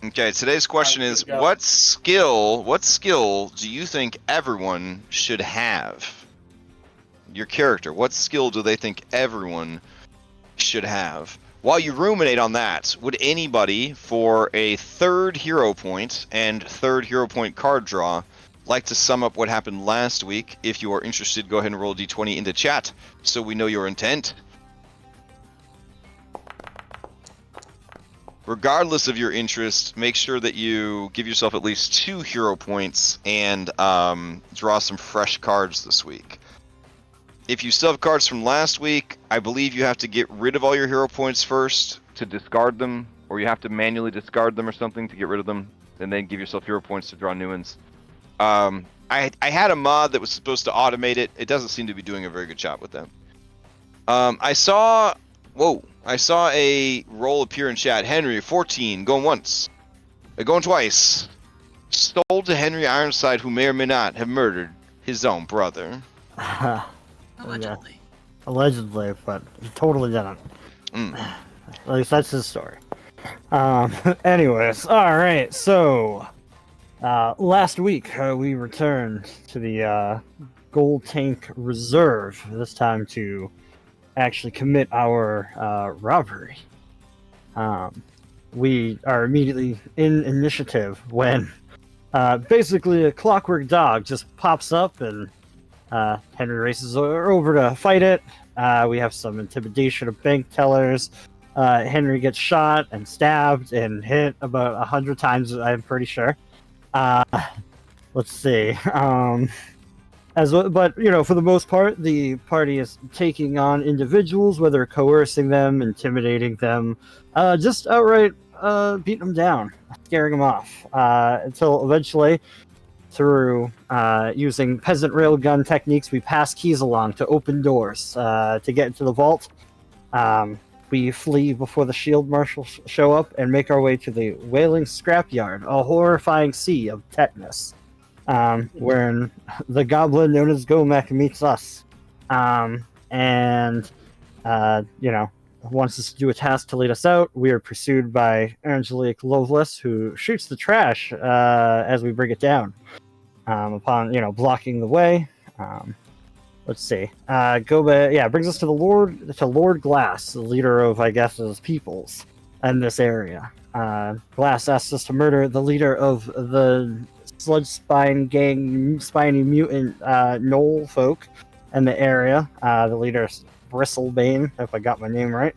Okay, today's question is, what skill do you think everyone should have? Your character, what skill do they think everyone should have? While you ruminate on that, would anybody, for a third hero point and third hero point card draw, like to sum up what happened last week? If you are interested, go ahead and roll a d20 into chat so we know your intent. Regardless of your interest, make sure that you give yourself at least 2 hero points and draw some fresh cards this week. If you still have cards from last week, I believe you have to get rid of all your hero points first to discard them, or you have to manually discard them or something to get rid of them, and then give yourself hero points to draw new ones. I had a mod that was supposed to automate it. It doesn't seem to be doing a very good job with that. I saw a roll appear in chat. Henry, 14, going once. Going twice. Sold to Henry Ironside, who may or may not have murdered his own brother. Allegedly. Yeah. Allegedly, but he totally didn't. At least that's his story. Anyways, alright, so last week we returned to the Gold Tank Reserve, this time to actually commit our robbery. We are immediately in initiative when basically a Clockwork dog just pops up and Henry races over to fight it. We have some intimidation of bank tellers. Henry gets shot and stabbed and hit about 100 times, I'm pretty sure. Let's see. But for the most part, the party is taking on individuals, whether coercing them, intimidating them, just outright beating them down, scaring them off, until eventually, through using peasant railgun techniques, we pass keys along to open doors to get into the vault. We flee before the shield marshals show up and make our way to the Wailing Scrapyard, a horrifying sea of tetanus, wherein the goblin known as Gomek meets us. Wants us to do a task to lead us out. We are pursued by Angelique Loveless, who shoots the trash as we bring it down. Upon blocking the way. Let's see. Brings us to Lord Glass, the leader of, I guess, his peoples in this area. Glass asks us to murder the leader of the Sludge Spine Gang, spiny mutant Knoll folk in the area. The leader is Bristlebane, if I got my name right.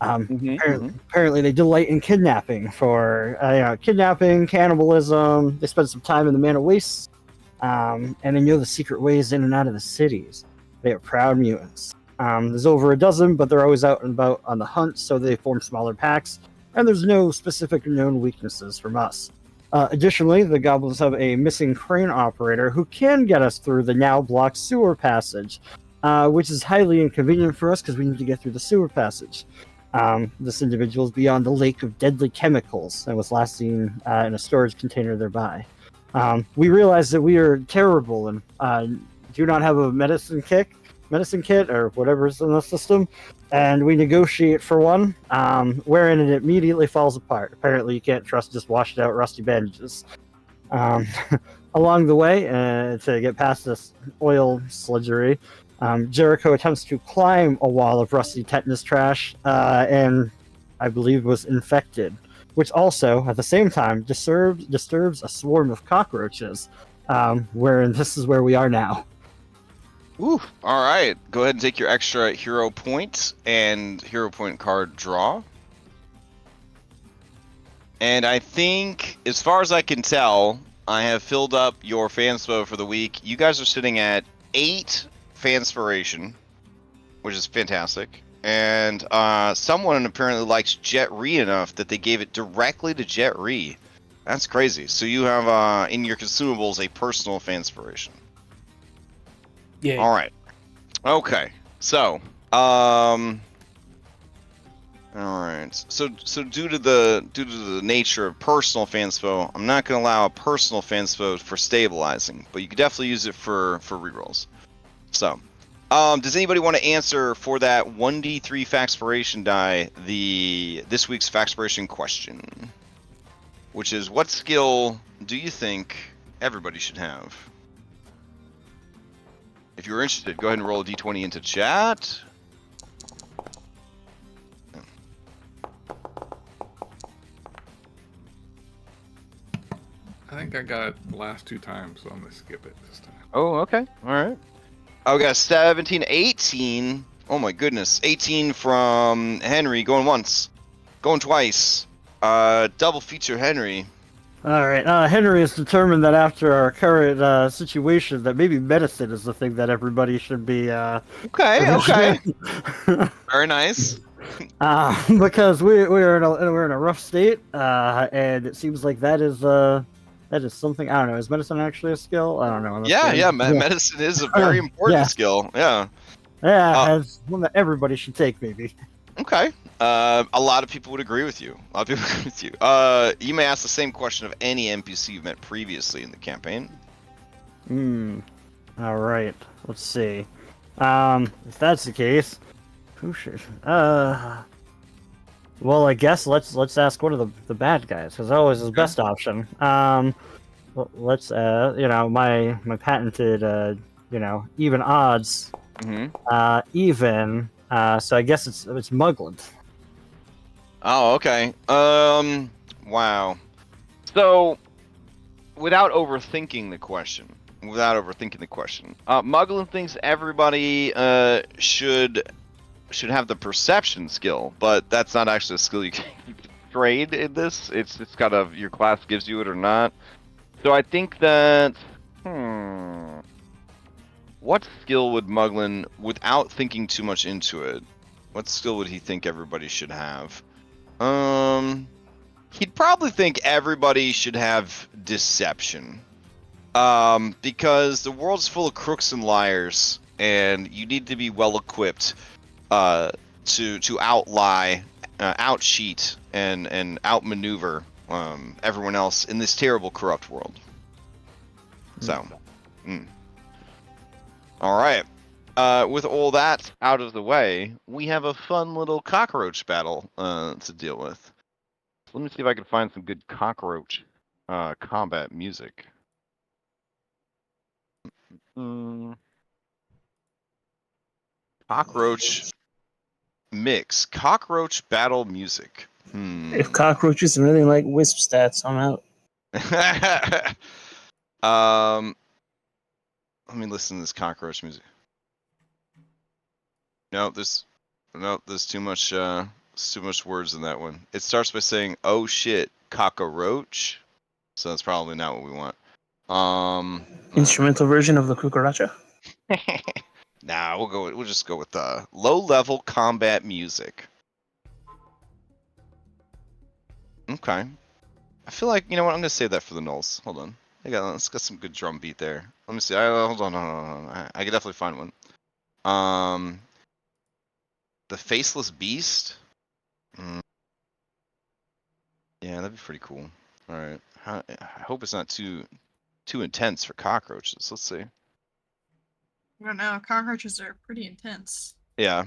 Apparently they delight in kidnapping kidnapping, cannibalism. They spend some time in the Man of Wastes, and they know the secret ways in and out of the cities. They are proud mutants. There's over a dozen, but they're always out and about on the hunt, so they form smaller packs, and there's no specific known weaknesses from us. Additionally, the goblins have a missing crane operator who can get us through the now blocked sewer passage, which is highly inconvenient for us because we need to get through the sewer passage. This individual is beyond the lake of deadly chemicals and was last seen in a storage container thereby. We realize that we are terrible and do not have a medicine kit or whatever is in the system, and we negotiate for one, wherein it immediately falls apart. Apparently you can't trust just washed out rusty bandages. Along the way, to get past this oil sludgery, Jericho attempts to climb a wall of rusty tetanus trash, and I believe was infected, which also, at the same time, disturbs a swarm of cockroaches, wherein this is where we are now. Ooh, all right. Go ahead and take your extra hero point and hero point card draw. And I think, as far as I can tell, I have filled up your fanspo for the week. You guys are sitting at 8 fanspiration, which is fantastic. And someone apparently likes Jet Re enough that they gave it directly to Jet Re. That's crazy. So you have in your consumables a personal fanspiration. Yeah. All right. Okay. So, all right. So due to the nature of personal fanspo, I'm not going to allow a personal fanspo for stabilizing, but you can definitely use it for rerolls. So, does anybody want to answer for that 1d3 Faxpiration die this week's Faxpiration question? which is what skill do you think everybody should have? If you're interested, go ahead and roll a d20 into chat. I think I got it the last 2 times, so I'm gonna skip it this time. Oh, okay. All right. Oh, we got 17, 18. Oh my goodness. 18 from Henry, going once, going twice. Double feature Henry. All right. Henry has determined that after our current situation, that maybe medicine is the thing that everybody should be. Okay. Very nice. Because we're in a rough state, and it seems like that is something. I don't know. Is medicine actually a skill? I don't know. Yeah. Medicine is a very important skill. Yeah. Yeah, it's one that everybody should take, maybe. Okay. A lot of people would agree with you. A lot of people agree with you. You may ask the same question of any NPC you've met previously in the campaign. All right. Let's see. If that's the case, who should? Well, I guess let's ask one of the bad guys, because that always is the best option. Let's my patented even odds. Even. So I guess it's Mugland. Oh, okay. Wow. So, without overthinking the question, Muglin thinks everybody should have the perception skill, but that's not actually a skill you can trade in this. It's kind of your class gives you it or not. So I think that what skill would Muglin, without thinking too much into it, what skill would he think everybody should have? He'd probably think everybody should have deception. Because the world's full of crooks and liars, and you need to be well equipped to outlie, outcheat, and outmaneuver everyone else in this terrible, corrupt world. So, all right. With all that out of the way, we have a fun little cockroach battle to deal with. So let me see if I can find some good cockroach combat music. Cockroach mix. Cockroach battle music. If cockroaches really like wisp stats, I'm out. Let me listen to this cockroach music. No, there's too much words in that one. It starts by saying, "Oh shit, cockroach," so that's probably not what we want. Instrumental version of the cucaracha. Nah, we'll just go with low-level combat music. Okay. I feel like, you know what, I'm gonna save that for the nulls. Hold on. Let's get some good drum beat there. Let me see. Hold on. I can definitely find one. The Faceless Beast? Yeah, that'd be pretty cool. Alright. I hope it's not too intense for cockroaches. Let's see. I don't know. Cockroaches are pretty intense. Yeah.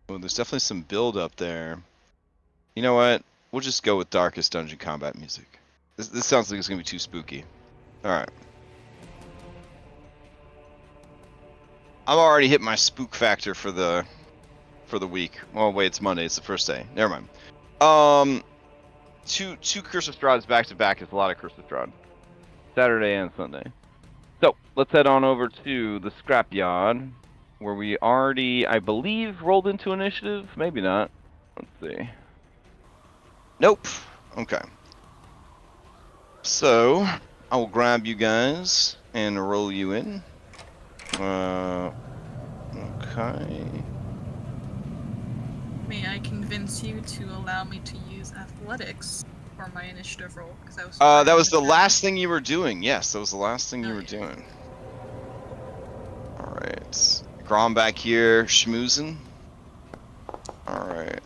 Well, there's definitely some build up there. You know what? We'll just go with Darkest Dungeon combat music. This sounds like it's gonna be too spooky. Alright. I'm already hit my spook factor for the week. Oh wait, it's Monday. It's the first day. Never mind. Two Curse of Strahds back to back is a lot of Curse of Strahd. Saturday and Sunday. So let's head on over to the scrapyard, where we already, I believe, rolled into initiative. Maybe not. Let's see. Nope. Okay. So I will grab you guys and roll you in. Okay. May I convince you to allow me to use athletics for my initiative roll? Because I was. That was the last thing you were doing. Yes, that was the last thing you were doing. All right. Grom back here, schmoozing. All right.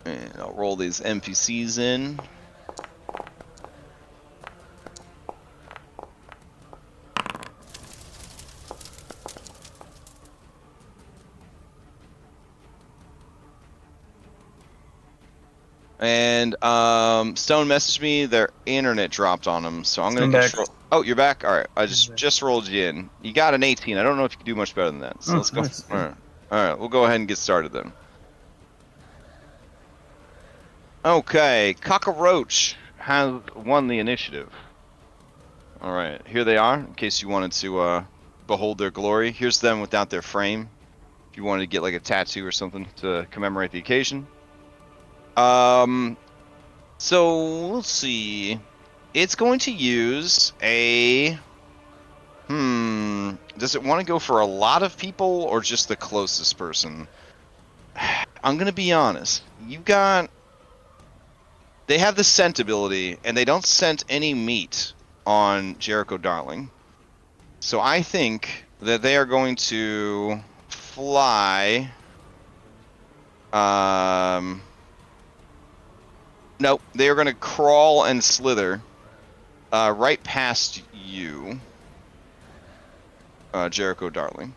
And I'll roll these NPCs in. And Stone messaged me. Their internet dropped on them, so I'm gonna I'm back. control. Oh, you're back. All right. I just rolled you in. You got an 18. I don't know if you can do much better than that. So Oh, let's go. nice. All right. All right. We'll go ahead and get started then. Okay. Cockroach has won the initiative. All right. Here they are. In case you wanted to behold their glory. Here's them without their frame. If you wanted to get like a tattoo or something to commemorate the occasion. So let's see. It's going to use a. Does it want to go for a lot of people or just the closest person? I'm gonna be honest. You got. They have the scent ability, and they don't scent any meat on Jericho Darling. So I think that they are going to fly. Nope, they are going to crawl and slither right past you, Jericho Darling,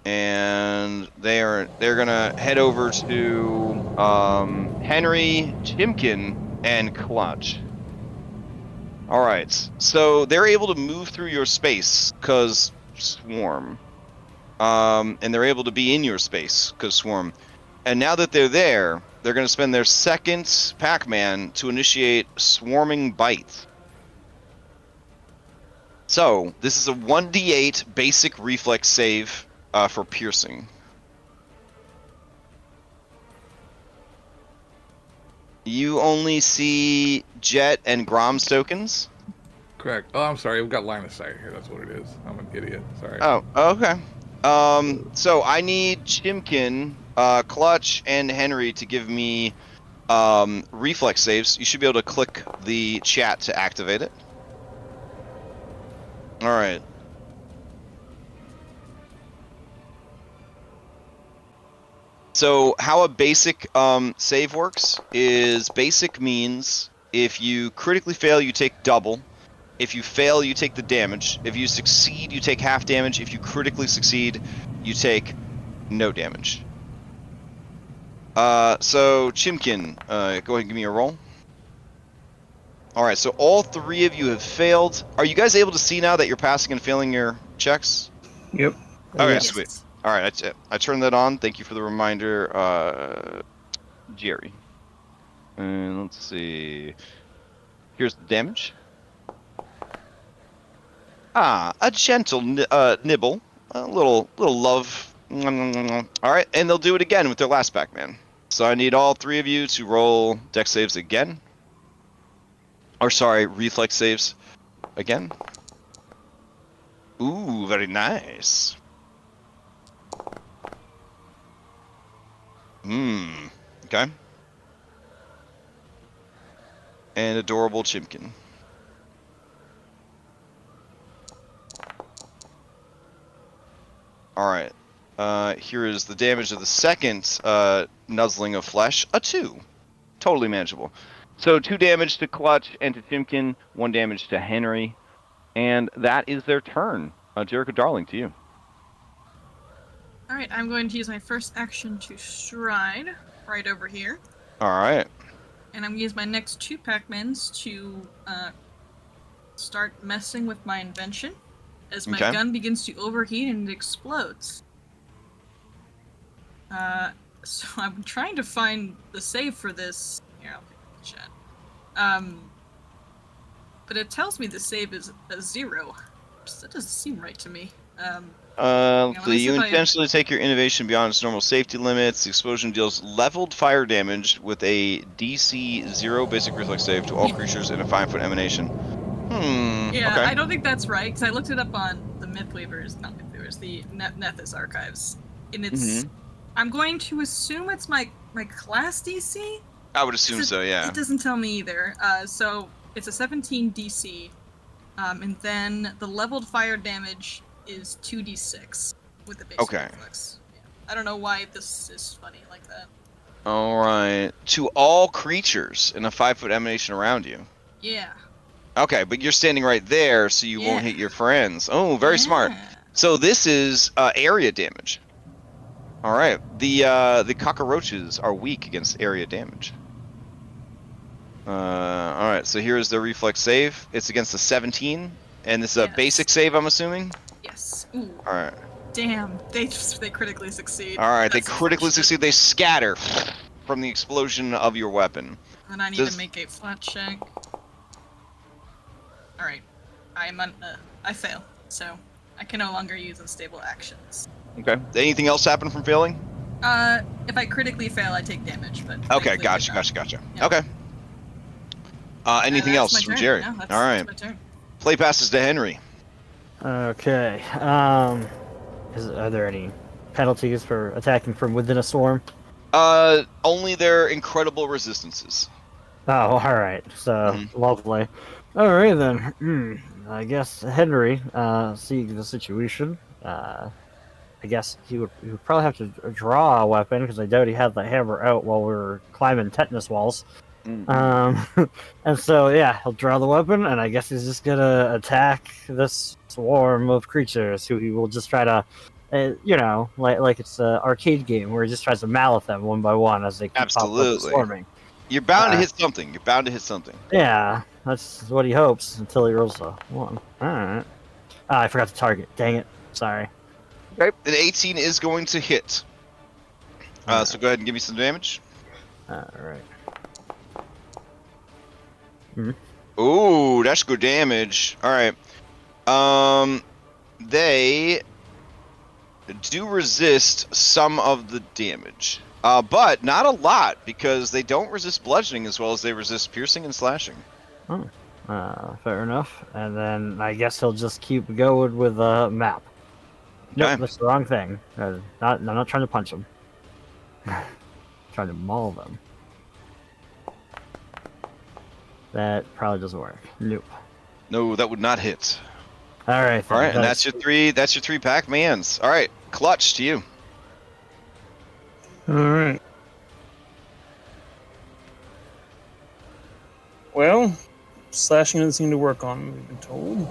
and they're gonna head over to Henry, Chimkin, and Clutch. All right, so they're able to move through your space because Swarm, and they're able to be in your space because Swarm. And now that they're there, they're going to spend their second Pac-Man to initiate Swarming Bite. So, this is a 1d8 basic reflex save for piercing. You only see Jet and Grom's tokens? Correct. Oh, I'm sorry. We've got line of sight here. That's what it is. I'm an idiot. Sorry. Oh, okay. So I need Chimkin, Clutch, and Henry to give me reflex saves. You should be able to click the chat to activate it. All right. So how a basic save works is basic means if you critically fail, you take double. If you fail, you take the damage. If you succeed, you take half damage. If you critically succeed, you take no damage. So Chimkin, go ahead and give me a roll. All right, so all three of you have failed. Are you guys able to see now that you're passing and failing your checks? Yep. Okay, Yeah. sweet. All right, that's it. I turned that on. Thank you for the reminder, Jerry. And let's see. Here's the damage. Ah, a gentle nibble, a little love. All right, and they'll do it again with their last Pac-Man. So I need all three of you to roll dex saves again. Or sorry, reflex saves again. Ooh, very nice. Okay. And adorable Chimkin. Alright. Here is the damage of the second nuzzling of flesh. A 2. Totally manageable. So 2 damage to Clutch and to Chimkin, 1 damage to Henry. And that is their turn. Jericho Darling, to you. Alright, I'm going to use my first action to stride right over here. Alright. And I'm going to use my next 2 Pac-Mans to start messing with my invention as my gun begins to overheat and it explodes. So I'm trying to find the save for this. Here, I'll put it in the chat. But it tells me the save is a 0. That doesn't seem right to me. So you intentionally take your innovation beyond its normal safety limits. The explosion deals leveled fire damage with a DC 0 basic reflex save to all creatures in a 5-foot emanation. Yeah, okay. I don't think that's right, because I looked it up on the the Nethys archives. And it's... I'm going to assume it's my class DC? I would assume so, yeah. It doesn't tell me either. So it's a 17 DC, and then the leveled fire damage is 2d6 with the basic reflex. Yeah. I don't know why this is funny like that. Alright. To all creatures in a 5-foot emanation around you. Yeah. Okay, but you're standing right there, so you won't hit your friends. Oh, very smart. So this is area damage. All right. The cockroaches are weak against area damage. All right. So here's the reflex save. It's against a 17, and this is a Yes. basic save, I'm assuming. Yes. Ooh. All right. Damn. They critically succeed. All right. They That's critically unfortunate. succeed. They scatter from the explosion of your weapon. And I need to make a flat check. All right. I fail, so I can no longer use unstable actions. Okay. Anything else happen from failing? If I critically fail, I take damage, but Okay. thankfully Gotcha. I Gotcha. don't. Gotcha. Yeah. Okay. Anything That's else my from turn. Jerry? No, All right. that's my turn. Play passes to Henry. Okay. Are there any penalties for attacking from within a swarm? Only their incredible resistances. Oh, all right. So lovely. All right then. I guess Henry, seeing the situation, I guess he would probably have to draw a weapon because I doubt he had the hammer out while we were climbing tetanus walls. And so yeah, he'll draw the weapon, and I guess he's just gonna attack this swarm of creatures who he will just try to, like it's an arcade game where he just tries to mallet them one by one as they keep popping up and Absolutely. swarming. You're bound to hit something. You're bound to hit something. Yeah, that's what he hopes until he rolls a 1. Alright. I forgot to target. Dang it. Sorry. Okay. An 18 is going to hit. So go ahead and give me some damage. Alright. Ooh, that's good damage. Alright. They do resist some of the damage. But not a lot, because they don't resist bludgeoning as well as they resist piercing and slashing. Fair enough. And then I guess he'll just keep going with a map. Nope, Okay. that's the wrong thing. I'm not trying to punch him. Trying to maul them. That probably doesn't work. Nope. No, that would not hit. All right. All right, and that's your three. That's your 3 Pac-Mans. All right, Clutch to you. All right. Well, slashing doesn't seem to work on, we've been told.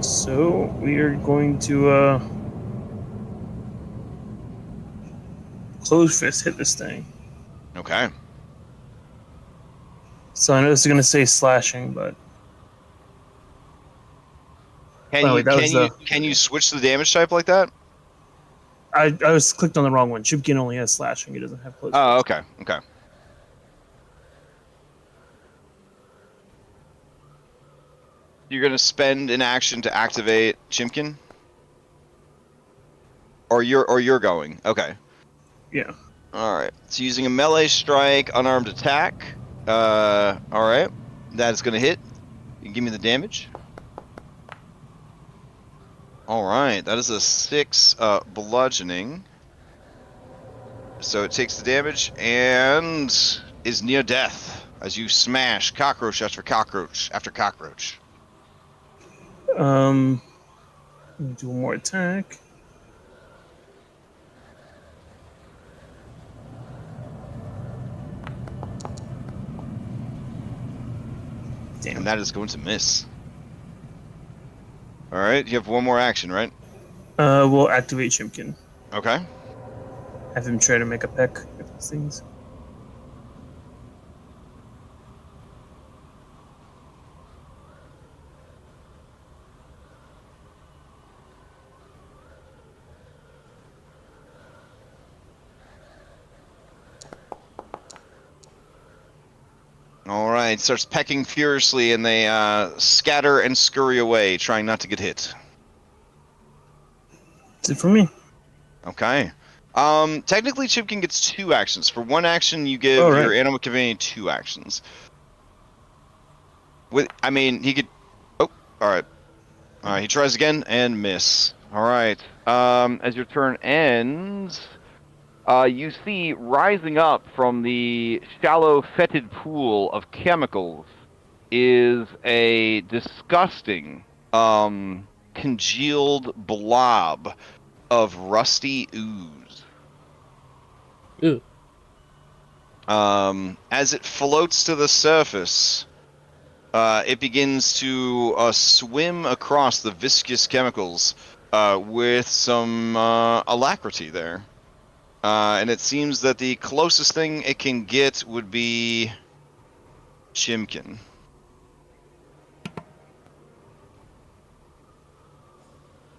So we are going to close fist hit this thing. Okay. So I know this is going to say slashing, but Can you switch the damage type like that? I was clicked on the wrong one. Chipkin only has slashing; it doesn't have close. Oh, fist. okay, okay. You're gonna spend an action to activate Chimkin, or you're going. Okay. Yeah. All right. So using a melee strike, unarmed attack. All right. That is gonna hit. You can give me the damage. All right. That is a 6 bludgeoning. So it takes the damage and is near death as you smash cockroach after cockroach after cockroach. Do one more attack. Damn. And that is going to miss. All right, you have one more action, right? We'll activate Chimkin. Okay. Have him try to make a peck with these things. All right, starts pecking furiously, and they scatter and scurry away, trying not to get hit. That's it for me. Okay. Technically, Chipkin gets 2 actions. For 1 action, you give your animal companion 2 actions. He could. Oh, all right. All right, he tries again and miss. All right. As your turn ends, you see rising up from the shallow, fetid pool of chemicals is a disgusting, congealed blob of rusty ooze. Ew. As it floats to the surface, it begins to swim across the viscous chemicals, with some alacrity there. And it seems that the closest thing it can get would be Chimkin.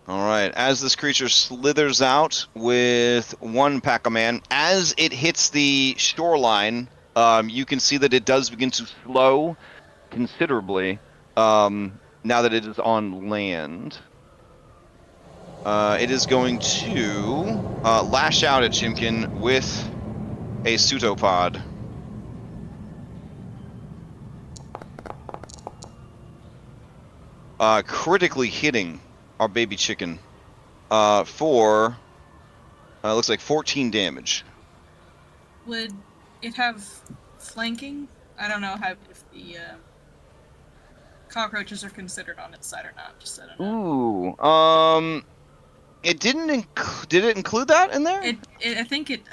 Alright, as this creature slithers out with one Pac-Man, as it hits the shoreline, you can see that it does begin to slow considerably now that it is on land. It is going to lash out at Chimkin with a pseudopod. Critically hitting our baby chicken for looks like 14 damage. Would it have flanking? I don't know if the cockroaches are considered on its side or not. Just I don't know. Ooh, it didn't did it include that in there? I think it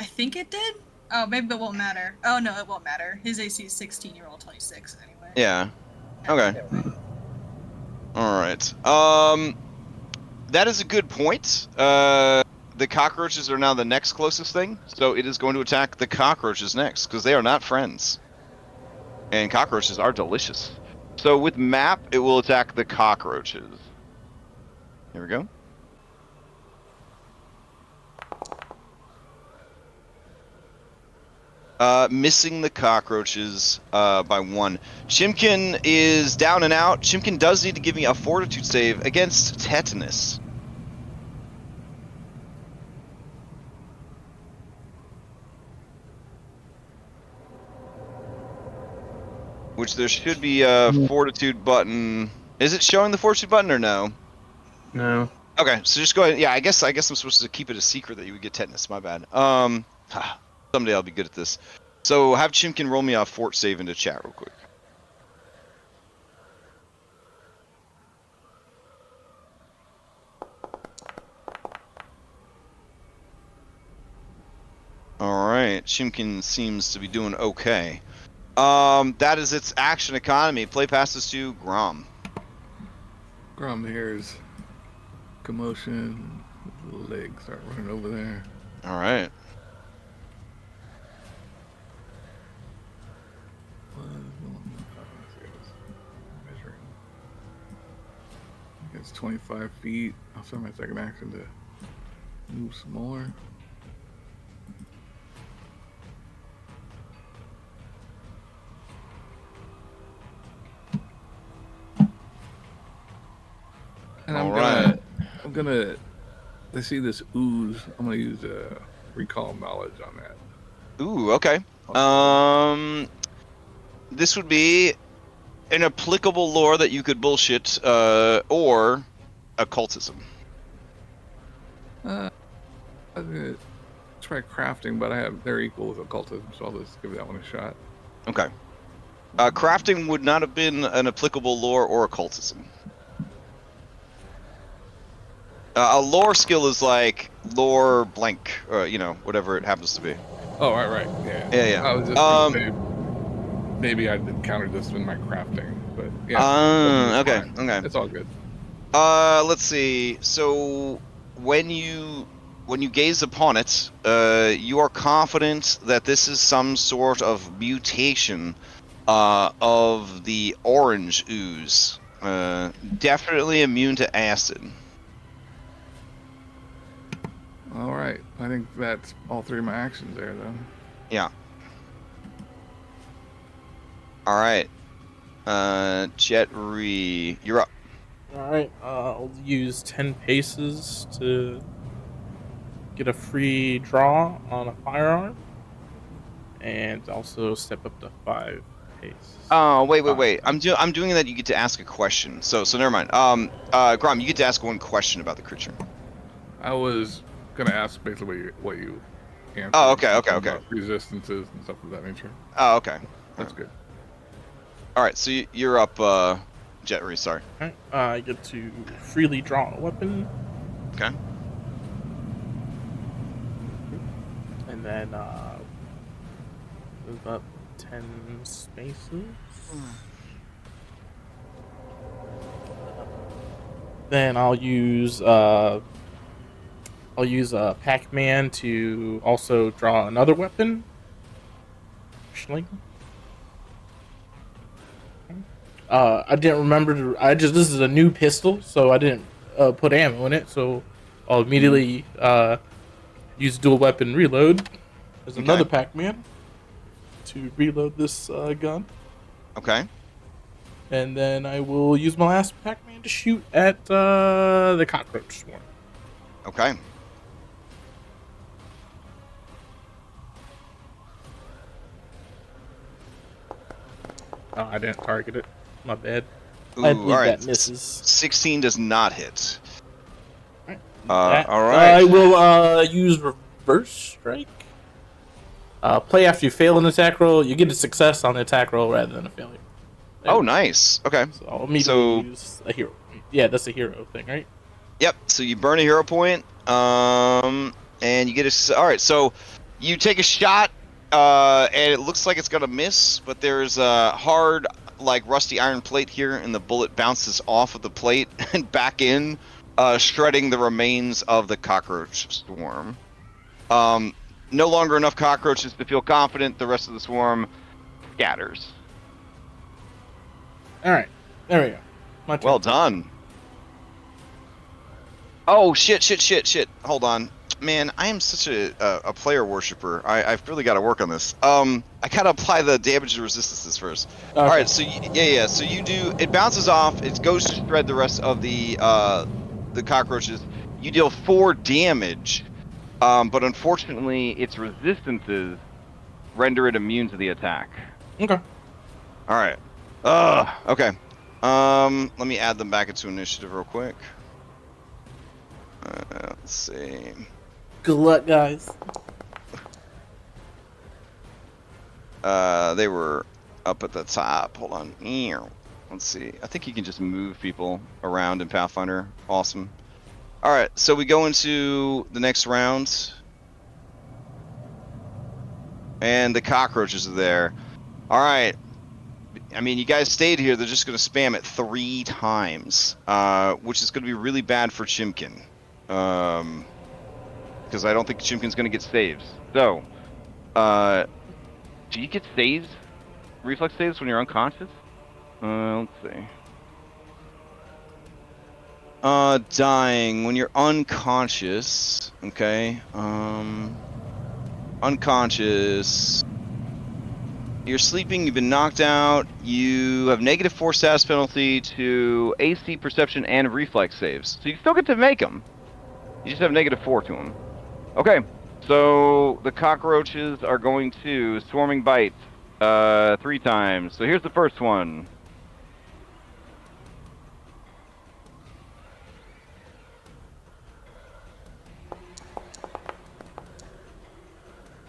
did. Oh, maybe it won't matter. Oh no, it won't matter. His AC is 16. You roll 26 anyway. Yeah. Okay. All right. That is a good point. The cockroaches are now the next closest thing, so it is going to attack the cockroaches next because they are not friends, and cockroaches are delicious. So with map, it will attack the cockroaches. Here we go. Missing the cockroaches by 1. Chimkin is down and out. Chimkin does need to give me a fortitude save against tetanus. Which there should be a fortitude button. Is it showing the fortitude button or no? No. Okay, so just go ahead. Yeah, I guess I'm supposed to keep it a secret that you would get tetanus. My bad. Someday I'll be good at this. So have Chimkin roll me a fort save into chat real quick. Alright, Chimkin seems to be doing okay. That is its action economy. Play passes to Grom. Grom hears commotion. The legs start running over there. Alright. It's 25 feet. I'll spend my second action to move some more. And I'm gonna I see this ooze. I'm gonna use recall knowledge on that. Ooh, okay. This would be an applicable lore that you could bullshit, or occultism. I'm gonna try crafting, but they're equal with occultism, so I'll just give that one a shot. Okay. Crafting would not have been an applicable lore or occultism. A lore skill is like lore blank, whatever it happens to be. Oh, right, yeah. Yeah. I was just gonna say, maybe I'd encountered this in my crafting, but yeah. Okay. It's all good. Let's see. So when you gaze upon it, you are confident that this is some sort of mutation of the orange ooze. Definitely immune to acid. All right. I think that's all 3 of my actions there, though. Yeah. All right. Jetri, you're up. Alright, I'll use 10 paces to get a free draw on a firearm. And also step up to 5 pace. Oh, wait. I'm doing that. You get to ask a question. So never mind. Grom, you get to ask one question about the creature. I was gonna ask basically what you answered. Oh, okay. About resistances and stuff of that nature. Oh, okay. That's good. All right, so you're up, Jetri. Sorry. Alright, I get to freely draw a weapon. Okay. And then move up 10 spaces. Then I'll use I'll use a Pac-Man to also draw another weapon. Actually. I didn't remember to. This is a new pistol, so I didn't put ammo in it. So I'll immediately use dual weapon reload. There's another Pac-Man to reload this gun. Okay. And then I will use my last Pac-Man to shoot at the cockroach swarm. Okay. Oh, I didn't target it. My bad. Ooh, I believe all right. that misses. 16 does not hit. All right. All right. I will use reverse strike. Play after you fail an attack roll. You get a success on the attack roll rather than a failure. There Oh, we go. nice. Okay. So I'll immediately use a hero. Yeah, that's a hero thing, right? Yep. So you burn a hero point, and you get a. All right. So you take a shot, and it looks like it's gonna miss, but there's a hard, like rusty iron plate here, and the bullet bounces off of the plate and back in, shredding the remains of the cockroach swarm. No longer enough cockroaches to feel confident. The rest of the swarm scatters. All right. There we go. My turn. Well done. Oh, shit. Hold on. Man, I am such a player worshiper. I've really got to work on this. I gotta apply the damage and resistances first. Okay. All right, so yeah. So you do. It bounces off. It goes to shred the rest of the cockroaches. You deal 4 damage, but unfortunately, its resistances render it immune to the attack. Okay. All right. Okay. Let me add them back into initiative real quick. Let's see. Good luck, guys. They were up at the top. Hold on. Let's see. I think you can just move people around in Pathfinder. Awesome. All right. So we go into the next round, and the cockroaches are there. All right. I mean, you guys stayed here. They're just going to spam it 3 times, which is going to be really bad for Chimkin. Because I don't think Chimkin's going to get saves. So, do you get saves? Reflex saves when you're unconscious? Let's see. Dying. When you're unconscious. Okay. Unconscious. You're sleeping, you've been knocked out, you have -4 status penalty to AC, perception, and reflex saves. So you still get to make them. You just have -4 to them. Okay, so the cockroaches are going to swarming bite 3 times. So here's the first one.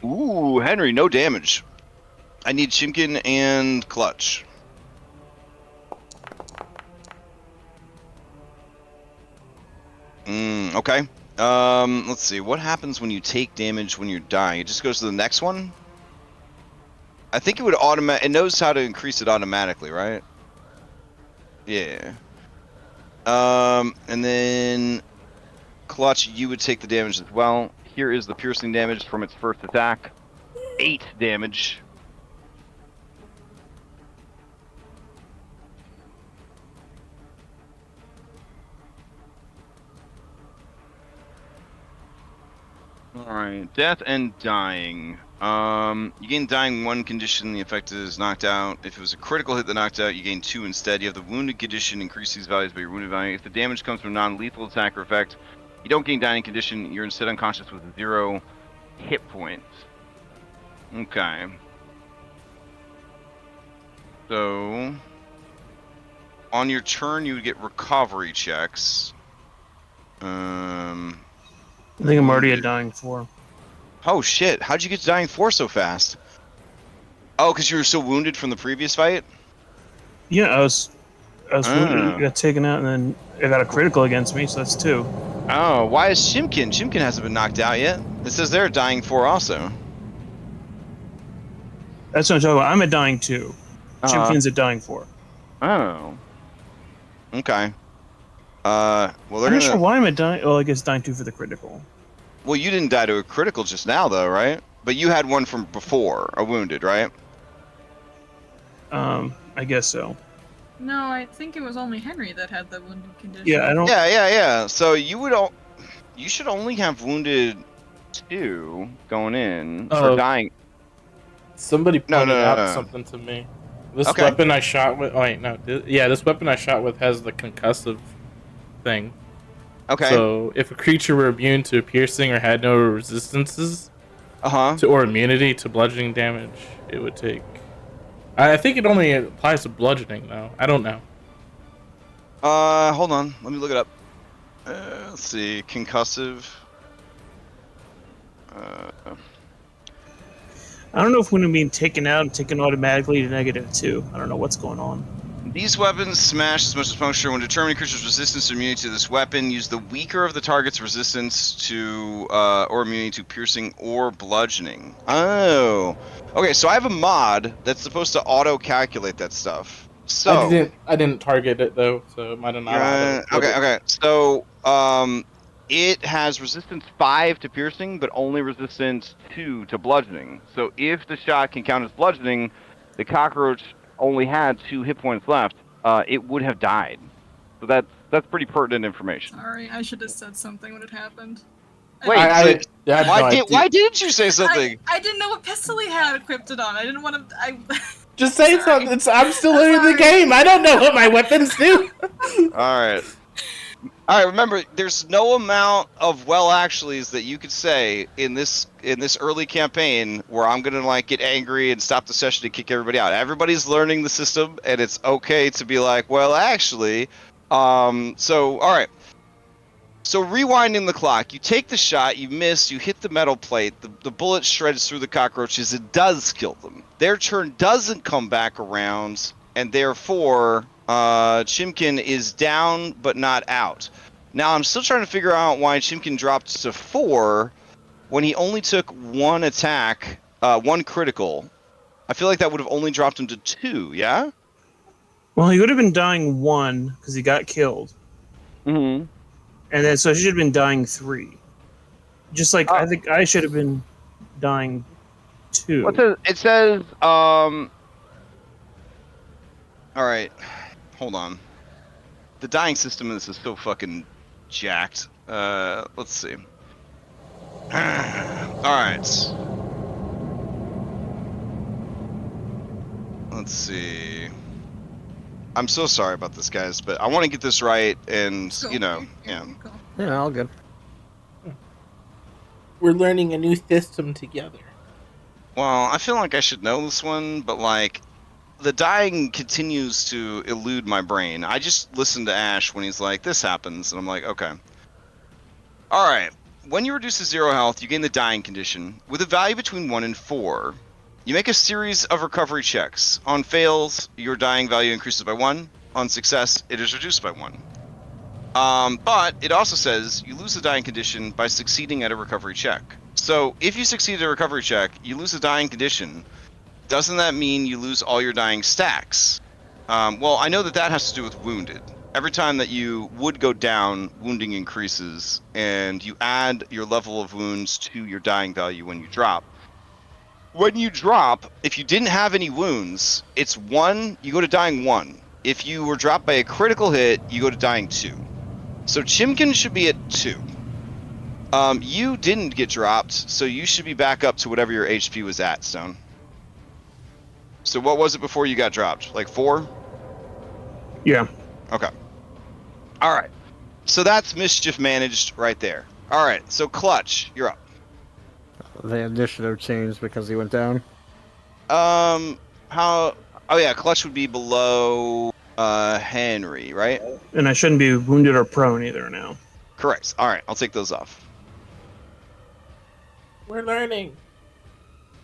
Ooh, Henry, no damage. I need Chimkin and Clutch. Okay. Let's see. What happens when you take damage when you're dying? It just goes to the next one? I think it would it knows how to increase it automatically, right? Yeah. And then Clutch, you would take the damage as well. Here is the piercing damage from its first attack. 8 damage. Alright, death and dying. You gain dying 1 condition, the effect is knocked out. If it was a critical hit that knocked out, you gain 2 instead. You have the wounded condition, increase these values by your wounded value. If the damage comes from non-lethal attack or effect, you don't gain dying condition, you're instead unconscious with 0 hit points. Okay. So, on your turn, you would get recovery checks. I think I'm already at dying 4. Oh shit, how'd you get to dying 4 so fast? Oh, because you were so wounded from the previous fight? Yeah, I was wounded, got taken out, and then I got a critical against me, so that's 2. Oh, why is Chimkin? Chimkin hasn't been knocked out yet. It says they're dying 4 also. That's what I'm talking about. I'm at dying 2. Chimkin's at dying 4. Oh. Okay. Well, they're I'm not sure gonna... why I'm at dying. Well, I guess dying 2 for the critical. Well, you didn't die to a critical just now, though, right? But you had one from before, a wounded, right? I guess so. No, I think it was only Henry that had the wounded condition. Yeah, I don't. Yeah. So you should only have wounded 2 going in for dying. Somebody pointed out No. something to me. This Okay. weapon I shot with. Oh wait, no. This weapon I shot with has the concussive thing. Okay. So if a creature were immune to piercing or had no resistances or immunity to bludgeoning damage, it would take. I think it only applies to bludgeoning, though. I don't know. Hold on. Let me look it up. Let's see. Concussive. I don't know if when I'm being taken out and taken automatically to -2. I don't know what's going on. These weapons smash as much as puncture. When determining creature's resistance or immunity to this weapon, use the weaker of the target's resistance to or immunity to piercing or bludgeoning. Oh, okay. So I have a mod that's supposed to auto-calculate that stuff. So I didn't target it though, so it might have not. Okay. So it has resistance 5 to piercing, but only resistance 2 to bludgeoning. So if the shot can count as bludgeoning, the cockroach only had 2 hit points left. It would have died. So that's pretty pertinent information. Sorry, I should have said something when it happened. Wait, why didn't you say something? I didn't know what pistol he had equipped it on. I didn't want to. Just say something. I'm still learning the game. I don't know what my weapons do. All right. Remember, there's no amount of actuallys that you could say in this early campaign where I'm gonna like get angry and stop the session to kick everybody out. Everybody's learning the system, and it's okay to be like, well, actually. So all right. So rewinding the clock, you take the shot, you miss, you hit the metal plate, the bullet shreds through the cockroaches, it does kill them. Their turn doesn't come back around, and therefore, Chimkin is down but not out. Now, I'm still trying to figure out why Chimkin dropped to 4 when he only took 1 attack, 1 critical. I feel like that would have only dropped him to 2, yeah? Well, he would have been dying 1 because he got killed. Mm-hmm. And then, so he should have been dying 3. Just like, I think I should have been dying 2. It says, all right, hold on. The dying system in this is so fucking jacked. Let's see. Alright. Let's see. I'm so sorry about this, guys, but I want to get this right, and, Cool. yeah. Cool. Yeah, all good. We're learning a new system together. Well, I feel like I should know this one, but, like, the dying continues to elude my brain. I just listened to Ash when he's like, this happens, and I'm like, okay. Alright. When you reduce to 0 health, you gain the dying condition. With a value between 1 and 4, you make a series of recovery checks. On fails, your dying value increases by 1. On success, it is reduced by 1. But it also says you lose the dying condition by succeeding at a recovery check. So if you succeed at a recovery check, you lose the dying condition. Doesn't that mean you lose all your dying stacks? Well, I know that has to do with wounded. Every time that you would go down, wounding increases, and you add your level of wounds to your dying value when you drop. When you drop, if you didn't have any wounds, it's 1, you go to dying 1. If you were dropped by a critical hit, you go to dying 2. So Chimkin should be at 2. You didn't get dropped, so you should be back up to whatever your HP was at, Stone. So what was it before you got dropped? Like 4? Yeah. Okay. Alright. So that's mischief managed right there. Alright, so Clutch, you're up. The initiative changed because he went down. How... Oh yeah, Clutch would be below Henry, right? And I shouldn't be wounded or prone either now. Correct. Alright, I'll take those off. We're learning.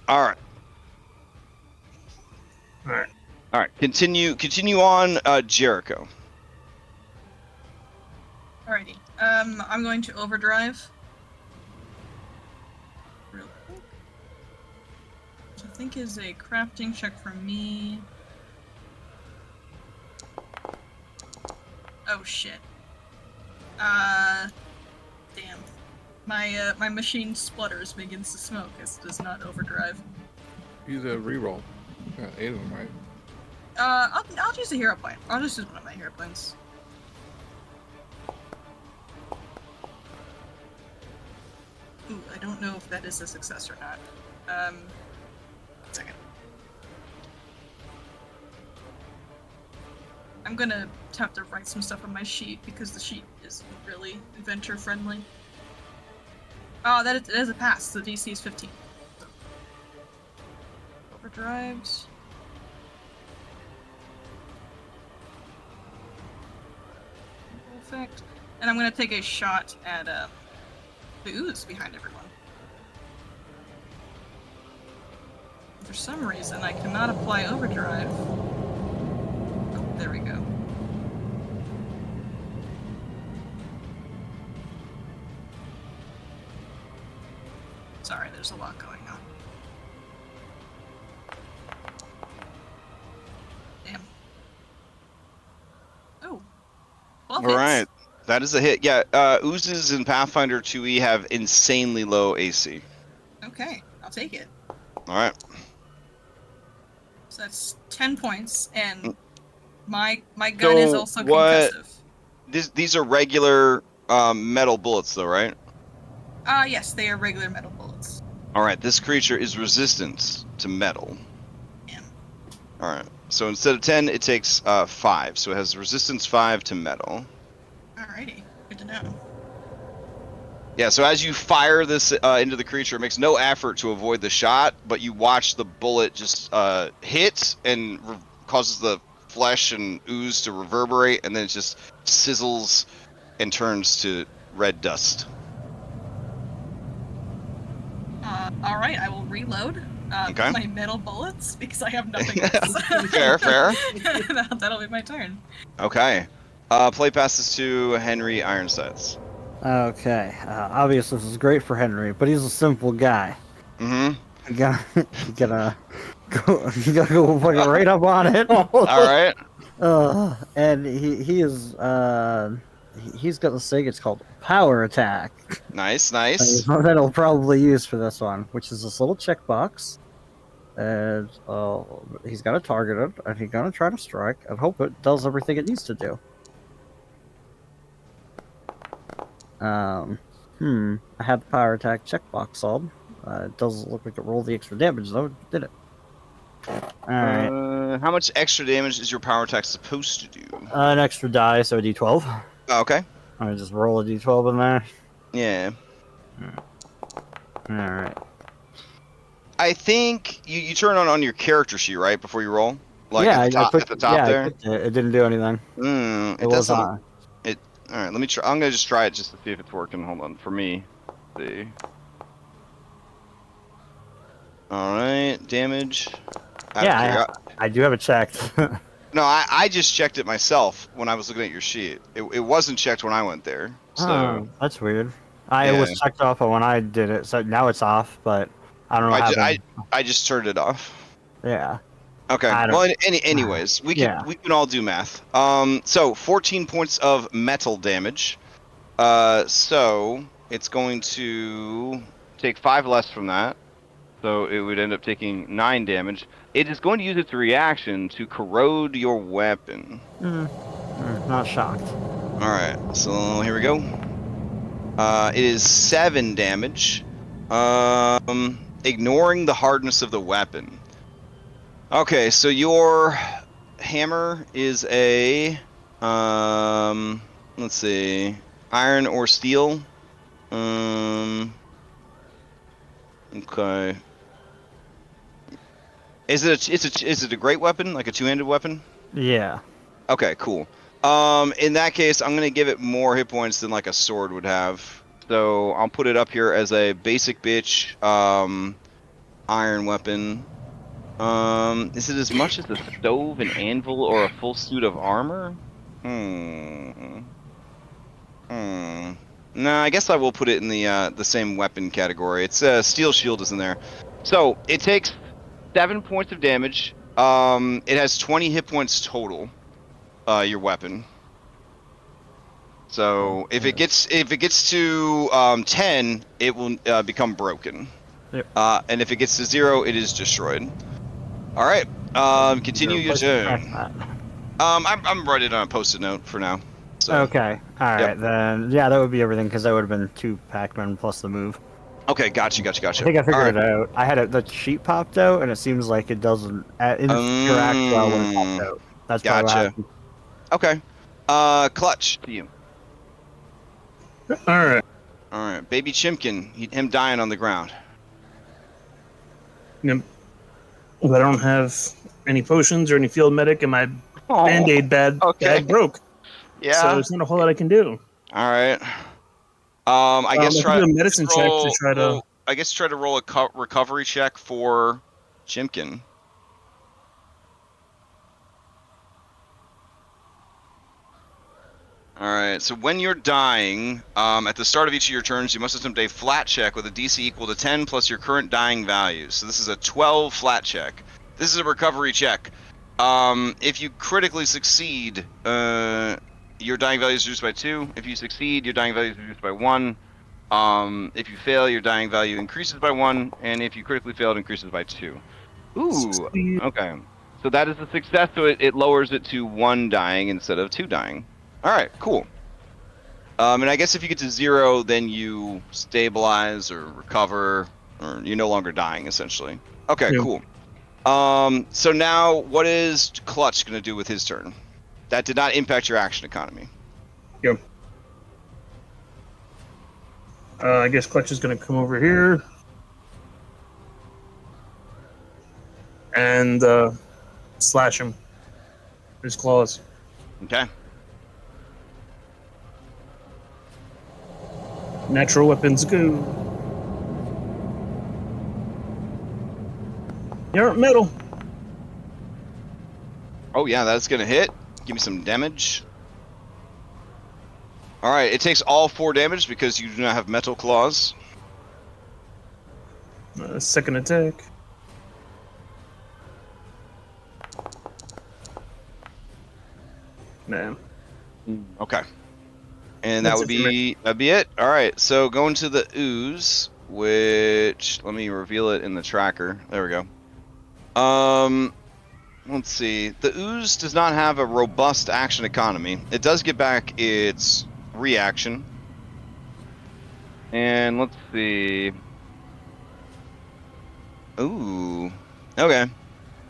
Alright. Alright, continue on, Jericho. Alrighty. I'm going to overdrive. Real quick. Which I think is a crafting check for me. Oh shit. Damn. My machine splutters, begins to smoke. It does not overdrive. Use a reroll. Got 8 of them, right? I'll use a hero point. I'll just use one of my hero points. Ooh, I don't know if that is a success or not. 1 second. I'm gonna have to write some stuff on my sheet because the sheet is really inventor friendly. Oh, that is a pass. The DC is 15. Overdrives. Effect. And I'm gonna take a shot at the ooze behind everyone. For some reason, I cannot apply overdrive. Oh, there we go. Sorry, there's a lot going on. Damn. Oh. 12 hits. All right. That is a hit. Yeah, oozes in Pathfinder 2e have insanely low AC. Okay, I'll take it. All right. So that's 10 points, and my gun is also concussive. These are regular metal bullets, though, right? Yes, they are regular metal bullets. All right. This creature is resistant to metal. Damn. All right. So instead of 10, it takes 5. So it has resistance 5 to metal. Alrighty, good to know. Yeah, so as you fire this into the creature, it makes no effort to avoid the shot, but you watch the bullet just hit and causes the flesh and ooze to reverberate, and then it just sizzles and turns to red dust. Alright, I will reload Okay. my metal bullets because I have nothing else. Fair. That'll be my turn. Okay. Play passes to Henry Ironsides. Okay. Obviously, this is great for Henry, but he's a simple guy. Mm-hmm. You gotta go fucking right up on it. All right. And he is he's got this thing. It's called power attack. Nice. That he'll probably use for this one, which is this little checkbox. And he's got to target it, and he's gonna try to strike, and hope it does everything it needs to do. I had the power attack checkbox on. It doesn't look like it rolled the extra damage though, did it? Alright. How much extra damage is your power attack supposed to do? An extra die, so a d12. Oh, okay. I just roll a d12 in there. Yeah. Alright. I think you turn on your character sheet, right, before you roll? Like yeah, at the top there? It didn't do anything. It was doesn't. on. All right, let me try. I'm gonna just try it just to see if it's working. Hold on, for me. Let's see. All right, damage. I do have it checked. No, I just checked it myself when I was looking at your sheet. It wasn't checked when I went there. So Oh, that's weird. It was checked off when I did it, so now it's off. But I don't know how. I just turned it off. Yeah. Okay. Well, anyways, we can all do math. So 14 points of metal damage. So it's going to take 5 less from that. So it would end up taking 9 damage. It is going to use its reaction to corrode your weapon. Not shocked. All right. So here we go. It is 7 damage. Ignoring the hardness of the weapon. Okay, so your hammer is a, let's see, iron or steel. Okay. Is it a great weapon, like a two-handed weapon? Yeah. Okay, cool. In that case, I'm gonna give it more hit points than like a sword would have. So I'll put it up here as a basic bitch, iron weapon. Is it as much as a stove, an anvil, or a full suit of armor? No, I guess I will put it in the same weapon category. It's steel shield is in there. So it takes 7 points of damage. It has 20 hit points total. Your weapon. So if it gets to 10, it will become broken. Yep. And if it gets to 0, it is destroyed. All right. Continue your turn. I'm writing on a post-it note for now. So. Okay. All right, then. Yeah, that would be everything because that would have been 2 Pac-Men plus the move. Okay, gotcha. I think I figured it out. I had the sheet popped out, and it seems like it doesn't interact well when it popped out. That's probably what happened. Okay. Clutch to you. All right. Baby Chimkin, him dying on the ground. Yep. Well, I don't have any potions or any field medic, and my band-aid bag broke. Yeah. So there's not a whole lot I can do. All right. I guess try a medicine check to try to. I guess try to roll a recovery check for Chimkin. All right. So when you're dying, at the start of each of your turns, you must attempt a flat check with a DC equal to 10 plus your current dying value. So this is a 12 flat check. This is a recovery check. If you critically succeed, your dying value is reduced by 2. If you succeed, your dying value is reduced by 1. If you fail, your dying value increases by 1, and if you critically fail, it increases by 2. Ooh, okay. So that is a success, so it lowers it to 1 dying instead of 2 dying. All right, cool. And I guess if you get to 0, then you stabilize or recover, or you're no longer dying, essentially. Okay, cool. So now, what is Clutch going to do with his turn? That did not impact your action economy. Yep. I guess Clutch is going to come over here. And slash him. His claws. Okay. Natural weapons go. You're metal. Oh yeah, that's gonna hit. Give me some damage. All right, it takes all 4 damage because you do not have metal claws. Second attack. Nah. Okay. And that'd be it. All right, so going to the ooze, which let me reveal it in the tracker. There we go. Let's see. The ooze does not have a robust action economy. It does get back its reaction. And let's see. Ooh. Okay.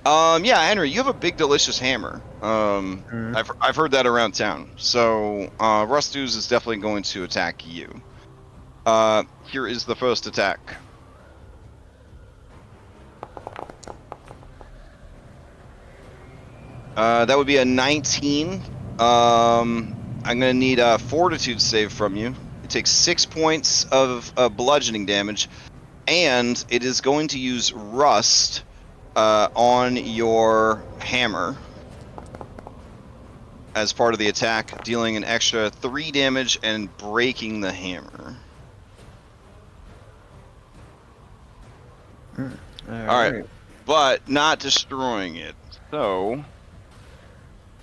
Yeah, Henry, you have a big, delicious hammer. I've heard that around town. So, Rust Ooze is definitely going to attack you. Here is the first attack. That would be a 19. I'm gonna need a Fortitude save from you. It takes 6 points of bludgeoning damage, and it is going to use Rust on your hammer as part of the attack, dealing an extra 3 damage and breaking the hammer. Alright, but not destroying it. So,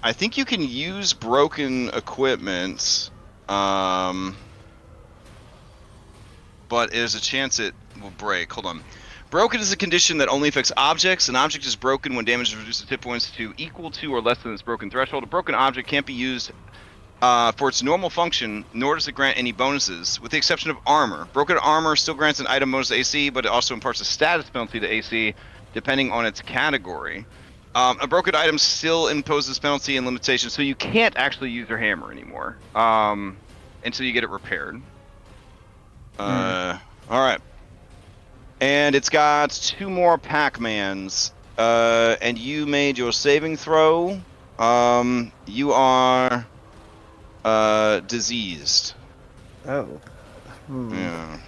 I think you can use broken equipment, but there's a chance it will break. Hold on. Broken is a condition that only affects objects. An object is broken when damage is reduced to hit points to equal to or less than its broken threshold. A broken object can't be used for its normal function, nor does it grant any bonuses, with the exception of armor. Broken armor still grants an item bonus to AC, but it also imparts a status penalty to AC, depending on its category. A broken item still imposes penalty and limitations, so you can't actually use your hammer anymore until you get it repaired. All right. And it's got 2 more Pac-Mans. And you made your saving throw. You are diseased. Oh. Yeah.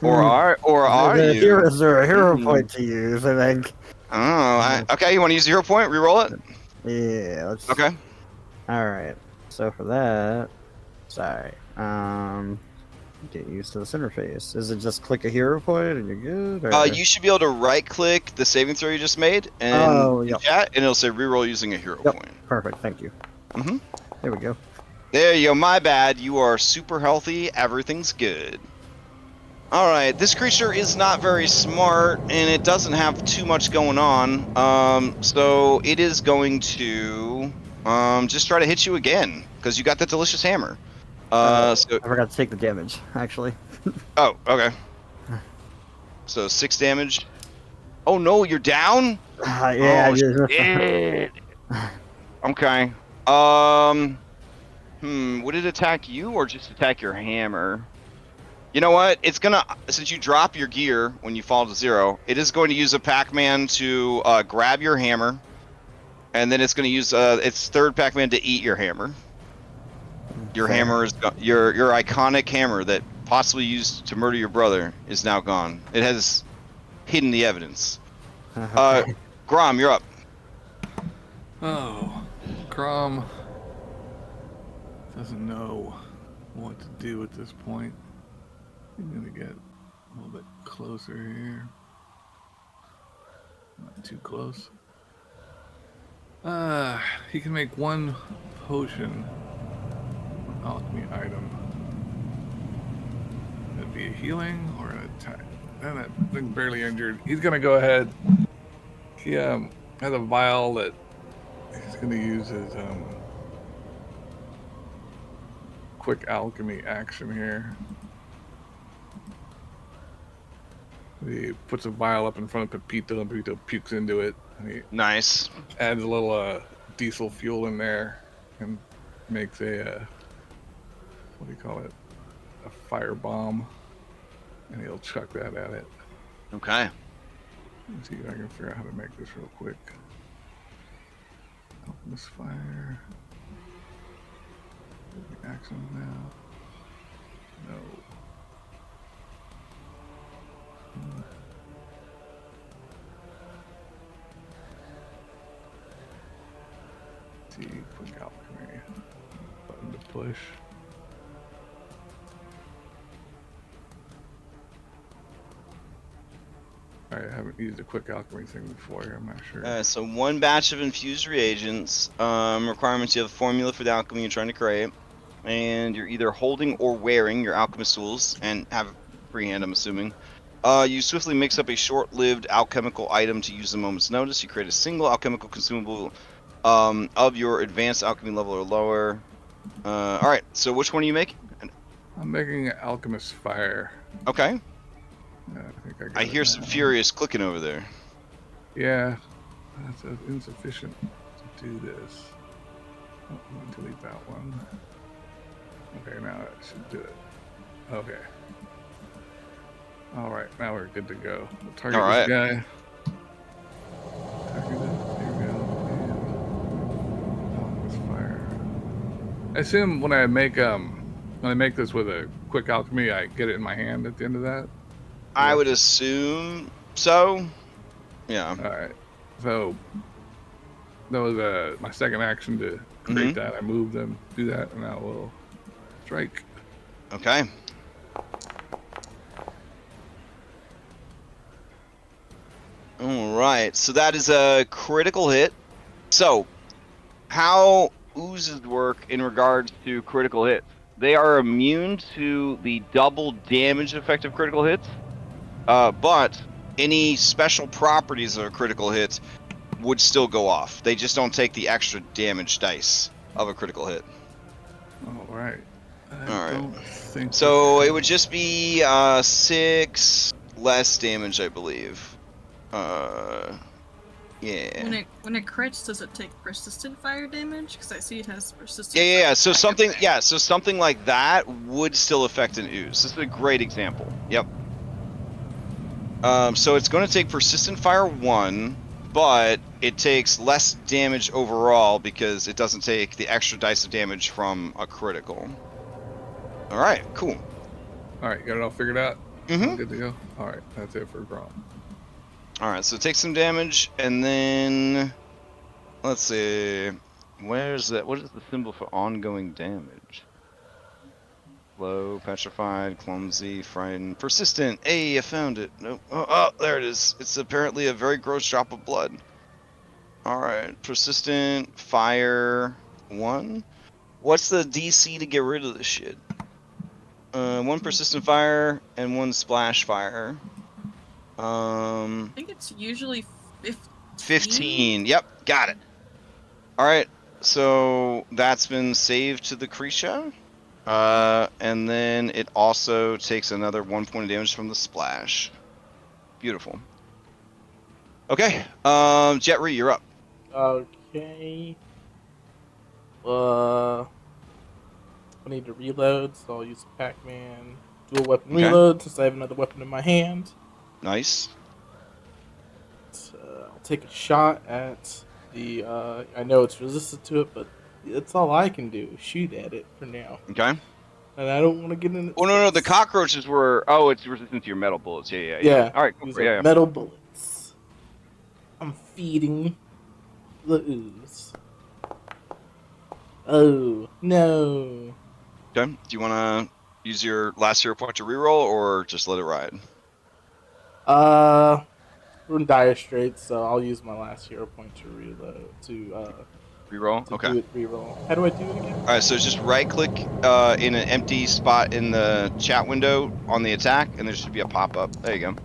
Or are you? Is there a hero point to use, I think. Oh, okay, you want to use a hero point? Reroll it? Yeah, let's... Okay. Alright. So for that... Sorry. Get used to this interface. Is it just click a hero point and you're good? Or... You should be able to right-click the saving throw you just made and chat, and it'll say reroll using a hero point. Perfect, thank you. There we go. There you go. My bad. You are super healthy. Everything's good. All right. This creature is not very smart, and it doesn't have too much going on. So it is going to just try to hit you again because you got that delicious hammer. I So forgot to take the damage, actually. oh, okay. So 6 damage. Oh no, you're down. Yeah. Oh, shit. Okay. Would it attack you or just attack your hammer? You know what? It's gonna, since you drop your gear when you fall to 0, it is going to use a Pac-Man to grab your hammer, and then it's going to use its third Pac-Man to eat your hammer. Your Fair. hammer is your iconic hammer that possibly used to murder your brother is now gone. It has hidden the evidence. Grom, you're up. Oh, Grom doesn't know what to do at this point. I'm gonna get a little bit closer here. Not too close. He can make one potion, an alchemy item. That'd be a healing or an attack. And that thing barely injured. He's gonna go ahead. He has a vial that he's gonna use his quick alchemy action here. He puts a vial up in front of Pepito, and Pepito pukes into it. And he Nice. adds a little diesel fuel in there and makes a what do you call it? A fire bomb. And he'll chuck that at it. Okay. Let's see if I can figure out how to make this real quick. Open this fire. Action now. No. See, quick alchemy. Button to push. Alright, I haven't used a quick alchemy thing before here, I'm not sure. So 1 batch of infused reagents. Requirements: you have a formula for the alchemy you're trying to create, and you're either holding or wearing your alchemist tools, and have free hand, I'm assuming. You swiftly mix up a short-lived alchemical item to use a moment's notice. You create a single alchemical consumable of your advanced alchemy level or lower. Alright, so which one are you making? I'm making an alchemist fire. Okay. Yeah, I think I hear some furious clicking over there. Yeah, that's insufficient to do this. Oh, let me delete that one. Okay, now I should do it. Okay. Alright, now we're good to go. We'll target this guy. Target it. There we go. And alchemist fire. I assume when I make this with a quick alchemy, I get it in my hand at the end of that. I would assume so. Yeah. Alright. So that was my second action to create that. I move them, do that, and I will strike. Okay. Alright, so that is a critical hit. So, how oozes work in regards to critical hits? They are immune to the double damage effect of critical hits, but any special properties of a critical hit would still go off. They just don't take the extra damage dice of a critical hit. Alright. Alright. So it would just be 6 less damage, I believe. Yeah. When it crits, does it take persistent fire damage? Because I see it has persistent. Yeah. So something like that would still affect an ooze. This is a great example. Yep. So it's going to take persistent fire 1, but it takes less damage overall because it doesn't take the extra dice of damage from a critical. All right, cool. All right, got it all figured out. Mm-hmm. Good to go. All right, that's it for Grom. All right, so take some damage, and then let's see. Where's that? What is the symbol for ongoing damage? Low, petrified, clumsy, frightened, persistent. Hey, I found it. Nope. Oh, there it is. It's apparently a very gross drop of blood. All right, persistent, fire 1. What's the DC to get rid of this shit? 1 persistent fire and 1 splash fire. I think it's usually 15. 15. Yep, got it. All right, so that's been saved to the creature. And then it also takes another 1 point of damage from the splash. Beautiful. Okay, Jetri, you're up. Okay. I need to reload, so I'll use Pac-Man dual weapon reload since I have another weapon in my hand. Nice. I'll take a shot at the. I know it's resistant to it, but that's all I can do. Shoot at it for now. Okay. And I don't want to get in. Oh no, the cockroaches were. Oh, it's resistant to your metal bullets. Yeah. All right, cool. Yeah. Metal bullets. I'm feeding the ooze. Oh no. Okay. Do you want to use your last hero point to reroll, or just let it ride? We're in dire straits, so I'll use my last hero point to reload Reroll. Okay. Do it reroll. How do I do it again? All right. So just right-click in an empty spot in the chat window on the attack, and there should be a pop-up. There you go.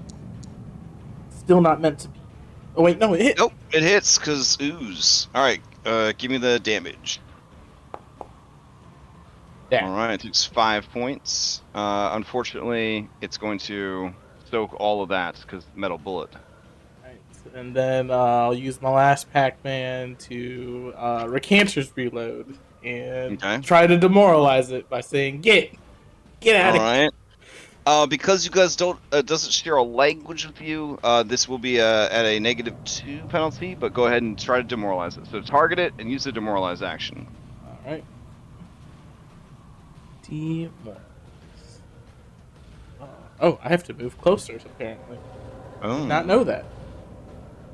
Still not meant to be. Oh wait, no, it hit. Nope, it hits because ooze. All right. Give me the damage. Yeah. All right, it takes 5 points. Unfortunately, it's going to soak all of that because metal bullet. Right. And then I'll use my last Pac-Man to Recanter's reload and try to demoralize it by saying, "Get out of here!" All right. Because you guys doesn't share a language with you, this will be at a -2 penalty. But go ahead and try to demoralize it. So target it and use the demoralize action. All right. Demoralize. Oh, I have to move closer, apparently. Oh. Did not know that.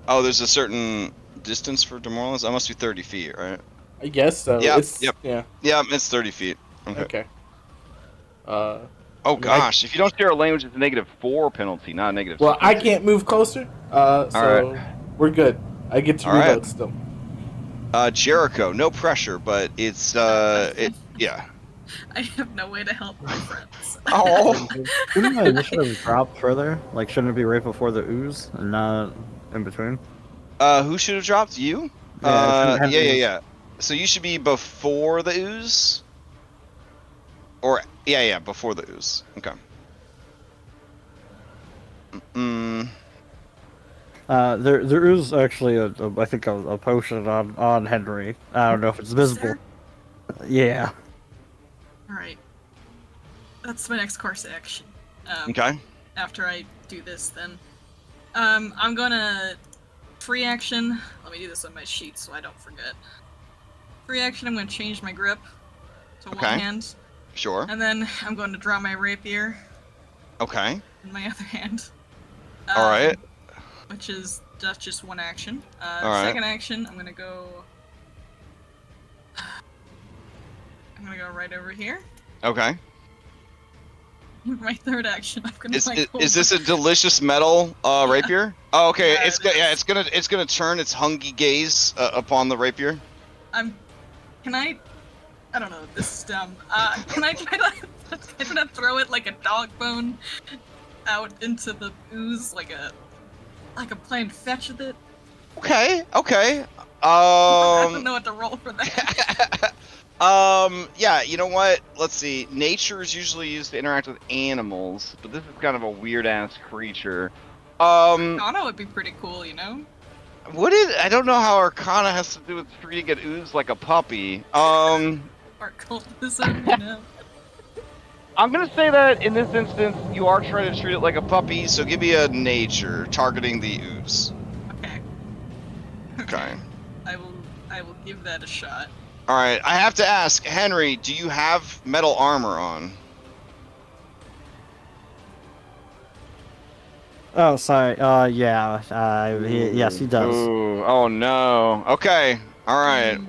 Oh, there's a certain distance for demoralize? That must be 30 feet, right? I guess so. Yeah, Yeah. Yeah, it's 30 feet. Okay. Oh gosh, if you don't share a language, it's a -4 penalty, not a negative. Well, I can't move closer, so we're good. I get to reload still. Jericho, no pressure, but it's yeah. I have no way to help my friends. Oh, Shouldn't the initiative drop further? Like, shouldn't it be right before the ooze and not in between? Who should have dropped you? Yeah, Yeah. So you should be before the ooze, or yeah, before the ooze. Okay. There is actually I think a potion on Henry. I don't know if it's visible. Yeah. All right. That's my next course action. Okay. After I do this, then I'm gonna free action. Let me do this on my sheet so I don't forget. Free action. I'm gonna change my grip to one hand. Sure. And then I'm going to draw my rapier. Okay. In my other hand. All right. Which is just one action. All right. Second action, I'm gonna go right over here. Okay. My third action, I'm gonna. Is this a delicious metal rapier? Oh, okay. Yeah, it's gonna turn its hungry gaze upon the rapier. I don't know. This is dumb. Can I try to throw it like a dog bone out into the ooze, like I'm playing fetch with it? Okay. I don't know what to roll for that. Yeah, you know what? Let's see. Nature is usually used to interact with animals, but this is kind of a weird-ass creature. Arcana would be pretty cool, you know? Would it? I don't know how Arcana has to do with treating an ooze like a puppy. Or cultism, you know? I'm gonna say that in this instance, you are trying to treat it like a puppy, so give me a nature, targeting the ooze. Okay. I will give that a shot. Alright, I have to ask, Henry, do you have metal armor on? Oh, sorry. Yeah. Yes, he does. Ooh, oh no. Okay. Alright.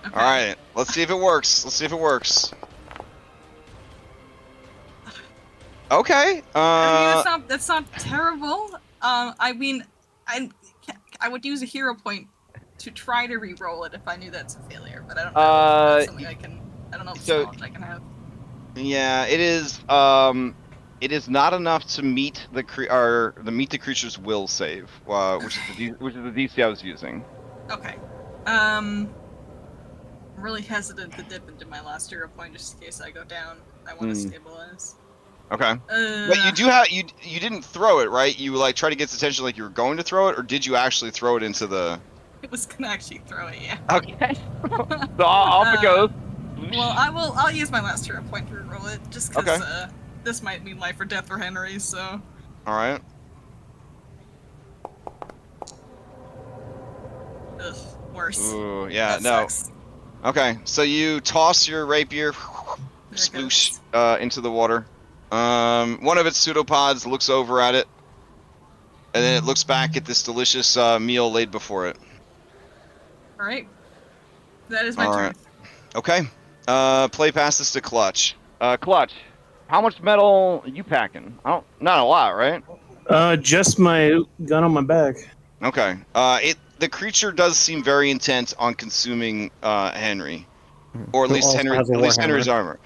Alright. Let's see if it works. Okay. I mean, that's not terrible. I mean, I would use a hero point to try to re-roll it if I knew that's a failure, but I don't know if that's something I can. I don't know if it's So- knowledge I can have. Yeah, it is. It is not enough to meet the meet the creature's will save, which is the DC I was using. Okay. I'm really hesitant to dip into my last hero point just in case I go down. I want to stabilize. Okay. But you do have you didn't throw it, right? You like try to get its attention like you were going to throw it, or did you actually throw it into the? I was gonna actually throw it, yeah. Okay. So off it goes. Well, I'll use my last hero point to roll it, just because this might mean life or death for Henry, so... Alright. Ugh, worse. Ooh, yeah, That no. sucks. Okay, so you toss your rapier, There it sploosh, goes. into the water. One of its pseudopods looks over at it, and then it looks back at this delicious meal laid before it. Alright. That is my All turn. right. Okay. Play passes to Clutch. Clutch, how much metal are you packing? Not a lot, right? Just my gun on my back. Okay. The creature does seem very intent on consuming Henry, or at Who least also has a warhammer. Henry's armor.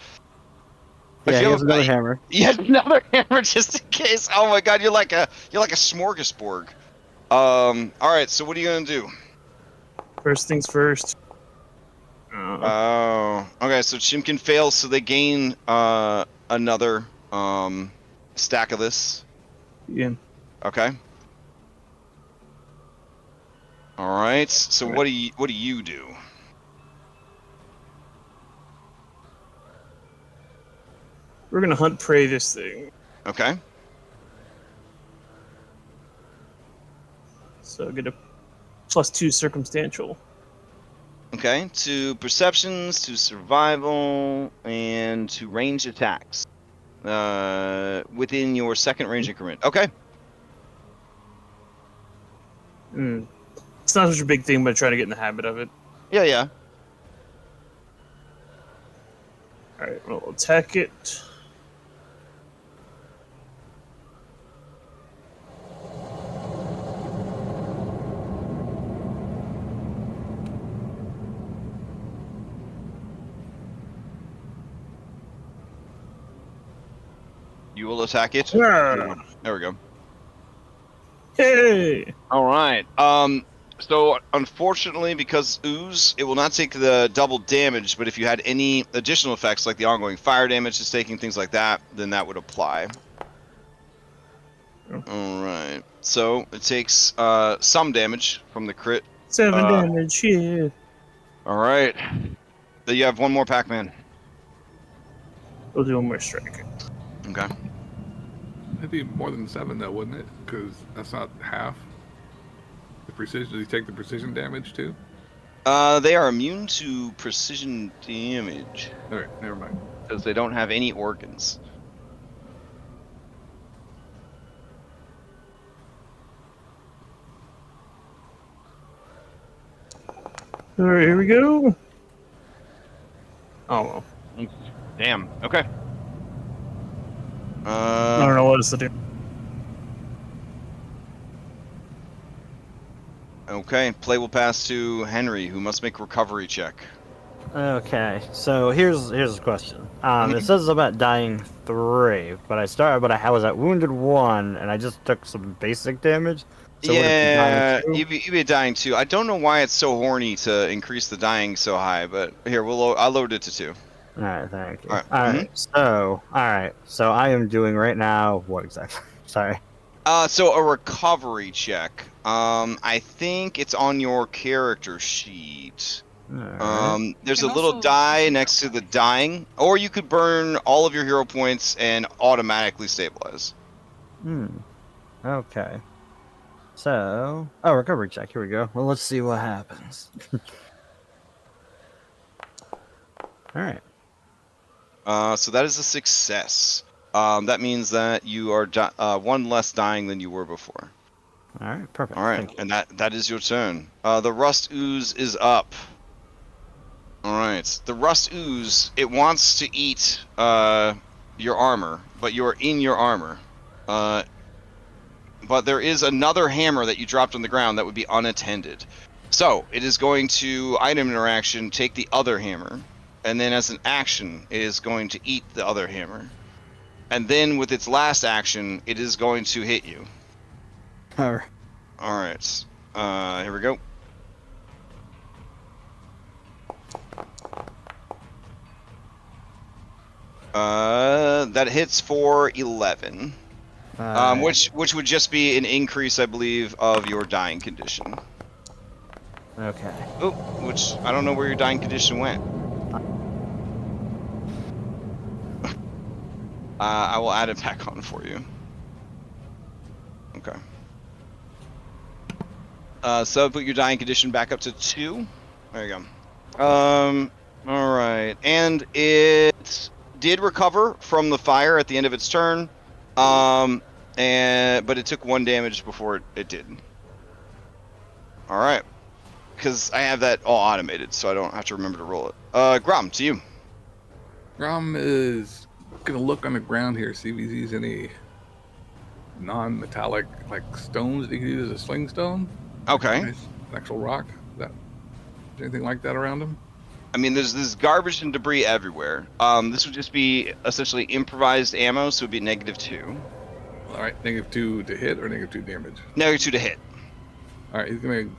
If Yeah, you he have has another hammer. You have another hammer just in case. Oh my god, you're like a smorgasbord. All right. So what are you gonna do? First things first. Oh, okay. So Chimkin fails, so they gain another stack of this. Yeah. Okay. All right. So what do you do? We're gonna hunt prey this thing. Okay. So get a +2 circumstantial. Okay. To perceptions, to survival, and to ranged attacks. Within your second range increment. Okay. It's not such a big thing, but I try to get in the habit of it. Yeah, yeah. Alright, we'll attack it. You will attack it. Yeah. There we go. Hey! All right. So unfortunately, because ooze, it will not take the double damage. But if you had any additional effects, like the ongoing fire damage it's taking, things like that, then that would apply. Oh. All right. So it takes some damage from the crit. 7 damage, yeah. All right. Then you have one more Pac-Man. We'll do one more strike. Okay. It'd be more than 7 though, wouldn't it? Because that's not half. The precision. Does he take the precision damage too? They are immune to precision damage All right, never mind. because they don't have any organs. Alright, here we go. Oh well. Damn. Okay. I don't know what it's to do. Okay. Play will pass to Henry, who must make a recovery check. Okay, so here's a question. It says about dying 3, but I was at wounded 1, and I just took some basic damage. So yeah, would it be dying 2? you'd be dying too. I don't know why it's so horny to increase the dying so high, but here I'll load it to 2. All right, thank you. All right, All right, so I am doing right now what exactly? Sorry. So a recovery check. I think it's on your character sheet. Alright. There's a You can little also- die next to the dying, or you could burn all of your hero points and automatically stabilize. Okay. So, recovery check. Here we go. Well, let's see what happens. All right. So that is a success. That means that you are 1 less dying than you were before. All right. Perfect. All right, Thank you. and that is your turn. The rust ooze is up. All right, the rust ooze, it wants to eat your armor, but you are in your armor. But there is another hammer that you dropped on the ground that would be unattended. So it is going to item interaction take the other hammer, and then as an action, it is going to eat the other hammer. And then with its last action, it is going to hit you. Or Alright. Here we go. That hits for 11. Which would just be an increase, I believe, of your dying condition. Okay. Oh, which I don't know where your dying condition went. I will add it back on for you. Okay. So put your dying condition back up to 2. There you go. All right, and it did recover from the fire at the end of its turn. But it took 1 damage before it did. All right, because I have that all automated, so I don't have to remember to roll it. Grom, to you. Grom is gonna look on the ground here, see if he sees any non-metallic like stones that he could use as a sling stone. Okay. Nice, an actual rock. Anything like that around him? I mean, there's garbage and debris everywhere. This would just be essentially improvised ammo, so it would be -2. All right, -2 to hit or -2 damage. -2 to hit. All right, he's gonna.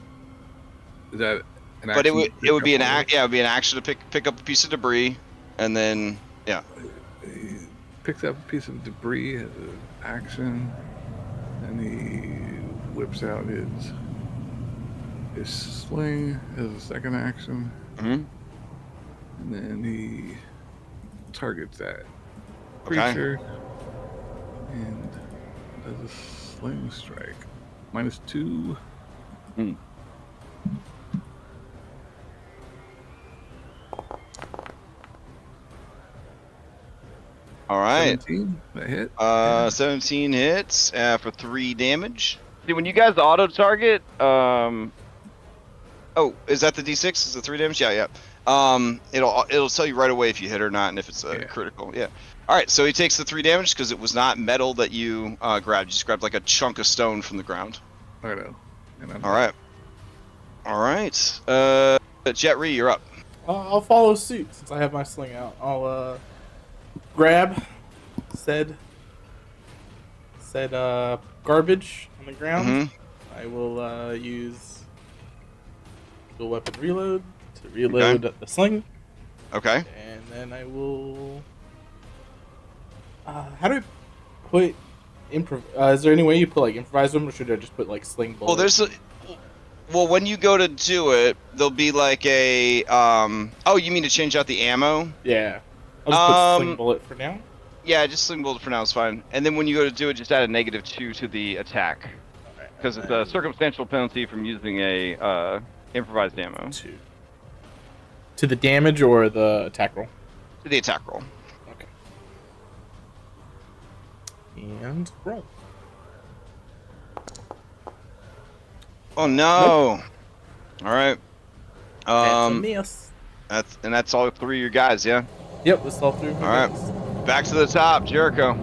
Is that an action? But it would be an act. yeah, it would be an action to pick up a piece of debris, and then yeah. He picks up a piece of debris as an action, and he whips out his sling as a second action, Mm-hmm. and then he targets that Okay. creature and does a sling strike. -2. Hmm. All right. 17, that hit. 17 hits for 3 damage. See, when you guys auto target, oh, is that the D6? Is it 3 damage? Yeah. It'll tell you right away if you hit or not, and if it's critical. Yeah. All right. So he takes the 3 damage because it was not metal that you grabbed. You just grabbed like a chunk of stone from the ground. I know. And All right. Jet Ree, you're up. I'll follow suit since I have my sling out. I'll grab said garbage on the ground. Mm-hmm. I will use dual weapon reload to reload the sling. Okay. And then I will. How do I put is there any way you put like improvise them, or should I just put like sling bullets? Well, when you go to do it, there'll be like a oh, you mean to change out the ammo? Yeah. I'll just put sling bullet for now. Yeah, just sling bullet for now is fine. And then when you go to do it, just add a -2 to the attack, because it's a circumstantial penalty from using a improvised ammo. To the damage or the attack roll? To the attack roll. Okay. And roll. Oh no! Nope. All right. That's a miss. That's all 3 of your guys, yeah. Yep, that's all 3 of my All right. Back to the top, Jericho.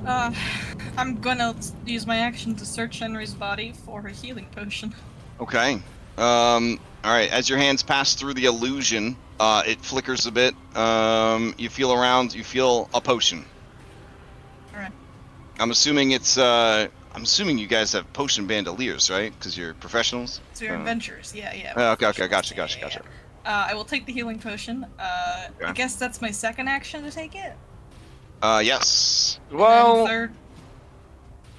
I'm gonna use my action to search Henry's body for a healing potion. Okay. All right. As your hands pass through the illusion, it flickers a bit. You feel around. You feel a potion. All right. I'm assuming you guys have potion bandoliers, right? Because you're professionals. So you're adventurers, yeah. Okay. Gotcha. Yeah. I will take the healing potion. Okay. I guess that's my second action to take it. Yes. And Well, third.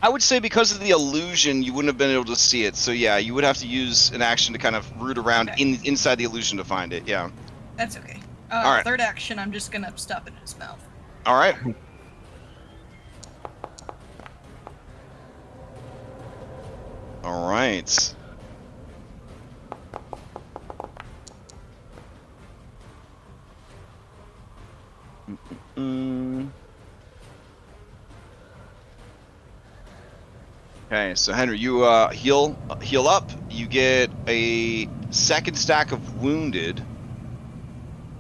I would say because of the illusion, you wouldn't have been able to see it. So yeah, you would have to use an action to kind of root around inside the illusion to find it. Yeah. That's okay. All right. Third action, I'm just gonna stuff it in his mouth. All right. All right. Okay, so Henry, you heal up. You get a second stack of wounded.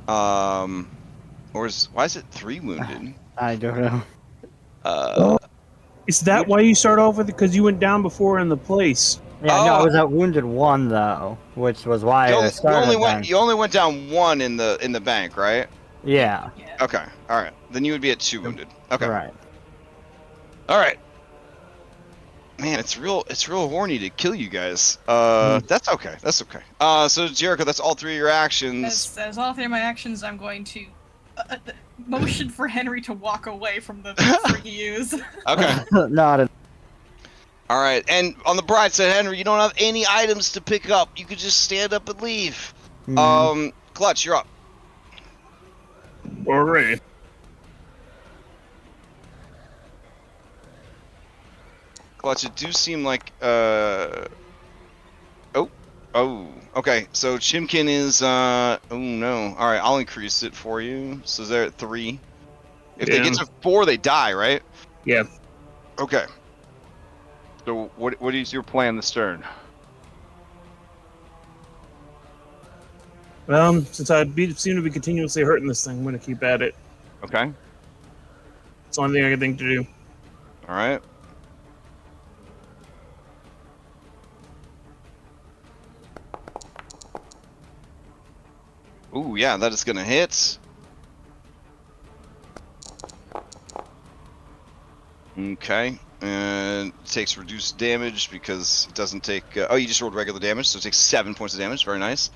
Why is it 3 wounded? I don't know. Is that why you start off with it? Because you went down before in the place Yeah, no, I Oh. was at wounded 1 though, which was why I started dying. You only went down 1 in the bank, right? Yeah, Yeah. Okay. All right. Then you would be at 2 wounded. Okay. right. All right. Man, it's real horny to kill you guys. That's okay. That's okay. So Jericho, that's all 3 of your actions. As all 3 of my actions, I'm going to motion for Henry to walk away from the freaky use. Okay. Not a, All right. And on the bright side, Henry, you don't have any items to pick up. You could just stand up and leave. Clutch, you're up. All right. Clutch, it do seem like Oh, okay. So Chimkin is oh no. All right, I'll increase it for you. So they're at 3. If they get to 4, they die, right? Yeah. Okay. So what is your plan this turn? Since I seem to be continuously hurting this thing, I'm gonna keep at it. Okay. It's the only thing I can think to do. All right. Ooh, yeah, that is gonna hit. Okay, and takes reduced damage because it doesn't take. Oh, you just rolled regular damage, so it takes 7 points of damage. Very nice.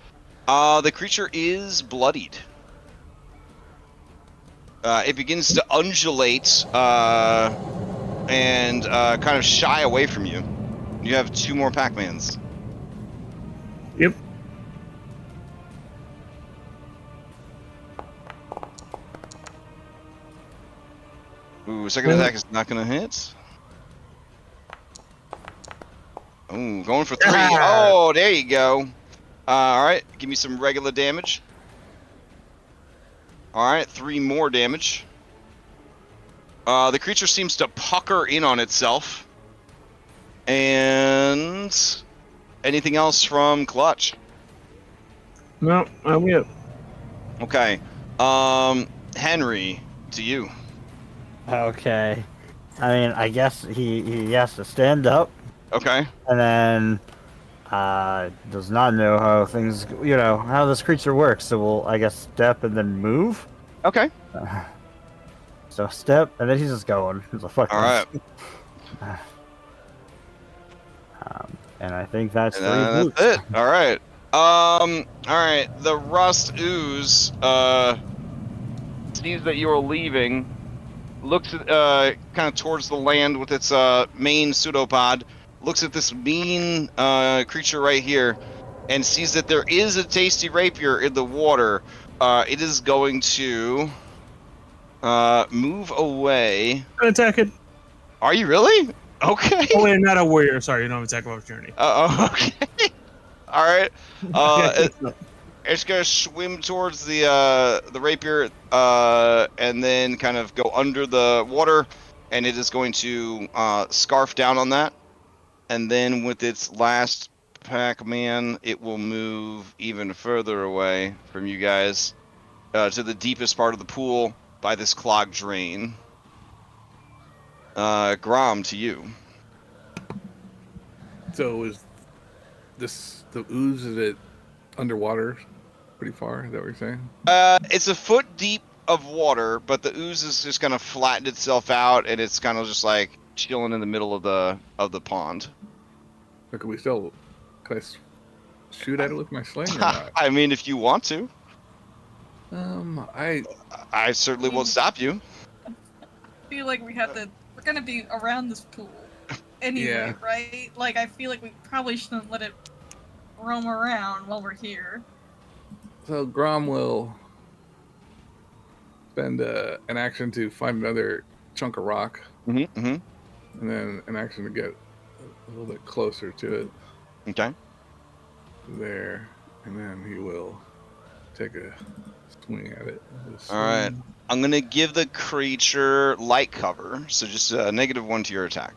The creature is bloodied. It begins to undulate and kind of shy away from you. You have 2 more Pac-Mans. Yep. Ooh, second attack is not gonna hit. Ooh, going for 3. Oh, there you go. Alright, give me some regular damage. Alright, 3 more damage. The creature seems to pucker in on itself. And anything else from Clutch? No, I'm good. Okay. Henry, to you. okay. I mean, I guess he has to stand up, Okay. and then does not know how things, how this creature works. So we'll, I guess, step and then move. Okay. So step, and then he's just going. He's like, fuck All this. And I think that's 3 That's boots. it. All right. All right. The rust ooze sees that you are leaving. Looks at kind of towards the land with its main pseudopod. Looks at this mean creature right here, and sees that there is a tasty rapier in the water. It is going to move away. Attack it. Are you really? Okay. Oh wait, not a warrior. Sorry, you don't have attack of opportunity. Okay. All right. It's gonna swim towards the rapier, and then kind of go under the water, and it is going to scarf down on that, and then with its last Pac-Man, it will move even further away from you guys to the deepest part of the pool by this clogged drain. Grom, to you. So is the ooze, is it underwater pretty far? Is that what you're saying? It's a foot deep of water, but the ooze is just kind of flattened itself out, and it's kind of just like chilling in the middle of the pond. Or can I shoot at it with my sling or not? I mean, if you want to, I I certainly won't stop you. I feel like we're gonna be around this pool anyway, Yeah. right? Like, I feel like we probably shouldn't let it roam around while we're here. So Grom will spend an action to find another chunk of rock, Mm-hmm. and then an action to get a little bit closer to it Okay. there, and then he will take a swing at it. All right. I'm gonna give the creature light cover, so just -1 to your attack.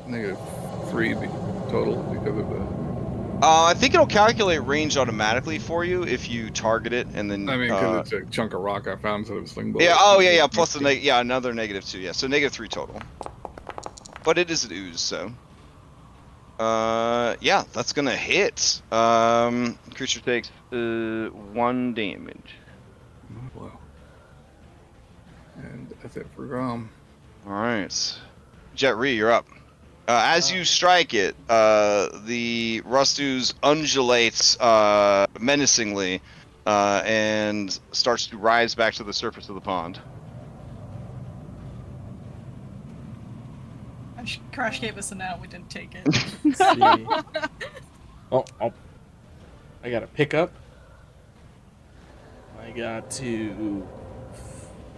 -3 total because of the. I think it'll calculate range automatically for you if you target it, and then. I mean, because it's a chunk of rock I found instead of a sling bullet. Yeah. Oh, yeah. Plus the another -2. Yeah. So -3 total. But it is an ooze, so. Yeah, that's gonna hit. Creature takes 1 damage. Blow. And that's it for Grom. All right, Jet Ree, you're up. As you strike it, the Rust-ooze undulates menacingly and starts to rise back to the surface of the pond. Crash gave us an out. We didn't take it. Let's see. Oh, I got to pick up. I got to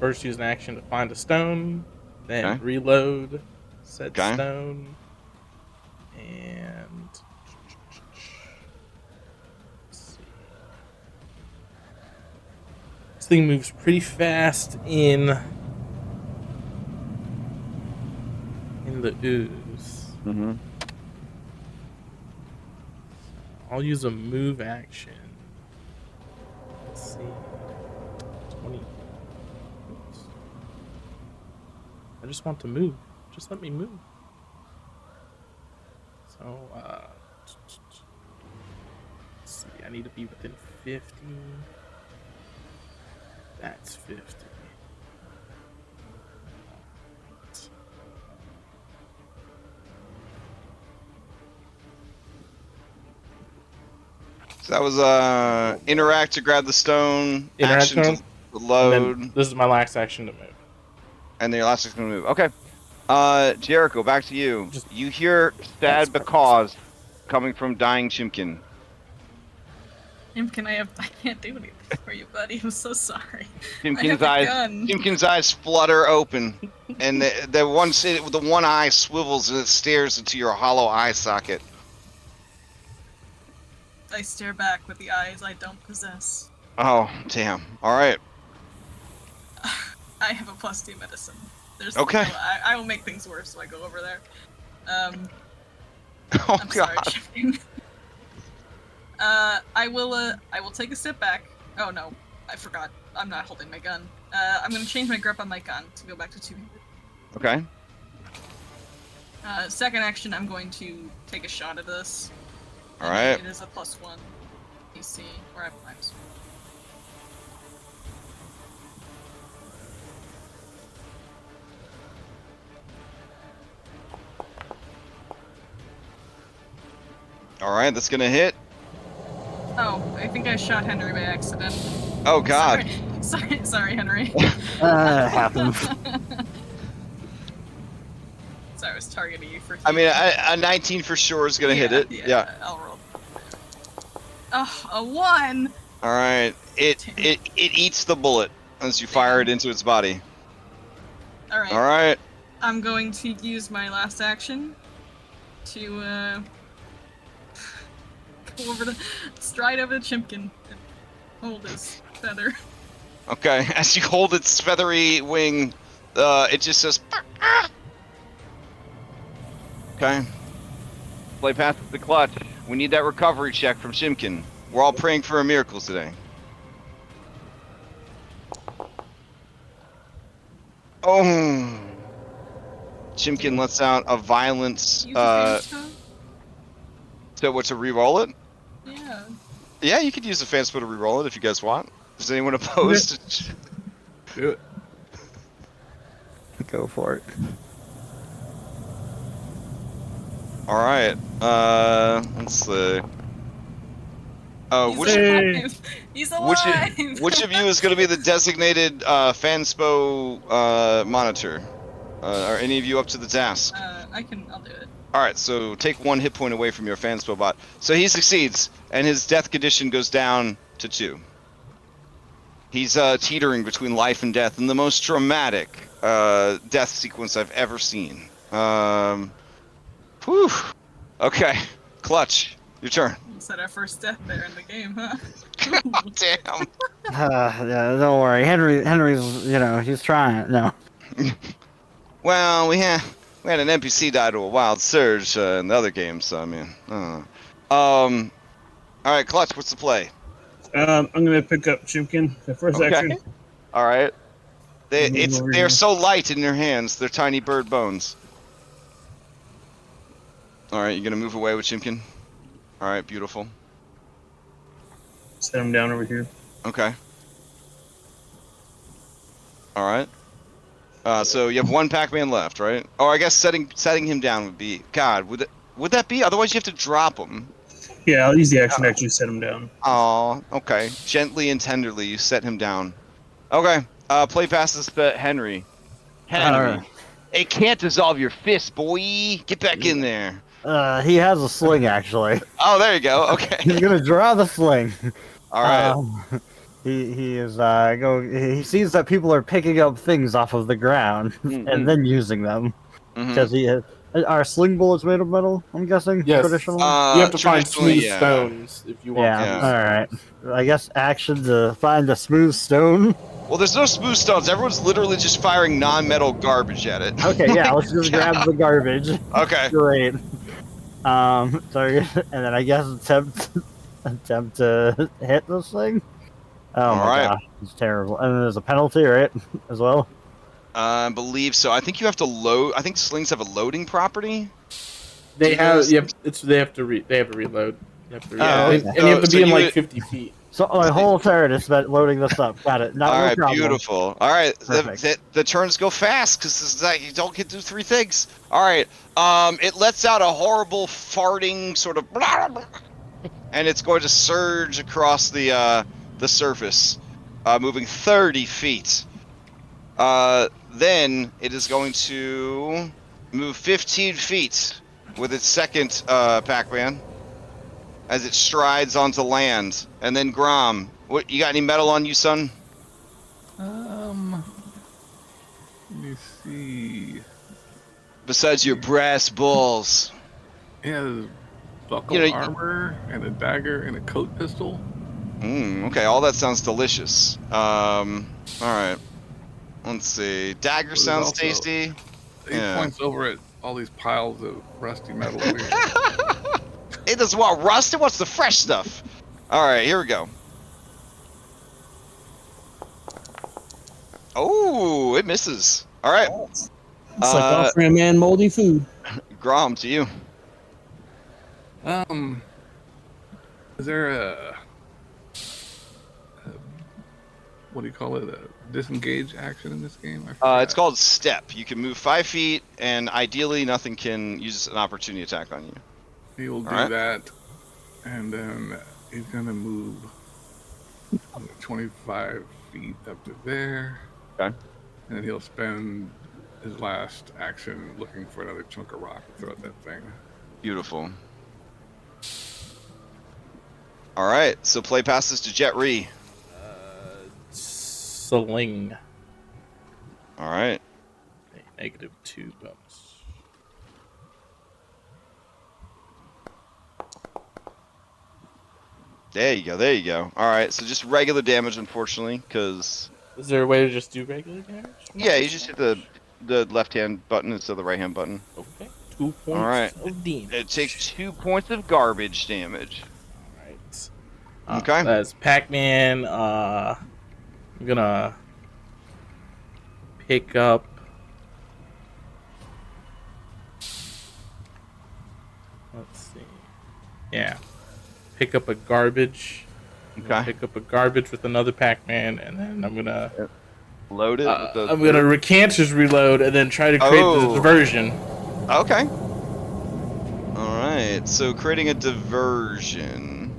first use an action to find a stone, then Okay. reload said Okay. stone, and let's see. This thing moves pretty fast in the ooze. Mm-hmm. I'll use a move action. Let's see. 20. Oops. I just want to move. Just let me move. So, let's see. I need to be within 50. That's 50. So that was interact to grab the stone, Interact action to- to load, And then this is my last action to move. and then your last action's gonna move. Okay. Jericho, back to you. Just- You hear That's sad because coming from dying Chimkin. Imkin, I can't do anything for you, buddy. I'm so sorry. I have Chimkin's a eyes. gun. Chimkin's eyes flutter open, and the one eye swivels and it stares into your hollow eye socket. I stare back with the eyes I don't possess. Oh, damn. All right. I have a +2 medicine. There's Okay. I will make things worse, so I go over there. Oh I'm sorry, god. Chicken. I will take a step back. Oh no, I forgot. I'm not holding my gun. I'm gonna change my grip on my gun to go back to 2-handed. Okay. Second action, I'm going to take a shot at this. All right. It is a +1 DC, or I'm All right. That's gonna hit. Oh, I think I shot Henry by accident. Oh god. Sorry, Henry. Happens. Sorry, I was targeting you for. I mean, a 19 for sure is gonna hit it. Yeah. I'll roll. Oh, a 1. All right. It eats the bullet as you fire it into its body. All right. All right. I'm going to use my last action to go over the stride over the Chimkin and hold his feather. Okay. As you hold its feathery wing, it just says. Okay. Play past the clutch. We need that recovery check from Chimkin. We're all praying for a miracle today. Oh. Chimkin lets out a violent. Use the fan's toe? So what, to re-roll it? Yeah. Yeah, you could use the fan spell to re-roll it if you guys want. Is anyone opposed? to... Do it. Go for it. All right. Let's see. He's Which alive. He's alive. which of you is going to be the designated fanspo monitor? Are any of you up to the task? I'll do it. All right, so take 1 hit point away from your fanspo bot. So he succeeds, and his death condition goes down to 2. He's teetering between life and death in the most dramatic death sequence I've ever seen. Whew. Okay, Clutch, your turn. You said our first death there in the game, huh? Damn. Yeah, don't worry. Henry's, he's trying. No. Well, we had an NPC die to a wild surge in the other game, so I mean, all right, Clutch, what's the play? I'm gonna pick up Chimkin. The first Okay. action. All right. Move over They're here. so light in your hands. They're tiny bird bones. All right, you're gonna move away with Chimkin. All right, beautiful. Set him down over here. Okay. All right. So you have one Pac-Man left, right? Oh, I guess setting him down would be. God, would that be? Otherwise, you have to drop him. Yeah, I'll use the action to actually set him down. Oh, okay. Gently and tenderly, you set him down. Okay. Play passes to Henry. Henry. It can't dissolve your fist, boy. Get back in there. He has a sling, actually. Oh, there you go. Okay. He's gonna draw the sling. All right. He is going. He sees that people are picking up things off of the ground and then using them because he has. Are sling bullets made of metal? I'm guessing. Yes. Traditionally. You have to find smooth yeah. stones if you want. Yeah. All right. I guess action to find a smooth stone. Well, there's no smooth stones. Everyone's literally just firing non-metal garbage at it. Okay. Yeah. Let's just grab the garbage. Okay. Great. Sorry. And then I guess attempt to hit this thing. Oh my gosh, it's terrible. And then there's a penalty, right? As well. I believe so. I think you have to load. I think slings have a loading property. They have. Yep. They have to reload. You have to okay. and you have to be in like 50 feet. So my whole turn is spent loading this up. Got it. All right, beautiful. All right, the turns go fast because you don't get to do 3 things. All right, it lets out a horrible farting sort of, and it's going to surge across the surface, moving 30 feet. Then it is going to move 15 feet with its second Pac-Man as it strides onto land. And then Grom, what you got? Any metal on you, son? Let me see. Besides your brass balls. Yeah, buckle armor and a dagger and a coat pistol. Okay, all that sounds delicious. All right. Let's see. Dagger sounds tasty. 8 points over at all these piles of rusty metal. It doesn't want rust. It wants the fresh stuff. All right, here we go. Oh, it misses. All right. It's like offering a man moldy food. Grom, to you. Is there a what do you call it? A disengage action in this game? It's called step. You can move 5 feet, and ideally, nothing can use an opportunity attack on you. He will do that, and then he's gonna move 25 feet up to there. Okay. And then he'll spend his last action looking for another chunk of rock to throw at that thing. Beautiful. All right, so play passes to Jet Ree. Sling. All right. -2 bonus. There you go. There you go. All right, so just regular damage, unfortunately, because. Is there a way to just do regular damage? Yeah, you just hit the left-hand button instead of the right-hand button. Okay. 2 points All right. of damage. It takes 2 points of garbage damage. All right. Okay. That's Pac-Man. I'm gonna pick up. Let's see. Yeah. Pick up a garbage. Okay. Pick up a garbage with another Pac-Man, and then I'm gonna load it. I'm gonna recanter's reload, and then try to create the diversion. Okay. All right. So creating a diversion.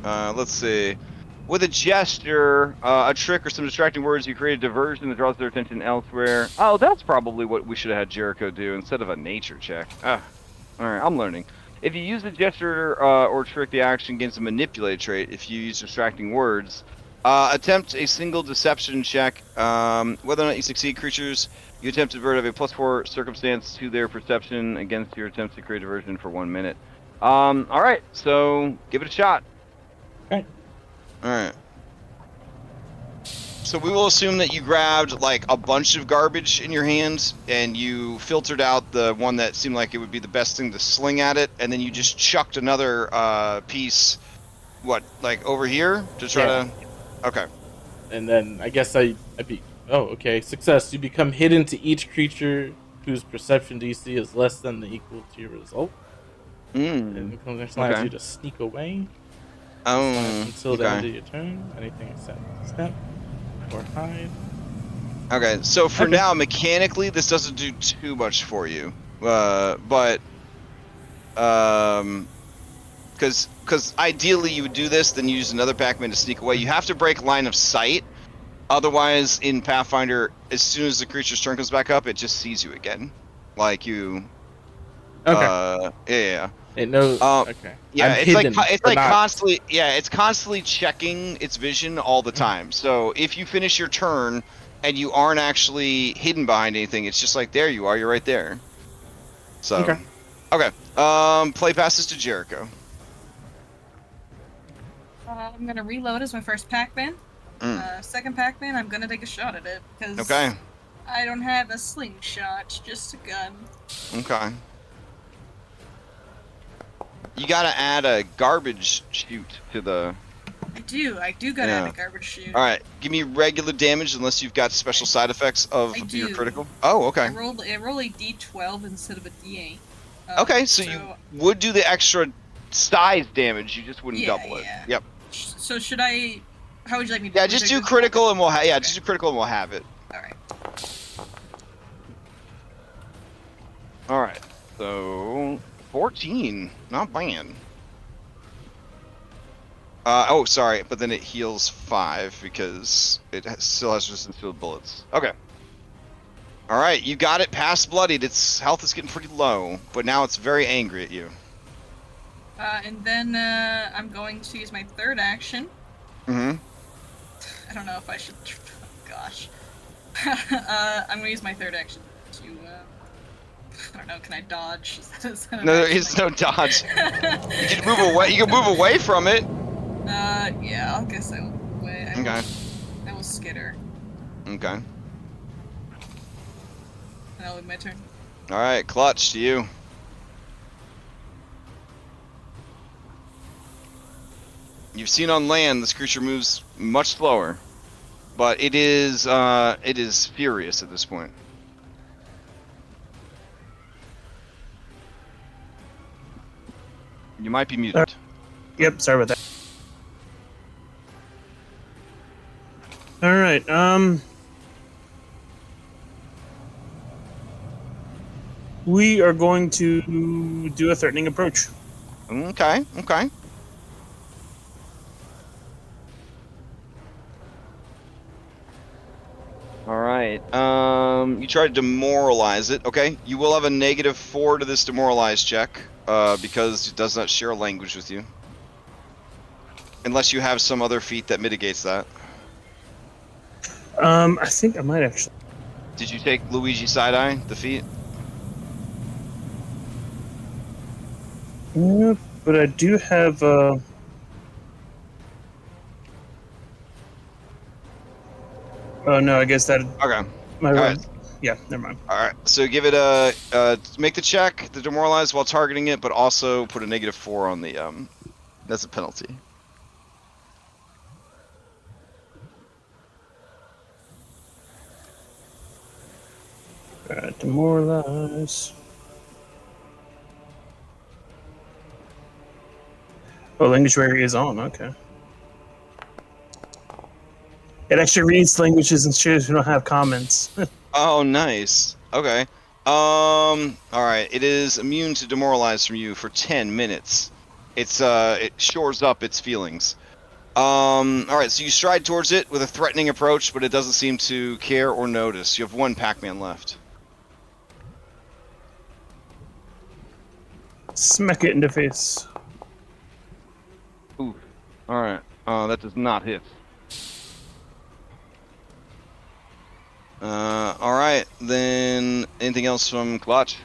Let's see. With a gesture, a trick, or some distracting words, you create a diversion that draws their attention elsewhere. Oh, that's probably what we should have had Jericho do instead of a nature check. All right, I'm learning. If you use a gesture or trick, the action gains a manipulate trait. If you use distracting words, attempt a single deception check. Whether or not you succeed, creatures you attempt to divert have a +4 circumstance to their perception against your attempts to create diversion for 1 minute. All right, so give it a shot. Okay. Alright. So we will assume that you grabbed like a bunch of garbage in your hand and you filtered out the one that seemed like it would be the best thing to sling at it, and then you just chucked another piece, what, like over here to try to... Okay. And then I guess I beat... Oh, okay. Success. You become hidden to each creature whose perception DC is less than or equal to your result. And the context allows you to sneak away. Until the end of your turn. Anything except step or hide. Okay, so for now, mechanically, this doesn't do too much for you. But because ideally you would do this, then use another Pac-Man to sneak away. You have to break line of sight. Otherwise, in Pathfinder, as soon as the creature's turn comes back up, it just sees you again. Like you. Okay. Yeah. It knows. Okay. Yeah, I'm it's hidden, like not... constantly. Yeah, it's constantly checking its vision all the time. So if you finish your turn and you aren't actually hidden behind anything, it's just like there you are. You're right there. So. Okay. Play passes to Jericho. I'm gonna reload as my first Pac-Man. Second Pac-Man, I'm gonna take a shot at it because I don't have a slingshot, just a gun. Okay. You gotta add a garbage chute to the... I do gotta add a garbage chute. Alright, give me regular damage unless you've got special side effects of your critical. Oh, okay. I roll a D12 instead of a D8. Okay, so you would do the extra size damage, you just wouldn't double it. Yeah. Yep. So should I... How would you like me to do it? Yeah, just do critical and we'll just do critical and we'll have it. Alright. Alright, so... 14, not bad. Oh, sorry, but then it heals 5 because it still has resistance to bullets. Okay. Alright, you got it past bloodied. Its health is getting pretty low, but now it's very angry at you. And then I'm going to use my third action. I don't know if I should... Oh, gosh. I'm gonna use my third action to... I don't know, can I dodge? No, there is no dodge. You can move away. You can move away from it. Yeah, I guess I will. I will skitter. Okay. And I'll leave my turn. Alright, Clutch, to you. You've seen on land, this creature moves much slower. But it is furious at this point. You might be muted. Yep, sorry about that. Alright, we are going to do a threatening approach. Okay. Alright, you try to demoralize it. Okay, you will have a -4 to this demoralize check, because it does not share a language with you. Unless you have some other feat that mitigates that. I think I might actually. Did you take Luigi Side-Eye, the feat? Yeah, but I do have, oh no, I guess that... Okay. Right. Yeah, never mind. Alright, so give it a, make the check, the demoralize while targeting it, but also put a -4 on the, that's a penalty. Alright, demoralize. Oh, language barrier is on, okay. It actually reads languages and shows we don't have comments. Oh, nice. Okay. Alright, it is immune to demoralize from you for 10 minutes. It's, it shores up its feelings. Alright, so you stride towards it with a threatening approach, but it doesn't seem to care or notice. You have one Pac-Man left. Smack it in the face. Ooh. Alright. That does not hit. Alright, then anything else from Clutch?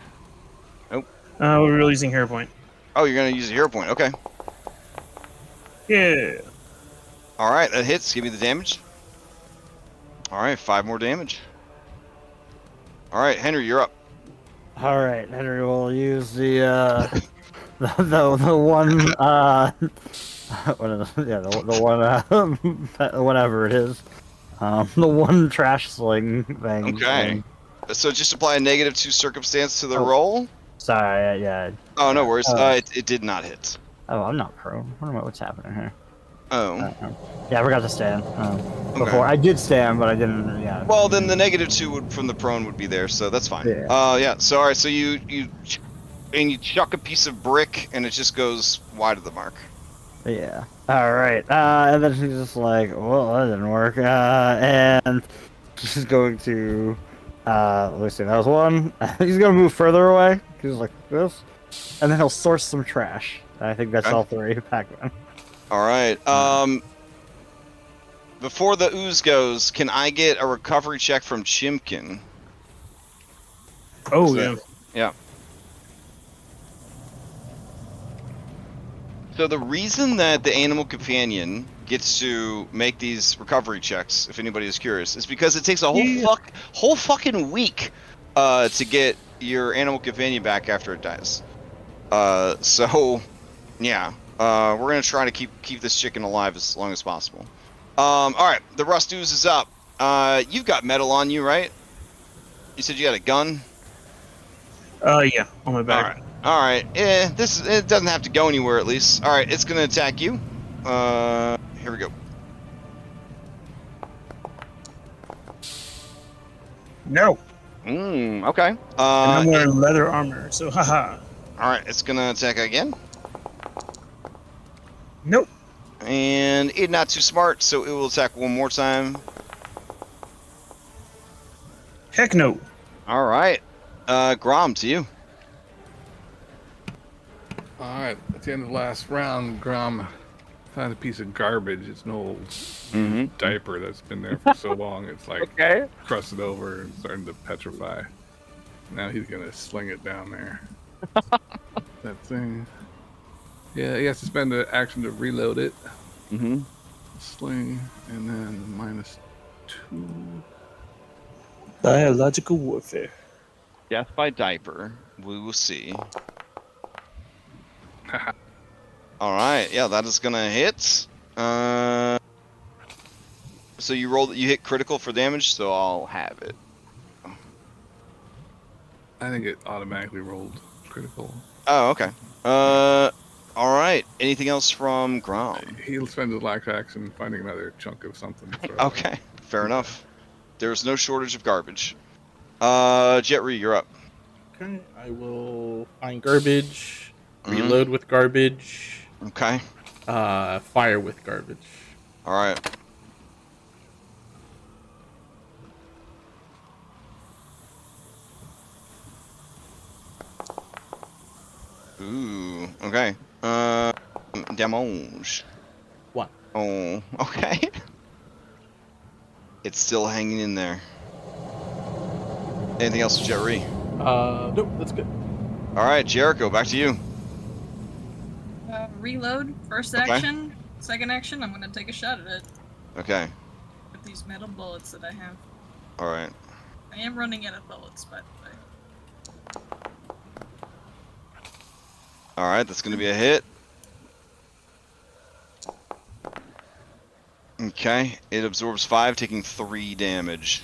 Nope. We're releasing hero point. Oh, you're gonna use a hero point, okay. Yeah. Alright, that hits. Give me the damage. Alright, 5 more damage. Alright, Henry, you're up. Alright, Henry will use the the one whatever it is. The one trash sling thing. Okay. So just apply a -2 circumstance to the roll? sorry. Yeah. Oh, no worries. Oh. It did not hit. Oh, I'm not prone. What's happening here? Oh. Yeah, I forgot to stand. Okay. Before I did stand, but I didn't. Yeah. Well, then the -2 from the prone would be there, so that's fine. Yeah. Yeah. So all right. So you chuck a piece of brick, and it just goes wide of the mark. Yeah. All right. And then she's just like, well, that didn't work. And she's going to. Let me see. That was one. He's gonna move further away. He's like this, and then he'll source some trash. I think that's Okay. all three Pac-Man. All right. Before the ooze goes, can I get a recovery check from Chimkin? Oh, So- yeah. Yeah. So the reason that the animal companion gets to make these recovery checks, if anybody is curious, is because it takes a whole fucking week to get your animal companion back after it dies. So yeah, we're gonna try to keep this chicken alive as long as possible. All right, the rust ooze is up. You've got metal on you, right? You said you had a gun. Yeah, on my back. All right. All right. It doesn't have to go anywhere at least. All right, it's gonna attack you. Here we go. No. Okay. And I'm wearing leather armor, so haha. All right, it's gonna attack again, Nope. and it's not too smart, so it will attack one more time. Heck no. All right. Grom, to you. All right, at the end of the last round, Grom found a piece of garbage. It's an old diaper that's been there for so long. It's like crusted over and starting to petrify. Now he's gonna sling it down there. That thing. Yeah, he has to spend the action to reload it. Sling, and then -2. Biological warfare. Death by diaper. We will see. All right. Yeah, that is gonna hit. So you hit critical for damage, so I'll have it. I think it automatically rolled critical. Oh, okay. All right. Anything else from Grom? He'll spend his last action finding another chunk of something. to throw. Okay, fair enough. There's no shortage of garbage. Jetri, you're up. Okay, I will find garbage, reload with garbage, Okay. fire with garbage. All right. Ooh. Okay. Damage. One. Oh. Okay. It's still hanging in there. Anything else, Jetri? Nope, that's good. All right, Jericho, back to you. Reload, first Okay. action, second action, I'm gonna take a shot at it Okay. with these metal bullets that I have. All right. I am running out of bullets, by the way. All right, that's going to be a hit. Okay, it absorbs 5, taking 3 damage.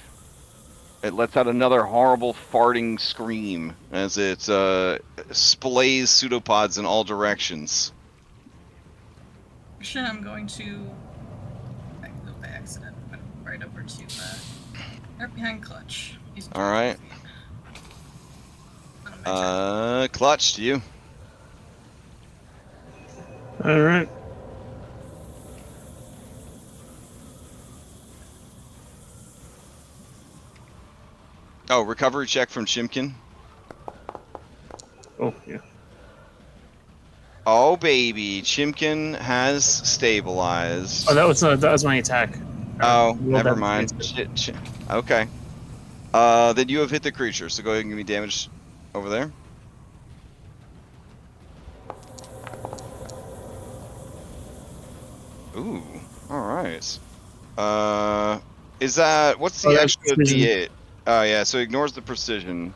It lets out another horrible farting scream as it splays pseudopods in all directions. Actually, I'm going to go by accident. Went right over to right behind Clutch. He's All right. on my turn. Clutch, to you. All right. Oh, recovery check from Chimkin. Oh, yeah. Oh, baby. Chimkin has stabilized. Oh, that was my attack. Oh, Rolled never that mind. against Shit. Okay. Then you have hit the creature, so go ahead and give me damage over there. Ooh, alright. What's the that's extra precision. D8? Oh yeah, so it ignores the precision.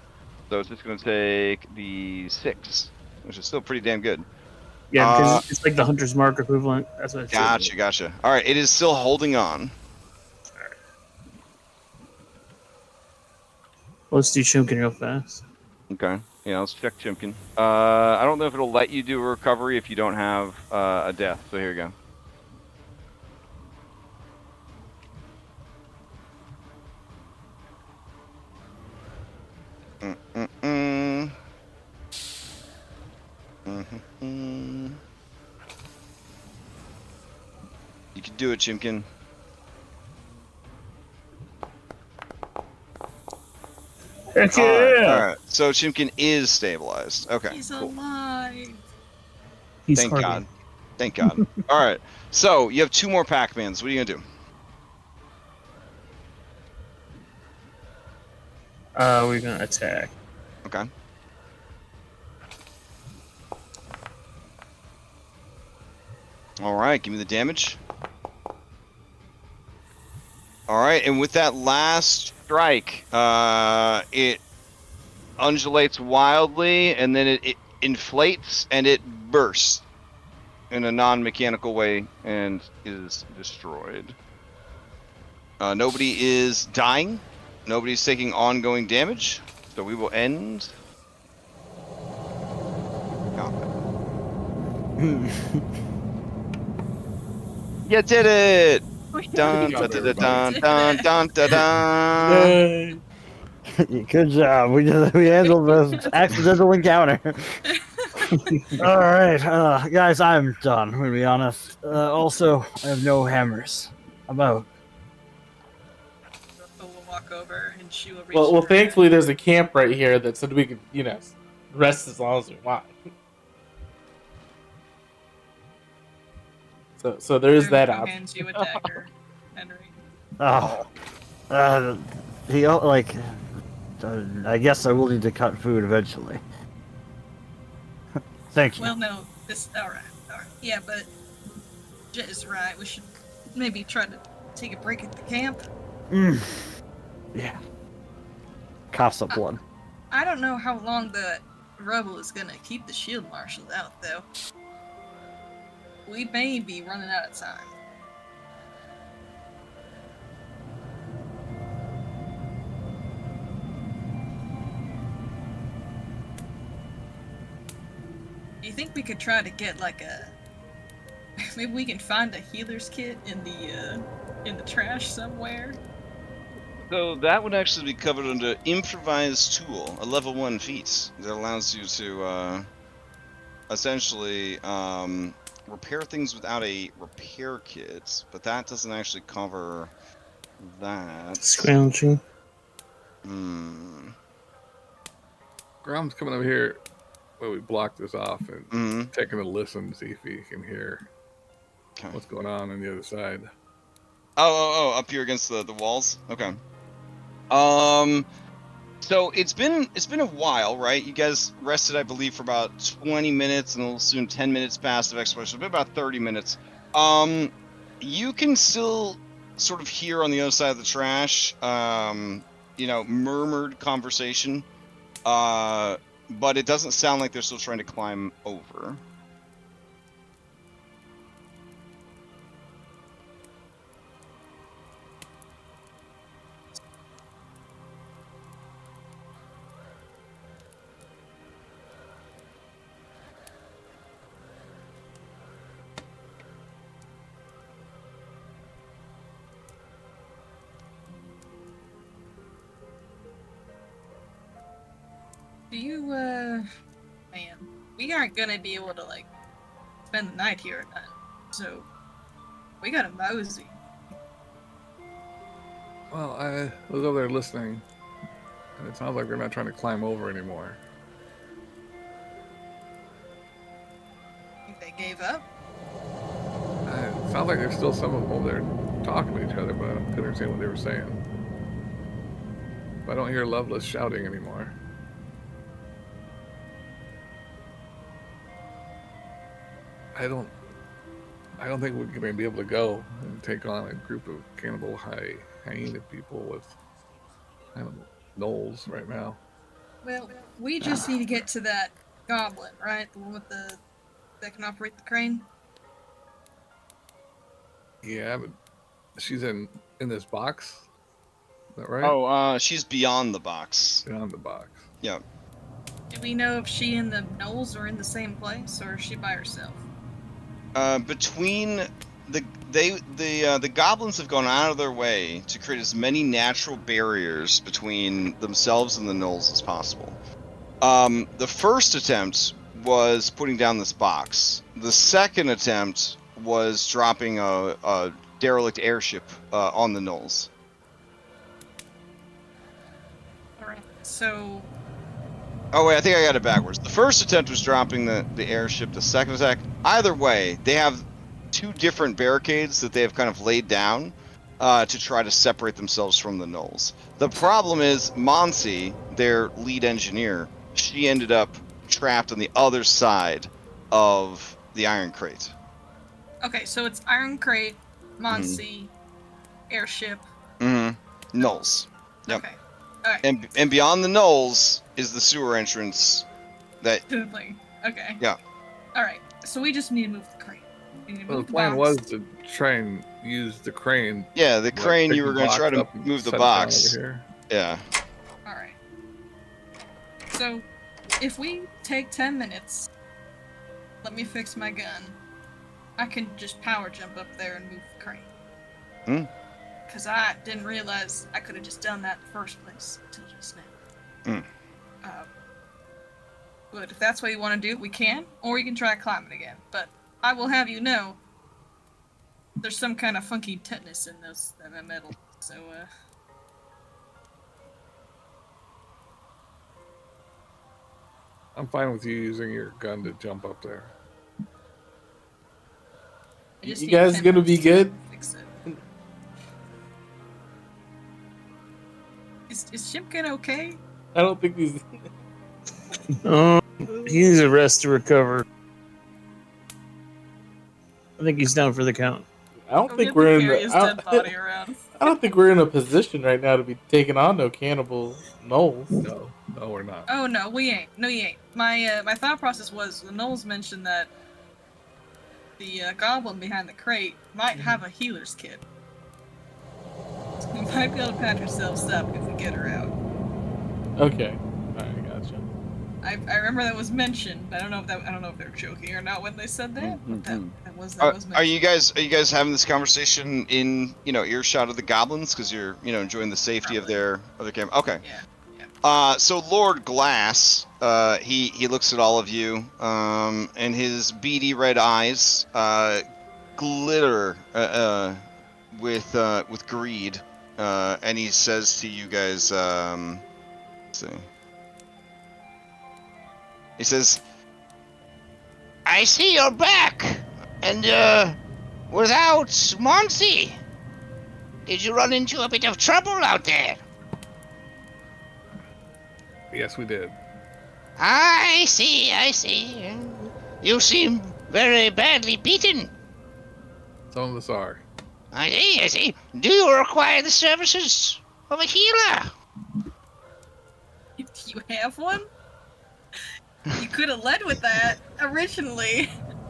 So it's just gonna take the 6, which is still pretty damn good. Yeah, because it's like the hunter's mark equivalent. That's what it's Gotcha. Alright, it is still holding on. Let's do Shunkin real fast. Okay. Yeah, let's check Chimkin. I don't know if it'll let you do a recovery if you don't have a death. So here you go. Mm-mm-mm. Mm-hmm. You can do it, Chimkin. Heck All right, yeah! all right. So Chimkin is stabilized. Okay, He's cool. alive. He's Thank hardy. God. Thank God. All right. So you have 2 more Pac-Mans. What are you gonna do? We're gonna attack. Okay. All right. Give me the damage. All right, and with that last strike, it undulates wildly, and then it inflates and it bursts in a non-mechanical way and is destroyed. Nobody is dying. Nobody's taking ongoing damage, so we will end combat. You did it! Dun job, dun dun everybody. dun dun dun dun. Yay! Good job. We handled the accidental encounter. All right, guys, I'm done. To be honest. Also, I have no hammers. I'm out. We'll walk over and she will reach. Well, for thankfully there's a camp right here that said we could, rest as long as we want. So there is that Who option. hands you a dagger, Henry? Oh, he like. I guess I will need to cut food eventually. Thank you. Well, no. All right. Yeah, but Jet is right. We should maybe try to take a break at the camp. Yeah. Cough some blood. I don't know how long the rebel is gonna keep the shield marshals out, though. We may be running out of time. Do you think we could try to get like a? Maybe we can find a healer's kit in the trash somewhere. So that would actually be covered under improvised tool, a level 1 feat that allows you to essentially repair things without a repair kit, but that doesn't actually cover that. Scrounging. Grom's coming over here. Well, we blocked this off and Mm-hmm. taking a listen to see if he can hear Okay. what's going on the other side. Oh, up here against the walls. Okay. So it's been a while, right? You guys rested, I believe, for about 20 minutes, and soon 10 minutes passed of exploration. It's been about 30 minutes. You can still sort of hear on the other side of the trash, murmured conversation. But it doesn't sound like they're still trying to climb over. Do you, man, we aren't gonna be able to, like, spend the night here at night, so we gotta mosey. Well, I was over there listening, and it sounds like they're not trying to climb over anymore. Think they gave up? It sounds like there's still some of them over there talking to each other, but I couldn't understand what they were saying. I don't hear Loveless shouting anymore. I don't think we're going to be able to go and take on a group of cannibal hyena people with gnolls right now. Well, we just need to get to that goblin, right? The one with that can operate the crane? Yeah, but she's in this box. Is that right? Oh, she's beyond the box. Beyond the box. Yeah. Do we know if she and the gnolls are in the same place, or is she by herself? Between the goblins have gone out of their way to create as many natural barriers between themselves and the gnolls as possible. The first attempt was putting down this box. The second attempt was dropping a derelict airship on the gnolls. Alright, so... Oh wait, I think I got it backwards. The first attempt was dropping the airship. The second attack, either way, they have two different barricades that they have kind of laid down to try to separate themselves from the gnolls. The problem is Monsi, their lead engineer, she ended up trapped on the other side of the Iron Crate. Okay, so it's Iron Crate, Monsi, airship. Mm-hmm. Gnolls. Yep. Okay. Alright. And beyond the gnolls is the sewer entrance that... Totally. Okay. Yeah. Alright, so we just need to move the crate. We need to Well, move the plan box. was to try and use the crane. Yeah, the crane, pick you were the going to try box to up and move the set it down box. over here. Yeah. Alright. So, if we take 10 minutes, let me fix my gun, I can just power jump up there and move the crane. Because I didn't realize I could have just done that in the first place until just now. But if that's what you want to do, we can, or you can try climbing again. But I will have you know, there's some kind of funky tetanus in that metal. So, I'm fine with you using your gun to jump up there. I just You need guys 10 gonna be minutes to good? fix it. Is Shipkin okay? I don't think these. He needs a rest to recover. I think he's down for the count. I don't Oh, think we have we're to in. carry his I, dead body around. I don't think we're in a position right now to be taking on no cannibal gnolls. No, we're not. Oh no, we ain't. No, you ain't. My thought process was the Knowles mentioned that the goblin behind the crate might have a healer's kit. So we might be able to patch ourselves up if we get her out. Okay, alright, gotcha. I remember that was mentioned, but I don't know if they were joking or not when they said that. But that was mentioned. Are you guys having this conversation in earshot of the goblins because you're enjoying the safety of their camp? Okay. Yeah. So Lord Glass, he looks at all of you, and his beady red eyes glitter with greed, and he says to you guys, let's see. He says, "I see you're back, and without Monsi. Did you run into a bit of trouble out there?" Yes, we did. I see. You seem very badly beaten. Some of us are. I see. Do you require the services of a healer? Do you have one? You could have led with that originally.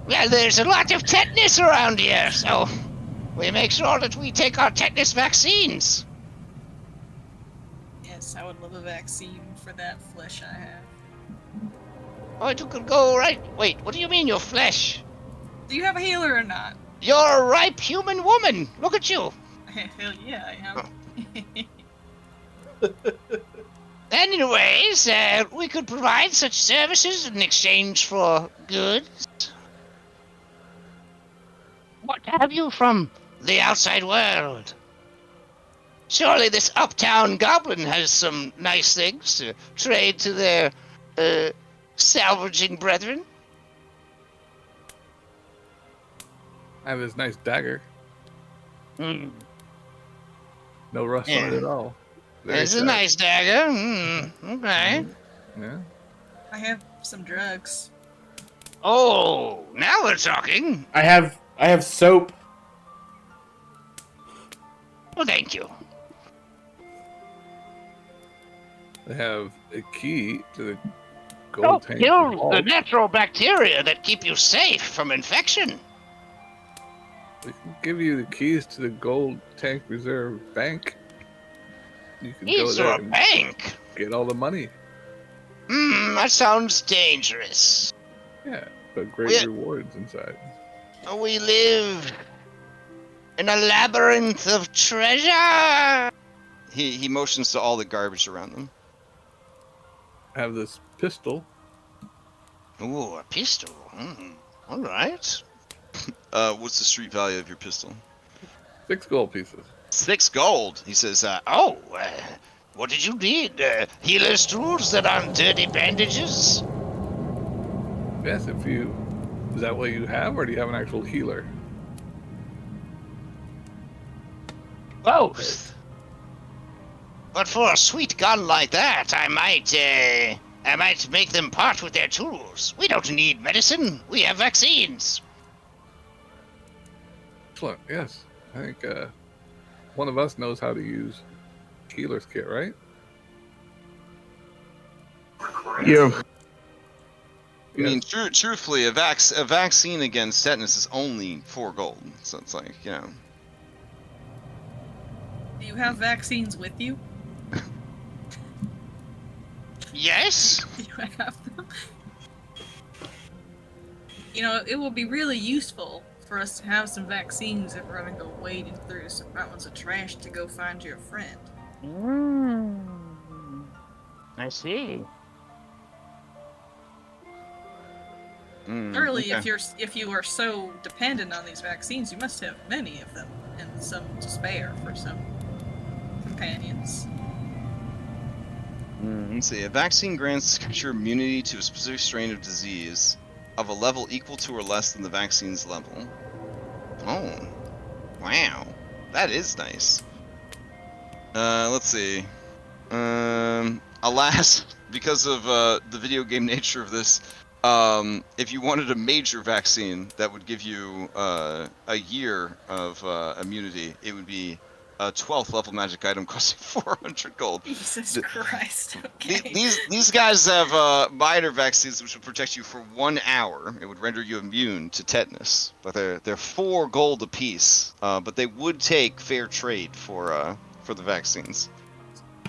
Well, there's a lot of tetanus around here, so we make sure that we take our tetanus vaccines. Yes, I would love a vaccine for that flesh I have. Oh, you could go right. Wait, what do you mean your flesh? Do you have a healer or not? You're a ripe human woman. Look at you. Hell yeah, I am. Anyways, we could provide such services in exchange for goods. What have you from the outside world? Surely this uptown goblin has some nice things to trade to their salvaging brethren. I have this nice dagger. Hmm. No rust on it at all. Very It's a sharp. nice dagger. Okay. Yeah. I have some drugs. Oh, now we're talking. I have soap. Well, thank you. They have a key to the Help gold tank. kill vault. the natural bacteria that keep you safe from infection. We can give you the keys to the gold tank reserve bank. You can go Keys to there a and bank. get all the money. That sounds dangerous. Yeah, but great rewards inside. We live in a labyrinth of treasure. He motions to all the garbage around them. I have this pistol. Ooh, a pistol. All right. What's the street value of your pistol? 6 gold pieces. 6 gold. He says, what did you need? Healer's tools that aren't dirty bandages? Yes, is that what you have, or do you have an actual healer? Both. But for a sweet gun like that, I might make them part with their tools. We don't need medicine. We have vaccines. Excellent. Yes, I think one of us knows how to use healer's kit, right? Yeah. I mean, truthfully, a vaccine against tetanus is only 4 gold. So it's like, Do you have vaccines with you? Yes. You have them. It will be really useful for us to have some vaccines if we're going to go wading through some mountains of trash to go find your friend. I see. Surely, okay. if you are so dependent on these vaccines, you must have many of them, and some to spare for some companions. Let's see. A vaccine grants creature immunity to a specific strain of disease of a level equal to or less than the vaccine's level. Oh, wow, that is nice. Let's see. Alas, because of the video game nature of this, if you wanted a major vaccine that would give you a year of immunity, it would be a 12th level magic item costing 400 gold. Jesus Christ, okay. These guys have minor vaccines which would protect you for 1 hour. It would render you immune to tetanus, but they're 4 gold apiece. But they would take fair trade for the vaccines.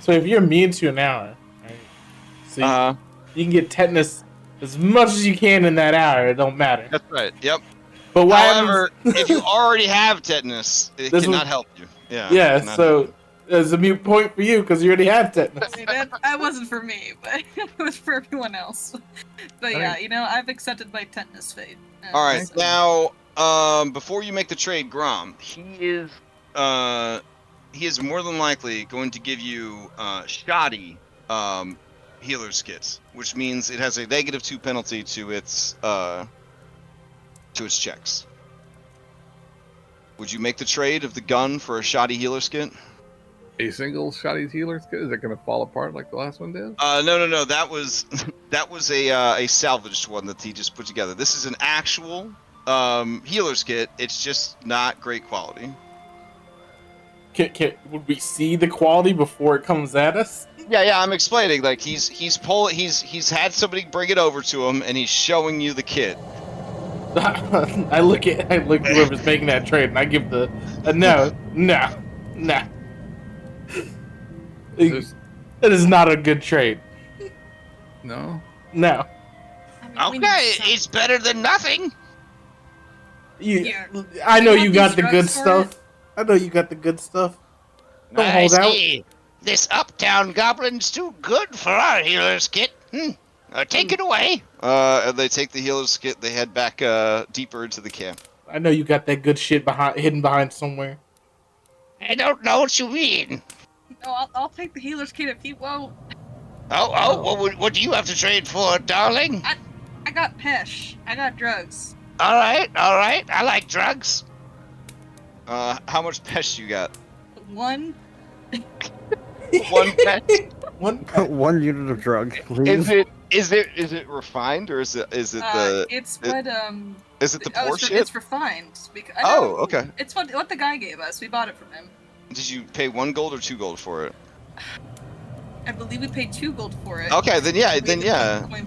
So if you're immune to an hour, right? So you can get tetanus as much as you can in that hour. It don't matter. That's right. Yep. But however, if you already have tetanus, it cannot help you. Yeah. So there's a mute point for you because you already have tetanus. I mean, that wasn't for me, but it was for everyone else. But yeah, I've accepted my tetanus fate. All right. So. Now, before you make the trade, Grom, he is more than likely going to give you shoddy healer's kit, which means it has a -2 penalty to its checks. Would you make the trade of the gun for a shoddy healer's kit? A single shoddy healer's kit? Is it going to fall apart like the last one did? No. That was a salvaged one that he just put together. This is an actual healer's kit. It's just not great quality. Would we see the quality before it comes at us? Yeah. I'm explaining. Like he's had somebody bring it over to him, and he's showing you the kit. I look at whoever's making that trade, and I give the no. It is not a good trade. No. No. Okay, it's better than nothing. I know you got the good stuff. I know you got the good stuff. Don't hold out. This uptown goblin's too good for our healer's kit. Take it away. And they take the healer's kit. They head back deeper into the camp. I know you got that good shit hidden behind somewhere. I don't know what you mean. No, I'll take the healer's kit if you won't. What do you have to trade for, darling? I got pesh. I got drugs. All right. I like drugs. How much pesh you got? 1. 1 pesh? 1 unit of drug, please. Is it refined or is it It's what Is it the poor shit? It's refined. Okay. It's what the guy gave us. We bought it from him. Did you pay 1 gold or 2 gold for it? I believe we paid 2 gold for it. Okay, then yeah.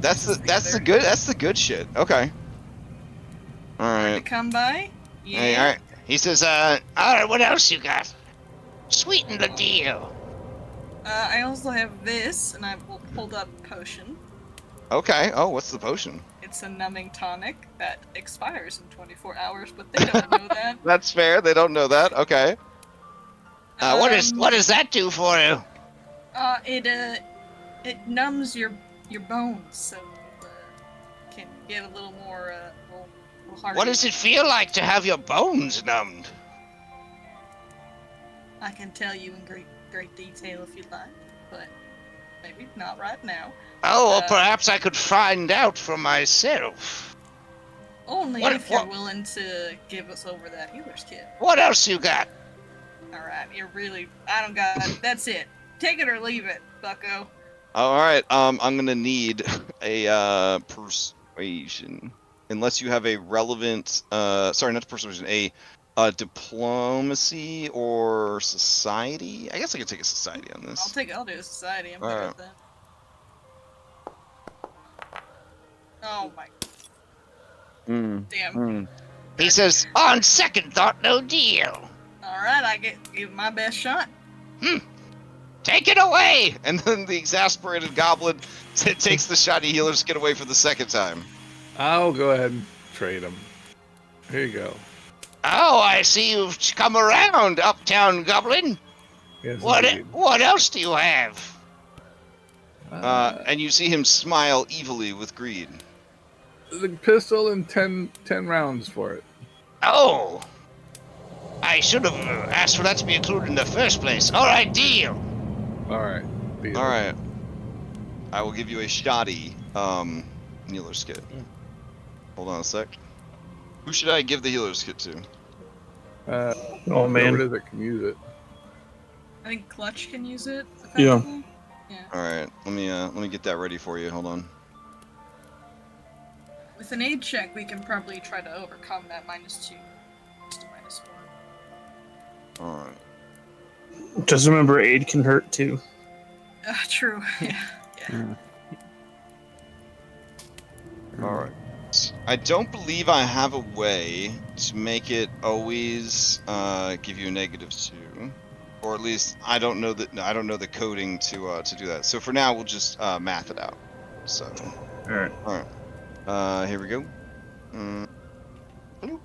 That's the good shit. Okay. All right. To come by? Yeah. Hey, all right. He says, all right, what else you got? Sweeten the deal. I also have this, and I pulled up potion. Okay. Oh, what's the potion? It's a numbing tonic that expires in 24 hours, but they don't know that. That's fair. They don't know that. Okay. What does that do for you? It numbs your bones, so you can get a little more little harder. What does it feel like to have your bones numbed? I can tell you in great detail if you'd like, but maybe not right now. Oh, well, perhaps I could find out for myself. Only if you're willing to give us over that healer's kit. What else you got? Alright, I don't got it. That's it. Take it or leave it, bucko. Alright, I'm gonna need a persuasion. Unless you have a relevant, sorry, not persuasion, a diplomacy or society? I guess I could take a society on this. I'll do a society. I'm better at that. Oh my. Damn. He says, on second thought, no deal. Alright, I give my best shot. Take it away! And then the exasperated goblin takes the shoddy healer's kit away for the second time. I'll go ahead and trade him. Here you go. Oh, I see you've come around, Uptown Goblin. Yes, What else do you have? And you see him smile evilly with greed. The pistol and 10 rounds for it. Oh! I should have asked for that to be included in the first place. Alright, deal! Alright. Alright. I will give you a shoddy healer's kit. Hold on a sec. Who should I give the healer's kit to? Oh man. Whoever that can use it. I think Clutch can use it. Yeah. Alright, let me get that ready for you. Hold on. With an aid check, we can probably try to overcome that -2 to -1. Alright. Just remember, aid can hurt too. True. Yeah. Alright. I don't believe I have a way to make it always give you a -2, or at least I don't know the coding to do that. So for now, we'll just math it out. So. Alright. Here we go. Bloop.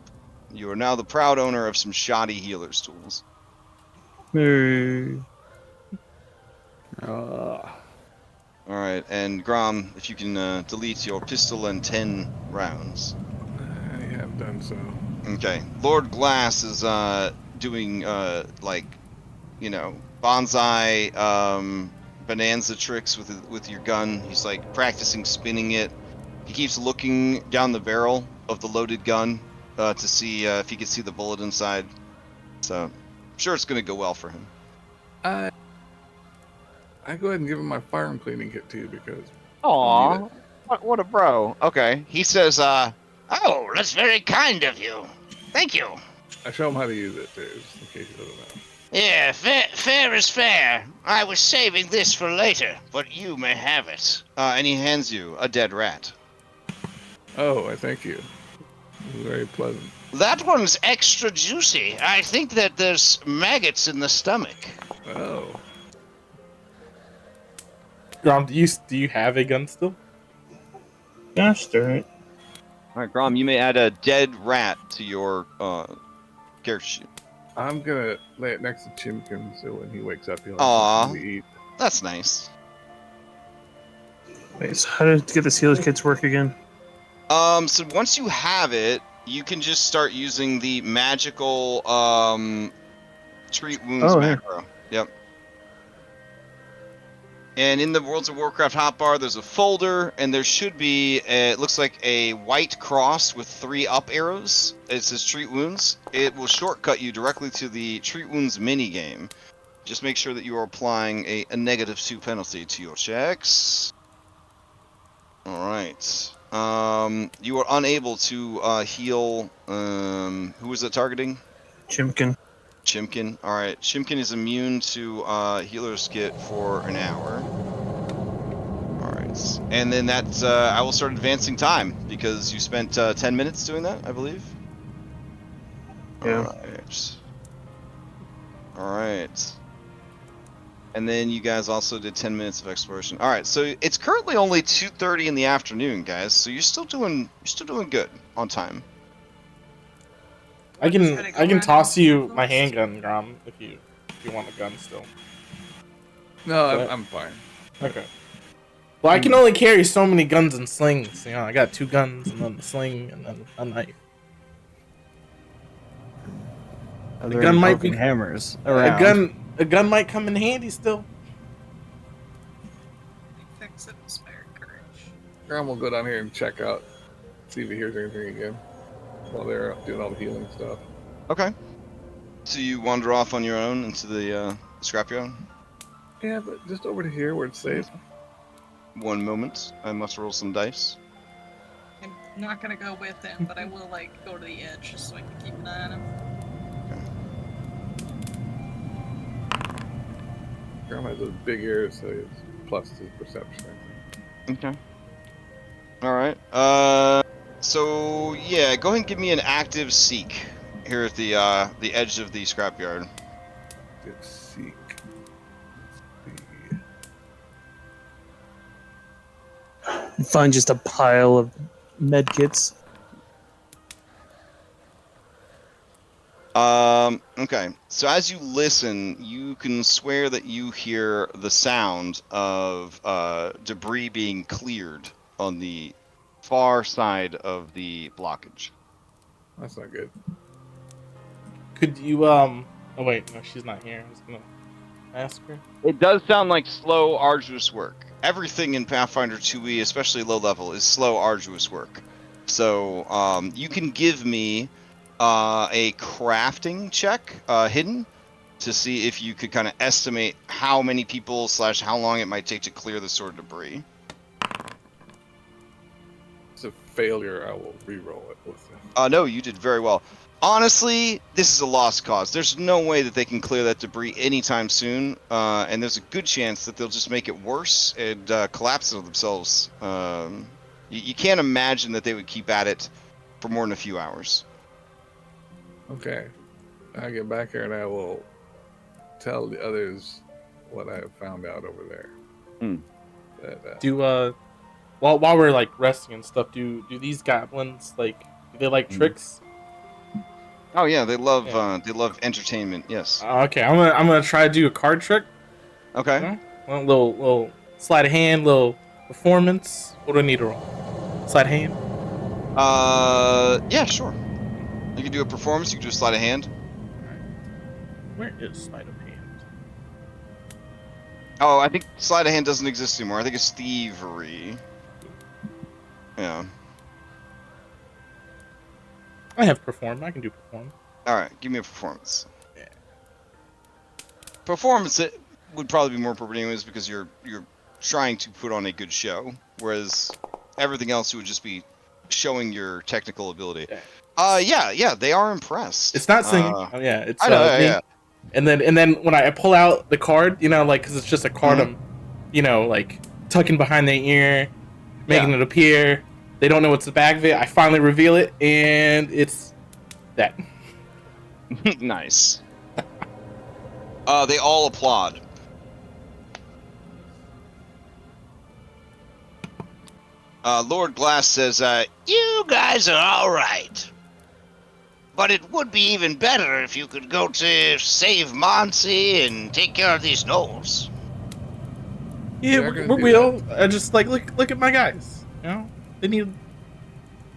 You are now the proud owner of some shoddy healer's tools. Alright, and Grom, if you can delete your pistol and 10 rounds. I have done so. Okay. Lord Glass is doing bonsai bonanza tricks with your gun. He's like practicing spinning it. He keeps looking down the barrel of the loaded gun to see if he can see the bullet inside. So, I'm sure it's going to go well for him. I go ahead and give him my fire and cleaning kit too because. Aw, what a bro. Okay. He says, "Oh, that's very kind of you. Thank you." I show him how to use it too, just in case you don't know. Yeah, fair is fair. I was saving this for later, but you may have it. And he hands you a dead rat. Oh, I thank you. It was very pleasant. That one's extra juicy. I think that there's maggots in the stomach. Oh. Grom, do you have a gun still? Gosh darn it. Alright, Grom, you may add a dead rat to your character sheet. I'm gonna lay it next to Chimkin so when he wakes up he'll Aw. have something to eat. That's nice. Wait, so how to get this healer's kit to work again? So once you have it, you can just start using the magical treat wounds macro. Yep. And in the Worlds of Warcraft hotbar, there's a folder, and there should be, it looks like a white cross with 3 up arrows. It says Treat Wounds. It will shortcut you directly to the Treat Wounds minigame. Just make sure that you are applying a -2 penalty to your checks. Alright. You are unable to heal, who is it targeting? Chimkin. Chimkin. Alright, Chimkin is immune to healer's kit for an hour. Alright, and then that's, I will start advancing time, because you spent 10 minutes doing that, I believe? Yeah. Alright. Alright. And then you guys also did 10 minutes of exploration. All right, so it's currently only 2:30 in the afternoon, guys. So you're still doing good on time. I Just can gotta go around toss and you see my folks. handgun, Grom, if you want a gun still. No, But- I'm fine. Okay. Well, I can only carry so many guns and slings. You know, I got 2 guns and then a sling and then a knife. Are The there gun any might broken be- hammers around? A gun might come in handy still. Fix it, spare courage. Graham will go down here and check out, see if he hears anything again while they're doing all the healing stuff. Okay. So you wander off on your own into the scrapyard. Yeah, but just over to here where it's safe. One moment, I must roll some dice. I'm not gonna go with him, but I will like go to the edge just so I can keep an eye on him. Graham has those big ears, so it's plus his perception. Okay. All right. So yeah, go ahead and give me an active seek here at the edge of the scrapyard. Let's seek. You find just a pile of medkits. Okay. So as you listen, you can swear that you hear the sound of debris being cleared on the far side of the blockage. That's not good. Could you Oh wait, no, she's not here. I was gonna ask her. It does sound like slow, arduous work. Everything in Pathfinder 2e, especially low level, is slow, arduous work. So you can give me a crafting check, hidden, to see if you could kind of estimate how many people / how long it might take to clear this sort of debris. It's a failure. I will re-roll it with him. No, you did very well. Honestly, this is a lost cause. There's no way that they can clear that debris anytime soon, and there's a good chance that they'll just make it worse and collapse it themselves. You can't imagine that they would keep at it for more than a few hours. Okay. I get back here and I will tell the others what I have found out over there. That, Do while we're like resting and stuff, do these goblins do they like tricks? Oh yeah, they love Yeah. entertainment. Yes. Okay, I'm gonna try to do a card trick. Okay. Yeah. Well, little sleight of hand, little performance. What do I need to roll? Sleight of hand. Yeah, sure. You can do a performance. You can do a sleight of hand. Where is sleight of hand? Oh, I think sleight of hand doesn't exist anymore. I think it's thievery. Yeah. I have perform. I can do perform. All right, give me a performance. Yeah. Performance it would probably be more appropriate anyways because you're trying to put on a good show, whereas everything else would just be showing your technical ability. Yeah, they are impressed. It's not singing. Yeah, it's. I know, me. yeah. And then when I pull out the card, because it's just a card, I'm, tucking behind their ear, making it appear. They don't know what's the back of it. I finally reveal it, and it's that. Nice. They all applaud. Lord Glass says, "You guys are all right. But it would be even better if you could go to save Monty and take care of these gnolls." Yeah, We're gonna we do will. I just look at my guys. They need.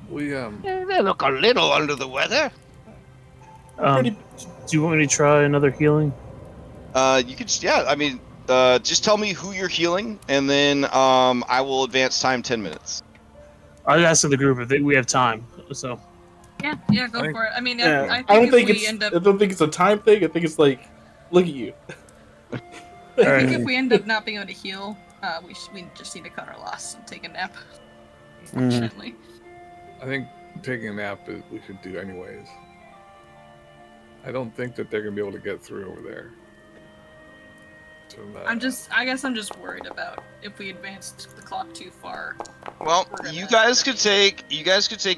we They look a little under the weather. Do you want me to try another healing? You could, just tell me who you're healing, and then I will advance time 10 minutes. I asked the group if we have time. So Yeah, go for it. I mean, Yeah, I don't think if it's. we end I up, don't think it's a time thing. I think it's look at you. I think if we end up not being able to heal, we just need to cut our loss and take a nap. Unfortunately. I think taking a nap is we should do anyways. I don't think that they're gonna be able to get through over there. So, I guess I'm just worried about if we advanced the clock too far. Well, We're gonna you guys could take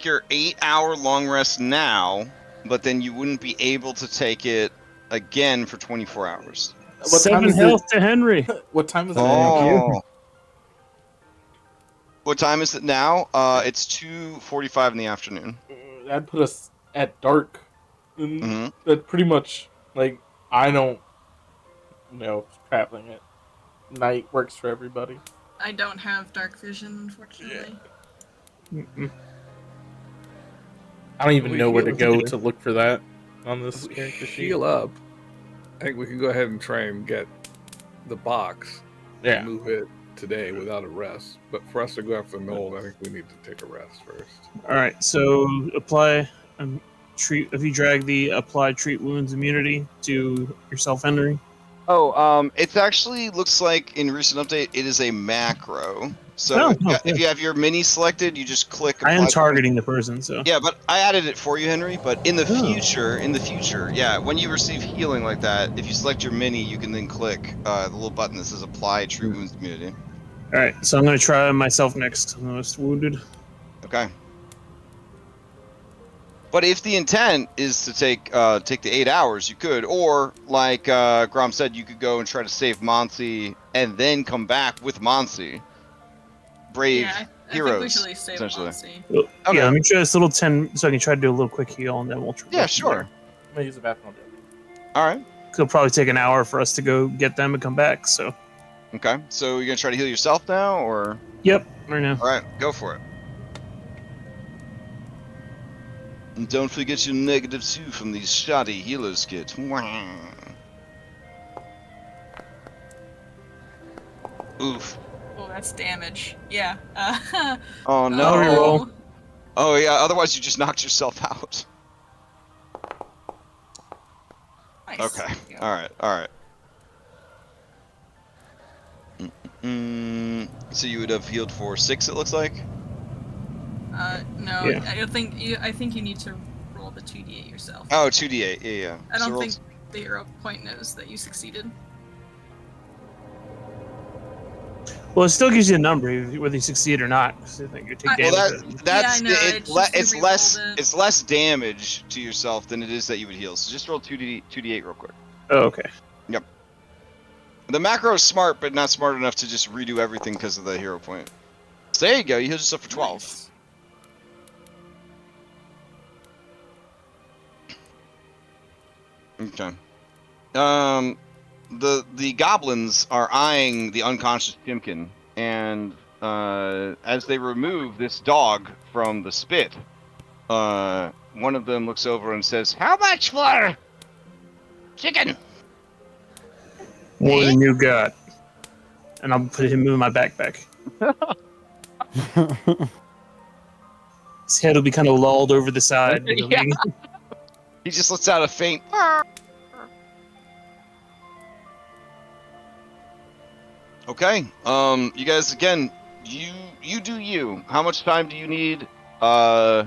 your 8-hour long rest now, but then you wouldn't be able to take it again for 24 hours. What time 7 is health it? to Henry. What time is it? Thank you. Oh. What time is it now? It's 2:45 in the afternoon. That'd put us at dark. Mhm. That pretty much, like, I don't know if traveling at night works for everybody. I don't have dark vision, unfortunately. Mm-mm. I don't even We know where to heal- go to look for that on this If we character sheet. heal up, I think we can go ahead and try and get the box Yeah. and move it today without a rest. But for us to go after the Knoll, I think we need to take a rest first. All right, so apply treat. If you drag the apply treat wounds immunity to yourself, Henry. Oh, it's actually looks like in recent update it is a macro. So if you have your mini selected, you just click. I am apply- targeting the person, so Yeah, but I added it for you, Henry. But in the future, yeah, when you receive healing like that, if you select your mini, you can then click the little button that says apply treat wounds immunity. All right, so I'm gonna try myself next. I'm the most wounded. Okay. But if the intent is to take the 8 hours, you could, or like Grom said, you could go and try to save Monsi and then come back with Monsi. Brave Yeah, I heroes, think we should at least save essentially. Monsi. Well, Okay. Yeah, let me try this little 10, so I can try to do a little quick heal, and then we'll. Yeah, sure. I'm gonna use the bathroom. All right. It'll probably take an hour for us to go get them and come back. So. Okay. So you're gonna try to heal yourself now, or? Yep, right now. All right, go for it. And don't forget your -2 from these shoddy healers kit. Oof. Oh, that's damage. Yeah. Oh no. I'll reroll. Oh yeah. Otherwise, you just knocked yourself out. Nice. Okay. There you go. All right. All right. So you would have healed for 6. It looks like. No, Yeah. I don't think you. I think you need to roll the 2d8 yourself. Oh, 2d8. Yeah, yeah. I So don't roll- think the hero point knows that you succeeded. Well, it still gives you a number whether you succeed or not. 'Cause I think you take Well, damage. That's Yeah, I know, it's just it's you less rerolled it. it's less damage to yourself than it is that you would heal. So just roll 2d8 real quick. Oh, okay. The macro is smart, but not smart enough to just redo everything because of the hero point. So there you go. You healed yourself for 12. Nice. Okay. The goblins are eyeing the unconscious Timkin, and as they remove this dog from the spit, one of them looks over and says, "How much for chicken?" More than you got. And I'll put him in my backpack. His head will be kind of lolled over the side. Yeah. He just lets out a faint. Okay. You guys again. You do you. How much time do you need? I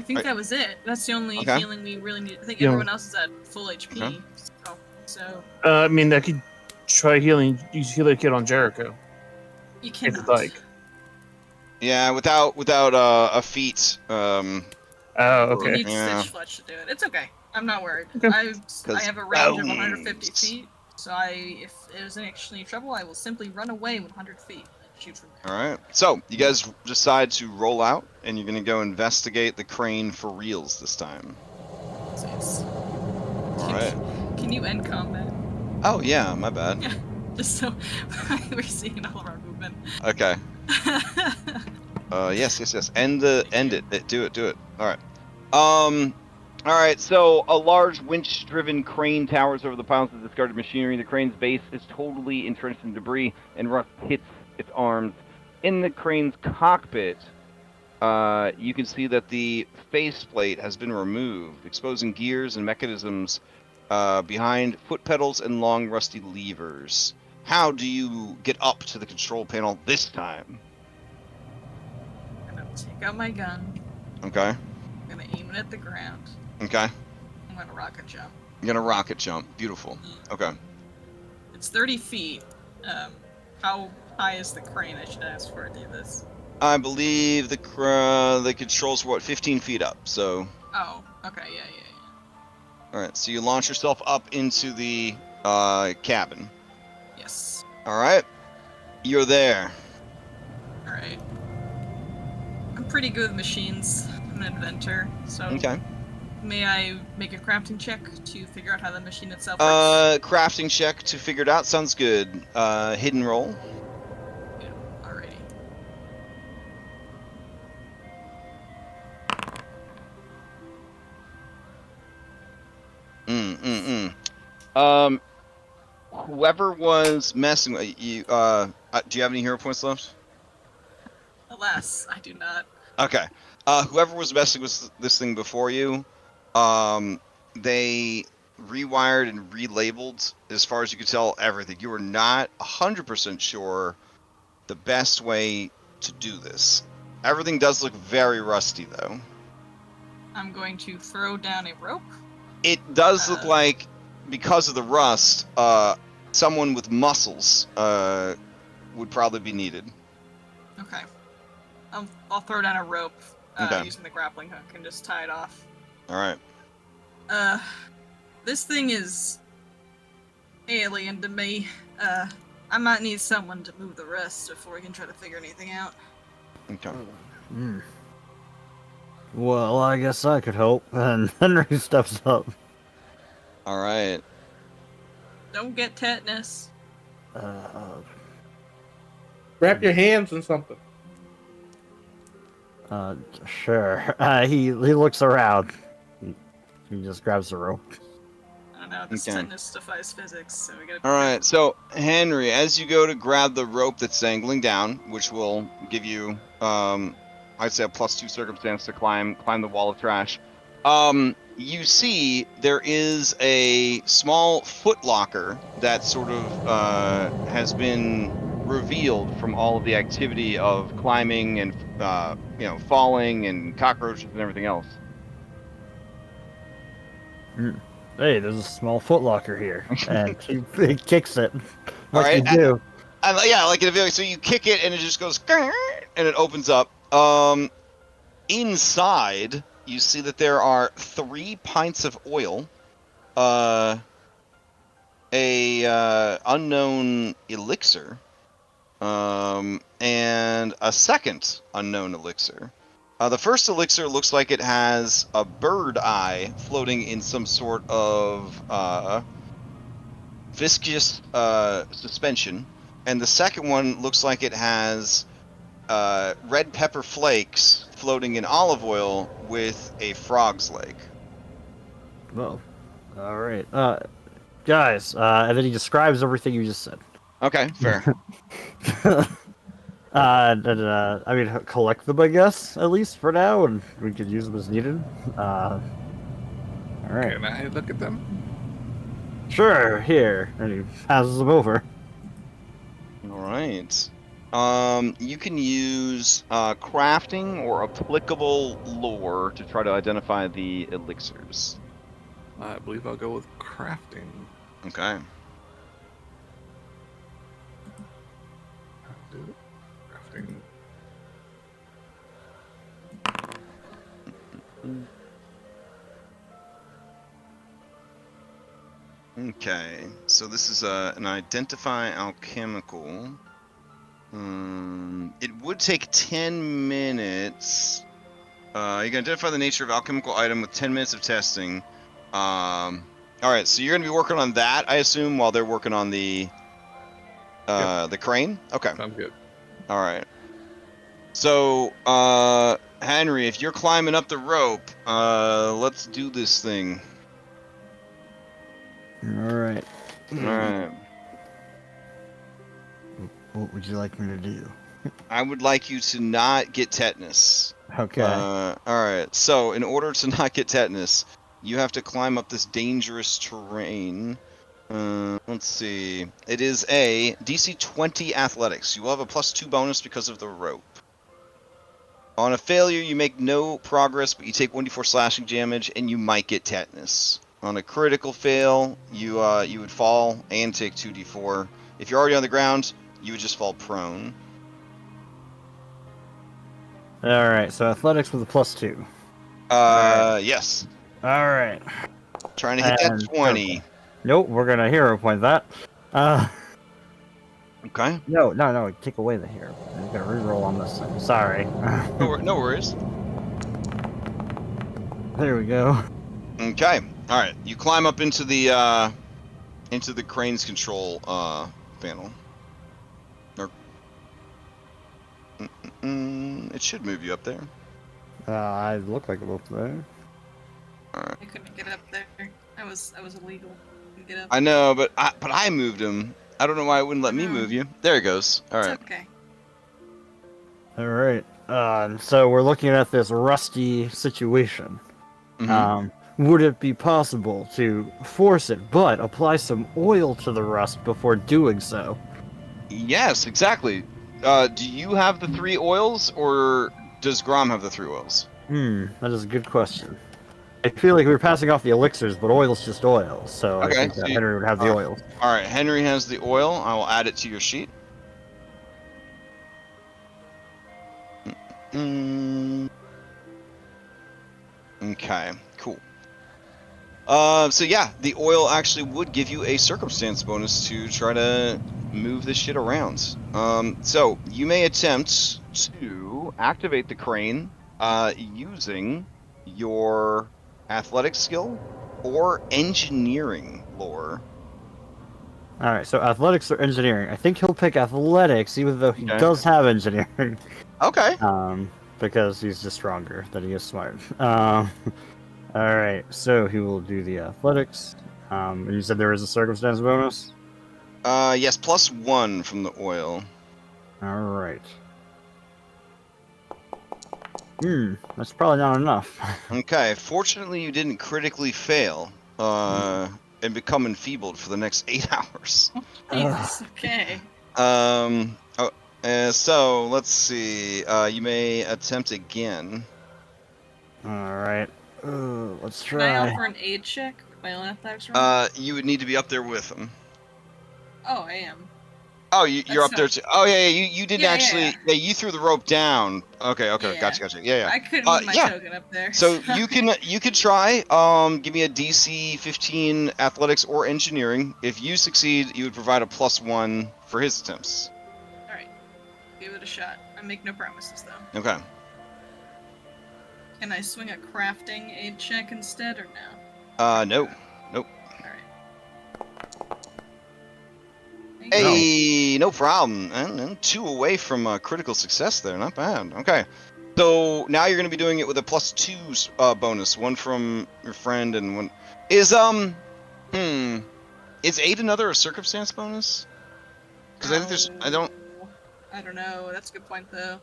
think that was it. That's the only Okay. healing we really need. I think Yeah. everyone else is at full HP. Okay. So I mean, I could try healing. Use healer kit on Jericho. you If cannot. you'd like. Yeah, without a feat. Oh, You okay. need Yeah. Stitch Fletch to do it. It's okay. I'm not worried. Okay. I have a range of 150 bones. feet, so if there's any trouble, I will simply run away 100 feet and shoot from there. All right. So you guys decide to roll out, and you're gonna go investigate the crane for reals this time. So it's- All right. Can you end combat? Oh yeah, my bad. Just so we're seeing all of our movement. Okay. Yes. End it. Do it. All right. All right. So a large winch-driven crane towers over the piles of discarded machinery. The crane's base is totally entrenched in debris, and rust hits its arms. In the crane's cockpit, you can see that the faceplate has been removed, exposing gears and mechanisms behind foot pedals and long rusty levers. How do you get up to the control panel this time? I'm gonna take out my gun. Okay. I'm gonna aim it at the ground. Okay. I'm gonna rocket jump. You're gonna rocket jump. Beautiful. Okay. It's 30 feet. How high is the crane? I should ask for to do this. I believe the controls were 15 feet up. So. Oh, okay, yeah. All right, so you launch yourself up into the cabin. Yes. All right, you're there. All right. I'm pretty good with machines. I'm an inventor, so Okay. may I make a crafting check to figure out how the machine itself works? Crafting check to figure it out. Sounds good. Hidden roll. Yeah. Alrighty. Whoever was messing with you, do you have any hero points left? Alas, I do not. Okay. Whoever was messing with this thing before you, they rewired and relabeled, as far as you could tell, everything. You were not 100% sure the best way to do this. Everything does look very rusty, though. I'm going to throw down a rope. It does look like, because of the rust, someone with muscles would probably be needed. Okay. I'll throw down a rope Okay. using the grappling hook and just tie it off. All right. This thing is alien to me. I might need someone to move the rest before we can try to figure anything out. Okay. Well, I guess I could help. And Henry steps up. All right. Don't get tetanus. Wrap your hands in something. Sure. He looks around. He just grabs the rope. I don't know. This tetanus defies physics, so we gotta. All right. So Henry, as you go to grab the rope that's dangling down, which will give you, I'd say a +2 circumstance to climb the wall of trash. You see there is a small footlocker that sort of has been revealed from all of the activity of climbing and falling and cockroaches and everything else. Hey, there's a small footlocker here, and he kicks it. All right, you do. Yeah, like in a video. So you kick it and it just goes, and it opens up. Inside, you see that there are 3 pints of oil, a unknown elixir, and a second unknown elixir. The first elixir looks like it has a bird eye floating in some sort of viscous suspension, and the second one looks like it has red pepper flakes floating in olive oil with a frog's leg. Well, all right. Guys, and then he describes everything you just said. Okay, fair. I mean, collect them, I guess, at least for now, and we could use them as needed. All right. Can I look at them? Sure, here. And he passes them over. All right. You can use crafting or applicable lore to try to identify the elixirs. I believe I'll go with crafting. Okay. Crafting. Okay, so this is an identify alchemical. It would take 10 minutes. You can identify the nature of alchemical item with 10 minutes of testing. All right, so you're gonna be working on that, I assume, while they're working on the crane. Okay. I'm good. All right. So, Henry, if you're climbing up the rope, let's do this thing. All right. All right. What would you like me to do? I would like you to not get tetanus. Okay. All right. So, in order to not get tetanus, you have to climb up this dangerous terrain. Let's see. It is a DC 20 athletics. You will have a +2 bonus because of the rope. On a failure, you make no progress, but you take 1d4 slashing damage, and you might get tetanus. On a critical fail, you would fall and take 2d4. If you're already on the ground, you would just fall prone. All right. So athletics with a +2. Yes. All right. Trying to hit that And 20. Nope, we're gonna hero point that. Okay. No, take away the hero. I'm gonna reroll on this thing. Sorry. No worries. There we go. Okay. All right. You climb up into the crane's control panel. Or it should move you up there. I look like I'm up there. All right. I couldn't get up there. I was illegal. Couldn't get up. I know, but I moved him. I don't know why it wouldn't let me move you. There it goes. All right. It's okay. All right. So we're looking at this rusty situation. Mhm. Would it be possible to force it, but apply some oil to the rust before doing so? Yes, exactly. Do you have the 3 oils, or does Grom have the 3 oils? That is a good question. I feel like we're passing off the elixirs, but oil's just oil, so Okay, I think that so Henry would have the oil. All right. Henry has the oil. I will add it to your sheet. Okay, cool. So yeah, the oil actually would give you a circumstance bonus to try to move this shit around. So you may attempt to activate the crane using your athletic skill or engineering lore. All right, so athletics or engineering? I think he'll pick athletics, even though he does have engineering. Okay. Because he's just stronger than he is smart. All right, so he will do the athletics. And you said there is a circumstance bonus? Yes, +1 from the oil. All right. That's probably not enough. Okay, fortunately you didn't critically fail and become enfeebled for the next 8 hours. Jesus. Okay. So let's see. You may attempt again. All right. Let's Can I try. offer an aid check with my own athletics roll? You would need to be up there with him. Oh, I am. Oh, you're up there too. Oh, yeah. You didn't Yeah, actually. yeah. Yeah, you threw the rope down. Okay. Yeah. Gotcha. Yeah. I couldn't move my yeah. token up there. So you could try. Give me a DC 15 athletics or engineering. If you succeed, you would provide a +1 for his attempts. Alright. Give it a shot. I make no promises, though. Okay. Can I swing a crafting aid check instead, or no? No. Nope. Alright. Hey, no problem. And 2 away from critical success there. Not bad. Okay. So now you're going to be doing it with a +2 bonus. 1 from your friend and 1... Is 8 another a circumstance bonus? Because I think there's... I don't know. That's a good point, though.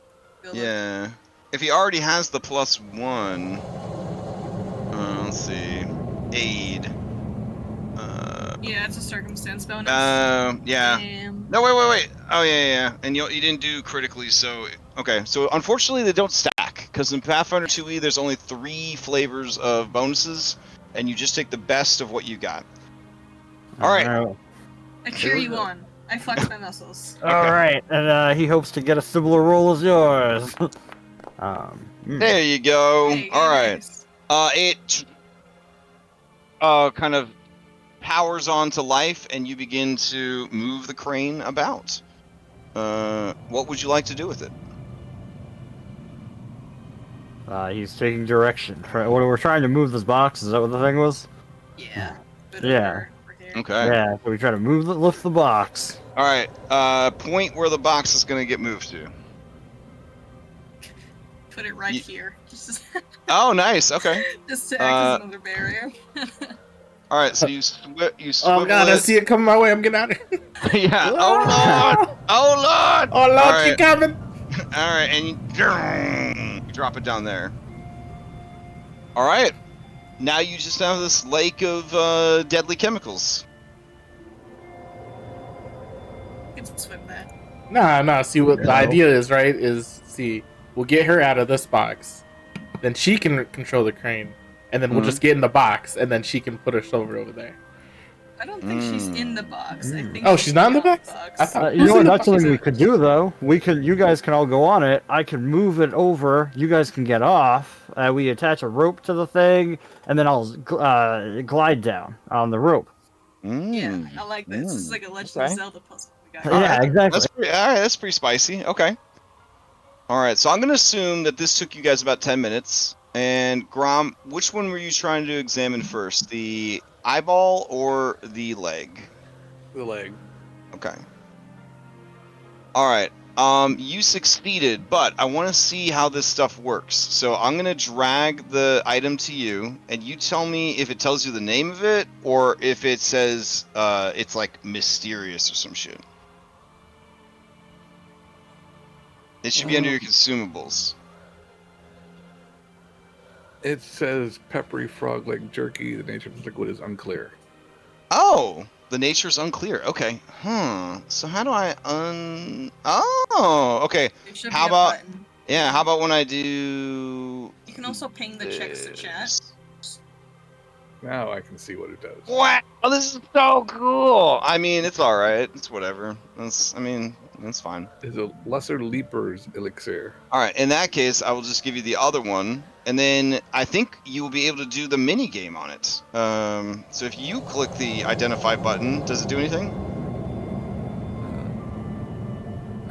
Yeah. If he already has the +1... let's see... Aid... Yeah, it's a circumstance bonus. yeah. Damn. No, wait. Oh, yeah. And you didn't do critically, so... Okay, so unfortunately they don't stack, because in Pathfinder 2e there's only 3 flavors of bonuses, and you just take the best of what you got. Alright. I cheer you on. I flex my muscles. All right, and he hopes to get a similar roll as yours. There you go. Hey, Alright. nice. It kind of powers on to life, and you begin to move the crane about. What would you like to do with it? He's taking direction. When we're trying to move this box, is that what the thing was? Yeah. Yeah. Over here. Okay. Yeah, so we try to lift the box. Alright, point where the box is going to get moved to. Put it right here. Just Oh, nice. Okay. just to act as another barrier. Alright, so you swivel Oh god, I it. see it coming my way. I'm getting out of here. Yeah. Oh, Lord! Oh, Lord! Oh lord, Alright. keep coming. Alright, and you drop it down there. Alright. Now you just have this lake of deadly chemicals. You can swim that. Nah. See what the No. idea is, right? We'll get her out of this box, then she can control the crane, and then we'll just get in the box, and then she can put her silver over there. I don't think she's in the box. I think Oh, she's not in the box? I thought- You know what? Who's in the That's something we box? could do though. You guys can all go on it. I can move it over. You guys can get off. We attach a rope to the thing, and then I'll glide down on the rope. Yeah, I like this. This is like a Legend of Zelda puzzle. We got Yeah, exactly. That's pretty spicy. Okay. All right, so I'm going to assume that this took you guys about 10 minutes. And Grom, which one were you trying to examine first? The eyeball or the leg? The leg. Okay. All right. You succeeded, but I want to see how this stuff works. So I'm going to drag the item to you, and you tell me if it tells you the name of it or if it says it's like mysterious or some shit. It should be under your consumables. It says peppery frog leg jerky. The nature of the liquid is unclear. Oh, the nature is unclear. Okay. So how do I Oh, okay. There should How be a about button. yeah? How about when I do? You can also ping the checks to chat. Now I can see what it does. What? Oh, this is so cool. I mean, it's all right. It's whatever. I mean, it's fine. It's a lesser leaper's elixir. All right. In that case, I will just give you the other one, and then I think you will be able to do the mini game on it. So if you click the identify button, does it do anything?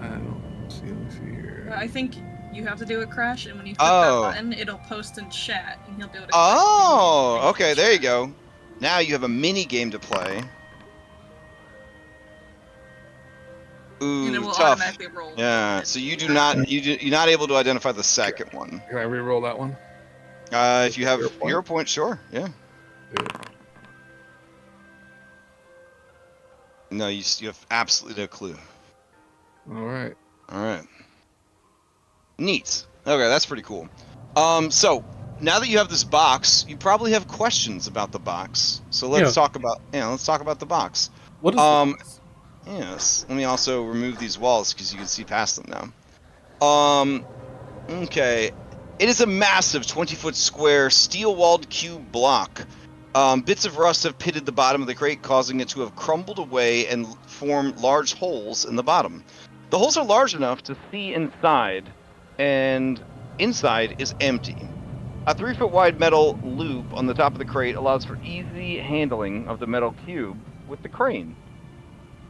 I don't see. Let me see here. I think you have to do a crash, and when you click that button, it'll post in chat, and he'll be able to. Oh, okay. There you go. Now you have a mini game to play. Ooh, and it will tough. automatically roll. Yeah. So you're not able to identify the second one. Can I re-roll that one? If you have hero point, sure. Yeah. No, you have absolutely no clue. All right. All right. Neat. Okay, that's pretty cool. So now that you have this box, you probably have questions about the box. So let's talk about the box. What is the box? Yes. Let me also remove these walls because you can see past them now. Okay. It is a massive 20-foot square steel-walled cube block. Bits of rust have pitted the bottom of the crate, causing it to have crumbled away and formed large holes in the bottom. The holes are large enough to see inside, and inside is empty. A 3-foot wide metal loop on the top of the crate allows for easy handling of the metal cube with the crane.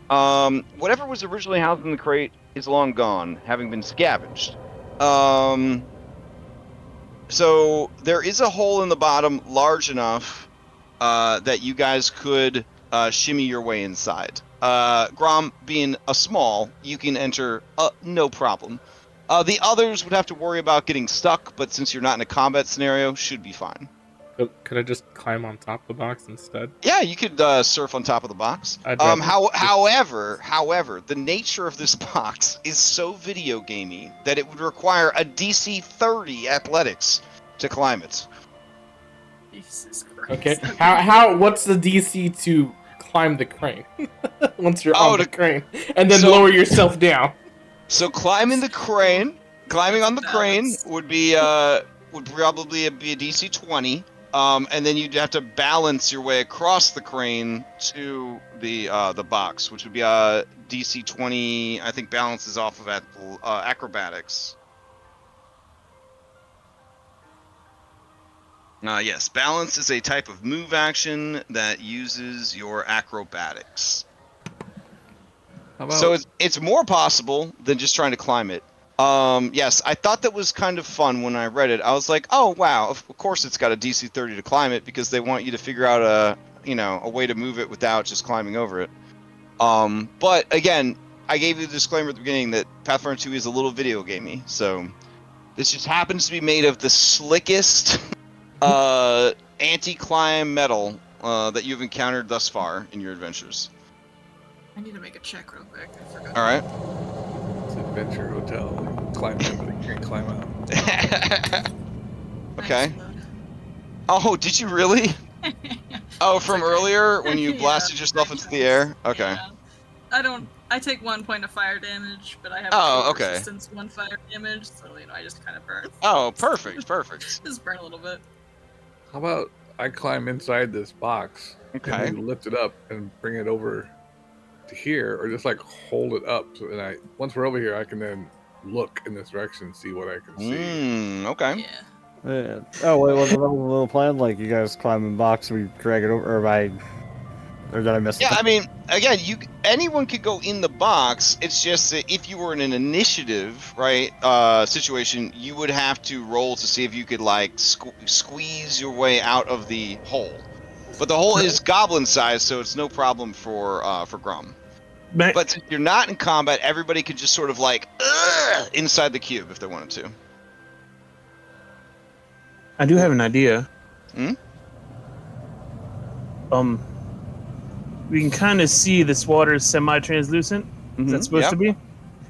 Whatever was originally housed in the crate is long gone, having been scavenged. So there is a hole in the bottom large enough that you guys could shimmy your way inside. Grom being a small, you can enter no problem. The others would have to worry about getting stuck, but since you're not in a combat scenario, should be fine. Could I just climb on top of the box instead? Yeah, you could surf on top of the box. However, the nature of this box is so video gamey that it would require a DC 30 athletics to climb it. Jesus Christ. Okay. How? What's the DC to climb the crane? Once you're on the crane, and then lower yourself down. So climbing on the crane would be would probably be a DC 20. And then you'd have to balance your way across the crane to the box, which would be a DC 20. I think balance is off of acrobatics. Yes, balance is a type of move action that uses your acrobatics. So it's more possible than just trying to climb it. Yes, I thought that was kind of fun when I read it. I was like, oh wow, of course it's got a DC 30 to climb it because they want you to figure out a way to move it without just climbing over it. But again, I gave you the disclaimer at the beginning that Pathfinder 2 is a little video gamey, so this just happens to be made of the slickest anti-climb metal that you've encountered thus far in your adventures. I need to make a check real quick. I forgot. All right. Adventure hotel. Climb in, but you can't climb out. Okay. Oh, did you really? Oh, from earlier when you blasted yourself into the air? Okay. Yeah. I take 1 point of fire damage, but I have resistance 1 fire damage, so I just kind of burn. Oh, perfect. Just burn a little bit. How about I climb inside this box Okay. and we lift it up and bring it over to here, or just like hold it up. So then once we're over here, I can then look in this direction, see what I can see. Okay. Yeah. Yeah. Oh wait, was it a little plan? Like you guys climb in the box, we drag it over, or did I miss it? Yeah, I mean, again, anyone could go in the box. It's just that if you were in an initiative, right, situation, you would have to roll to see if you could like squeeze your way out of the hole. But the hole is goblin sized, so it's no problem for Grum. But since you're not in combat, everybody could just sort of like inside the cube if they wanted to. I do have an idea. Hmm? We can kind of see this water is semi-translucent. Is that supposed to be?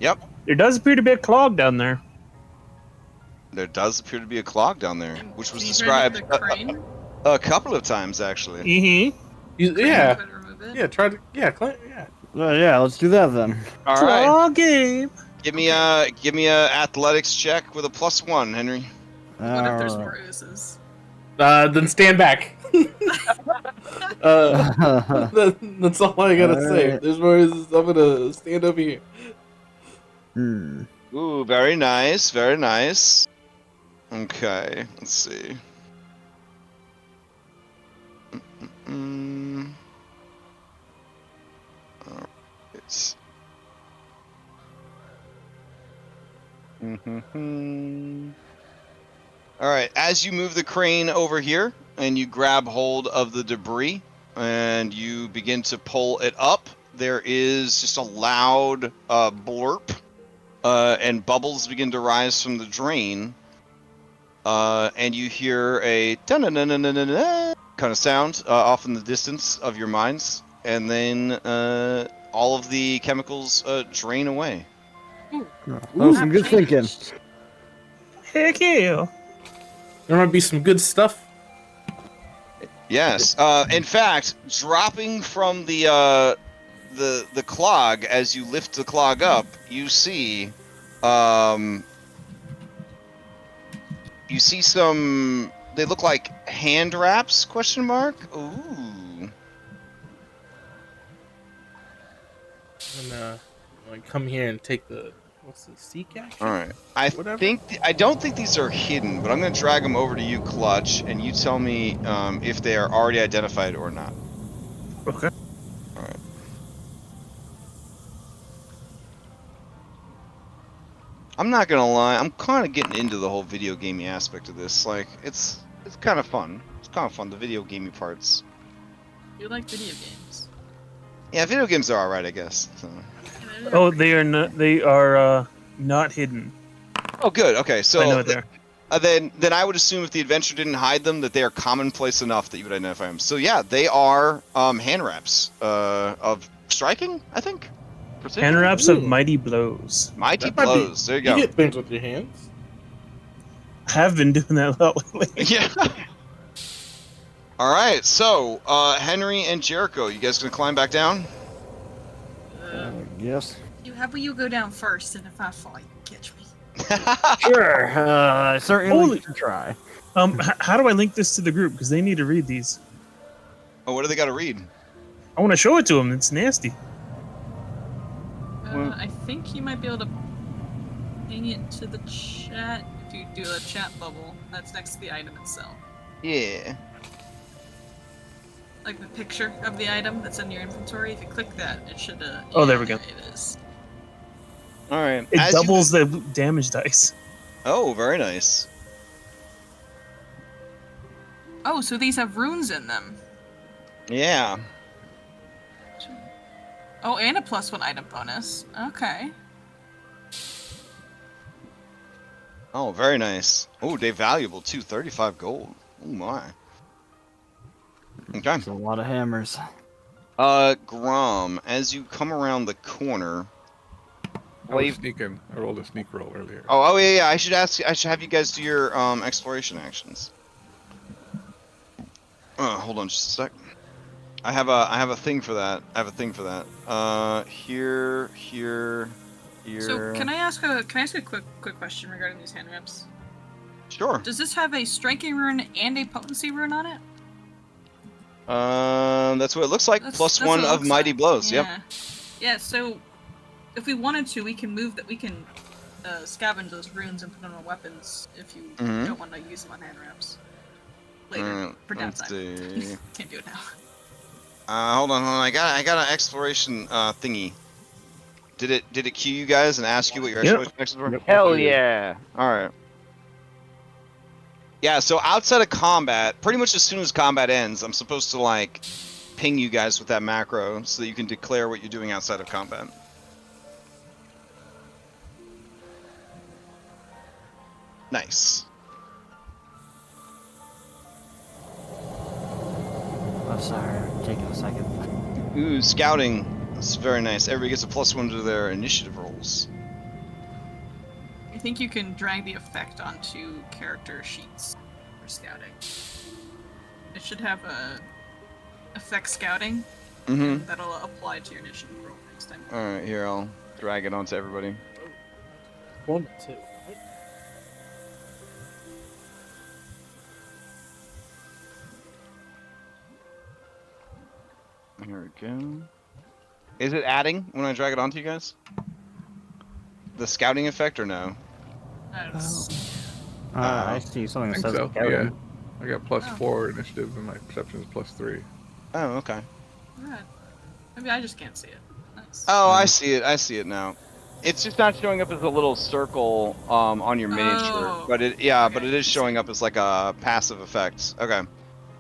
Yep. There does appear to be a clog down there. There does appear to be a clog down there, which was Can you described bring up the crane? a couple of times actually. Mm-hmm. Yeah. Try to remove it? Yeah, try to. Yeah, yeah. Yeah, let's do that then. All right. Claw game. Give me a athletics check with a +1, Henry. What if there's Alright. more oozes? Then stand back. That's all I gotta say. Alright. There's more. I'm gonna stand over here. Ooh, very nice, very nice. Okay, let's see. Alright. Alright, as you move the crane over here and you grab hold of the debris and you begin to pull it up, there is just a loud blurp and bubbles begin to rise from the drain. And you hear a kind of sound off in the distance of your minds, and then all of the chemicals drain away. Oh, some good thinking. Heck yeah. There might be some good stuff. Yes. In fact, dropping from the clog, as you lift the clog up, you see some. They look like hand wraps? Question mark. Ooh. I'm gonna come here and take the seek action. All right. I don't think these are hidden, but I'm gonna drag them over to you, Clutch, and you tell me if they are already identified or not. Okay. All right. I'm not gonna lie. I'm kind of getting into the whole video gamey aspect of this. Like, it's kind of fun. It's kind of fun. The video gamey parts. You like video games? Yeah, video games are alright, I guess. So. Oh, they are not. They are not hidden. Oh, good. Okay, so I know they're. then I would assume if the adventure didn't hide them, that they are commonplace enough that you would identify them. So yeah, they are hand wraps of striking, I think. Precision? Hand wraps of mighty blows. Mighty That might be- blows. There you You go. hit things with your hands. I have been doing that a lot lately. Yeah. All right. So Henry and Jericho, you guys gonna climb back down? Yes. How about you go down first, and if I fall, you can catch me. Sure. I certainly Holy- can try. How do I link this to the group? Because they need to read these. Oh, what do they got to read? I want to show it to them. It's nasty. I think you might be able to hang it to the chat if you do a chat bubble that's next to the item itself. Yeah. Like the picture of the item that's in your inventory. If you click that, it should. Oh, there we go. It is. All right. It doubles the damage dice. Oh, very nice. Oh, so these have runes in them. Yeah. Oh, and a +1 item bonus. Okay. Oh, very nice. Oh, they're valuable too. 35 gold. Oh my. Okay. That's a lot of hammers. Grom, as you come around the corner. I was sneaking. I rolled a sneak roll earlier. Oh yeah. I should have you guys do your exploration actions. Hold on just a sec. I have a thing for that. Here. So can I ask a quick question regarding these hand wraps? Sure. Does this have a striking rune and a potency rune on it? That's what it looks like. That's Plus what one it of looks mighty like. blows. Yep. Yeah. Yeah. So, if we wanted to, we can move that. We can scavenge those runes and put them on weapons if you don't want to use them on hand wraps later for Let's downtime. see. Can't do it now. Hold on. I got an exploration thingy. Did it cue you guys and ask you what your Yep. exploration actions were? Yep. Hell yeah! All right. Yeah. So outside of combat, pretty much as soon as combat ends, I'm supposed to like ping you guys with that macro so that you can declare what you're doing outside of combat. Nice. Oh, sorry, taking a second. Ooh, scouting. That's very nice. Everybody gets a +1 to their initiative rolls. I think you can drag the effect onto character sheets for scouting. It should have a effect scouting. Mm-hmm. That'll apply to your initiative roll next time. All right, here I'll drag it onto everybody. 1, 2. Here we go. Is it adding when I drag it onto you guys? The scouting effect or no? I don't see. I see something I that think says so. Yeah. scouting. I got +4 initiative, and my perception is +3. Oh, okay. Alright. Maybe I just can't see it. Nice. Oh, I see it. I see it now. It's just not showing up as a little circle on your miniature, Oh, but it okay. but it is showing up as like a passive effect. Okay,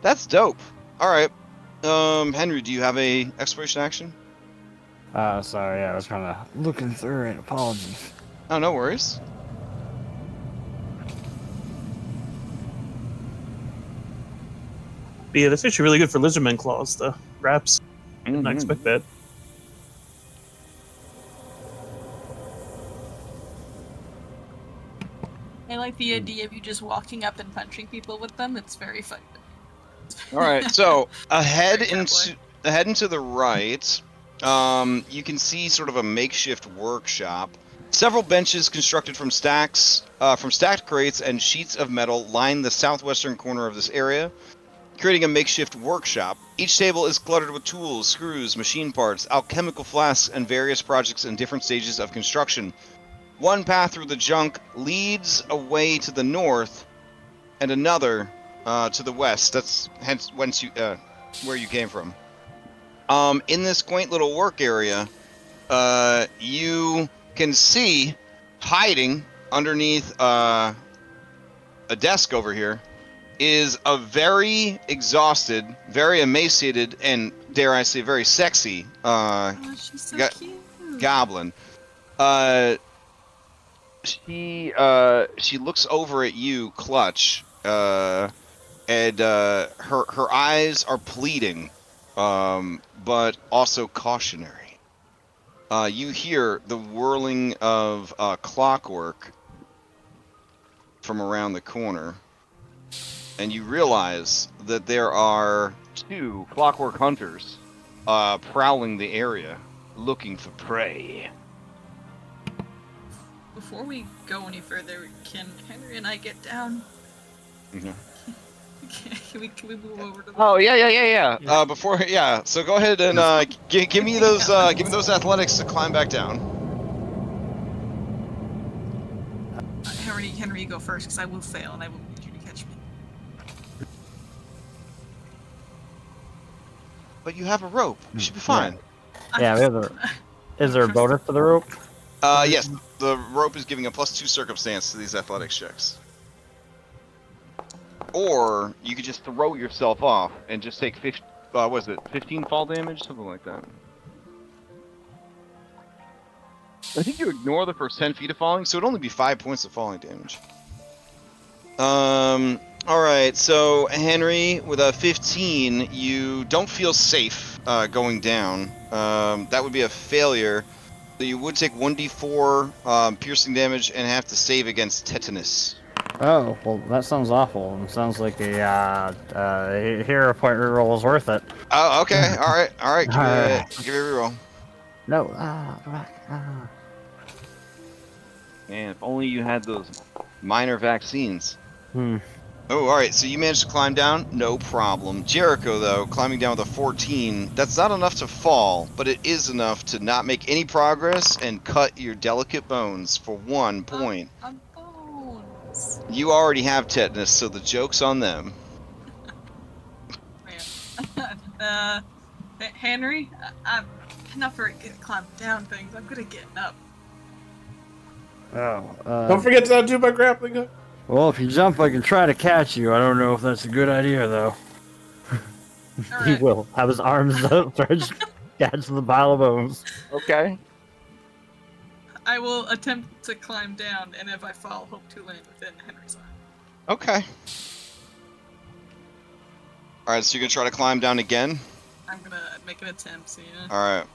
that's dope. All right, Henry, do you have a exploration action? Sorry, I was kind of looking through it. Apologies. Oh, no worries. But yeah, that's actually really good for lizardmen claws, the wraps. Didn't expect that. I like the idea of you just walking up and punching people with them. It's very fun. All right, so ahead Very into the right, you can see sort of a makeshift workshop. Several benches constructed from stacked crates and sheets of metal line the southwestern corner of this area, creating a makeshift workshop. Each table is cluttered with tools, screws, machine parts, alchemical flasks, and various projects in different stages of construction. One path through the junk leads away to the north, and another to the west. That's hence whence you where you came from. In this quaint little work area, you can see hiding underneath a desk over here is a very exhausted, very emaciated, and dare I say, very sexy Oh, she's so cute. goblin. She looks over at you, Clutch, and her eyes are pleading, but also cautionary. You hear the whirling of Clockwork from around the corner, and you realize that there are 2 Clockwork hunters prowling the area, looking for prey. Before we go any further, can Henry and I get down? Mhm. Can we move over to the... Oh yeah. So go ahead and give me those athletics to climb back down. Henry, you go first, because I will fail, and I will need you to catch me. But you have a rope. You should be fine. Yeah, we have a. Is there a bonus to the rope? Yes, the rope is giving a +2 circumstance to these athletics checks. Or you could just throw yourself off and just take 15 fall damage, something like that. I think you ignore the first 10 feet of falling, so it'd only be 5 points of falling damage. All right. So Henry, with a 15, you don't feel safe going down. That would be a failure. So you would take 1d4 piercing damage and have to save against tetanus. Oh, well, that sounds awful. It sounds like a hero point reroll was worth it. Oh, okay. All right. Give me a reroll. No. Man, if only you had those minor vaccines. Hmm. Oh, all right. So you managed to climb down, no problem. Jericho, though, climbing down with a 14. That's not enough to fall, but it is enough to not make any progress and cut your delicate bones for 1 point. Bones. You already have tetanus, so the joke's on them. Man. Henry, I'm not very good at climbing down things. I'm good at getting up. Oh, Don't forget to do my grappling hook. well, if you jump, I can try to catch you. I don't know if that's a good idea, though. All He right. will have his arms outstretched, catch the pile of bones. Okay. I will attempt to climb down, and if I fall, hope to land within Henry's arm. Okay. All right, so you're gonna try to climb down again. I'm gonna make an attempt. So yeah. All right.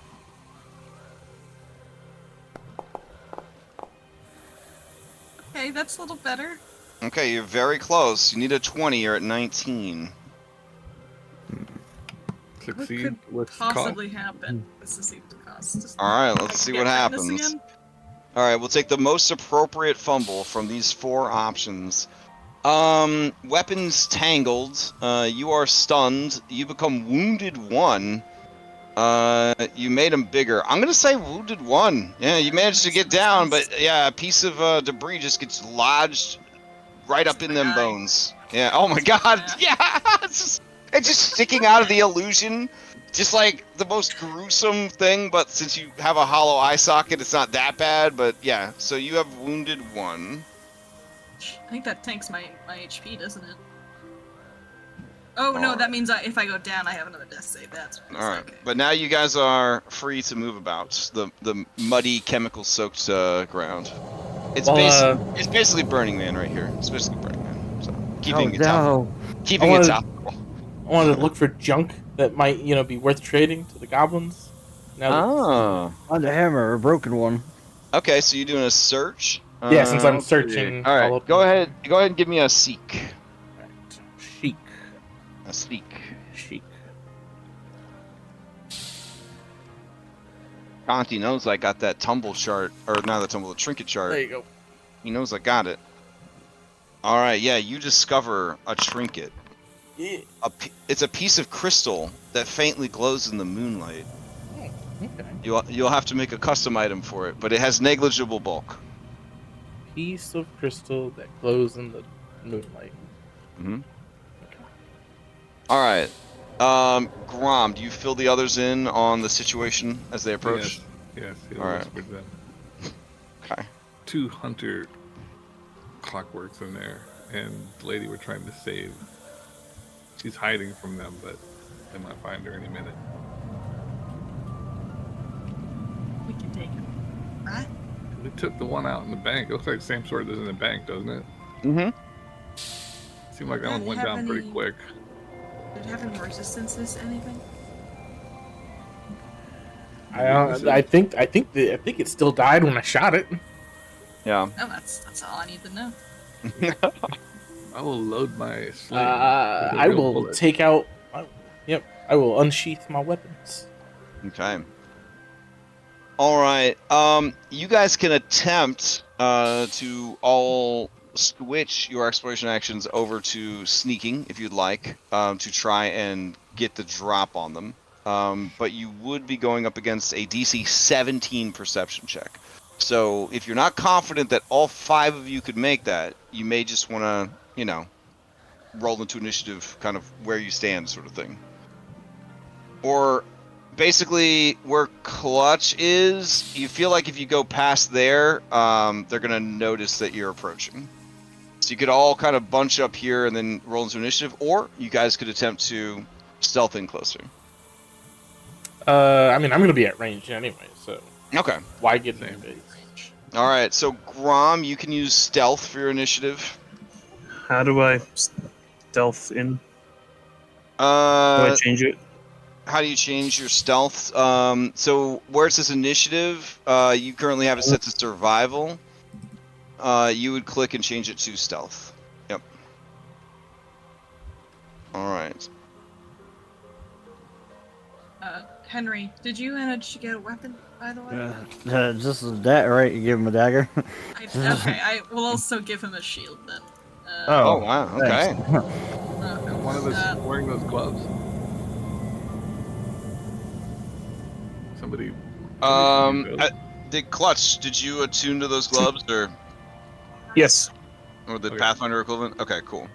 Okay, that's a little better. Okay, you're very close. You need a 20. You're at 19. Succeed What with could cost. possibly happen? This is the cost. Just- All right, I let's see get what tetanus happens. again? All right, we'll take the most appropriate fumble from these 4 options. Weapons tangled. You are stunned. You become wounded 1. You made him bigger. I'm gonna say wounded 1. Yeah, you managed to get down, but yeah, a piece of debris just gets lodged right up in them bones. Yeah. Oh my God. Yeah. It's just sticking out of the illusion. Just like the most gruesome thing, but since you have a hollow eye socket, it's not that bad. But yeah, so you have wounded 1. I think that tanks my HP, doesn't it? Oh no, that means if I go down, I have another death save. That's what it is. All right, Okay. but now you guys are free to move about the muddy, chemical-soaked ground. It's it's basically Burning Man right here. It's basically Burning Man. So keeping it topical. Keeping it topical. I wanted to look for junk that might, be worth trading to the goblins. Oh. On the hammer, a broken one. Okay, so you're doing a search. Yeah, since I'm searching. All right, all up go ahead and give me a seek. Right. Chic. A seek. Chic. Conti knows I got that tumble chart, or not the tumble, the trinket chart. There you go. He knows I got it. All right, yeah, you discover a trinket. Yeah. It's a piece of crystal that faintly glows in the moonlight. Oh, okay. You'll have to make a custom item for it, but it has negligible bulk. Piece of crystal that glows in the moonlight. Mm-hmm. Okay. All right. Grom, do you fill the others in on the situation as they approach? Yes. All right. Whispered them. Okay. 2 hunter clockworks in there, and the lady we're trying to save. She's hiding from them, but they might find her any minute. We can take him, right? We took the one out in the bank. It looks like the same sword that's in the bank, doesn't it? Mm-hmm. Seemed like that one Did it went have down pretty any- quick. Did it have any resistances to anything? I think it still died when I shot it. Yeah. Oh, that's all I need to know. I will load my sling. I will take out. I will unsheath my weapons. Okay. All right. You guys can attempt to all switch your exploration actions over to sneaking if you'd like, to try and get the drop on them. But you would be going up against a DC 17 perception check. So if you're not confident that all 5 of you could make that, you may just want to, roll into initiative, kind of where you stand, sort of thing. Or basically where Clutch is, you feel like if you go past there, they're going to notice that you're approaching. So you could all kind of bunch up here and then roll into initiative, or you guys could attempt to stealth in closer. I'm going to be at range anyway, so Okay. why get in base? All right, so Grom, you can use stealth for your initiative. How do I stealth in? How do I change it? How do you change your stealth? So where it says initiative, you currently have it set to survival. You would click and change it to stealth. Yep. All right. Henry, did you manage to get a weapon, by the way? Just that, right? You give him a dagger. Okay, I will also give him a shield then. Oh, wow. Okay. One of us wearing those gloves. Somebody. Did Clutch? Did you attune to those gloves, Yes. or the Okay. Pathfinder equivalent? Okay, cool.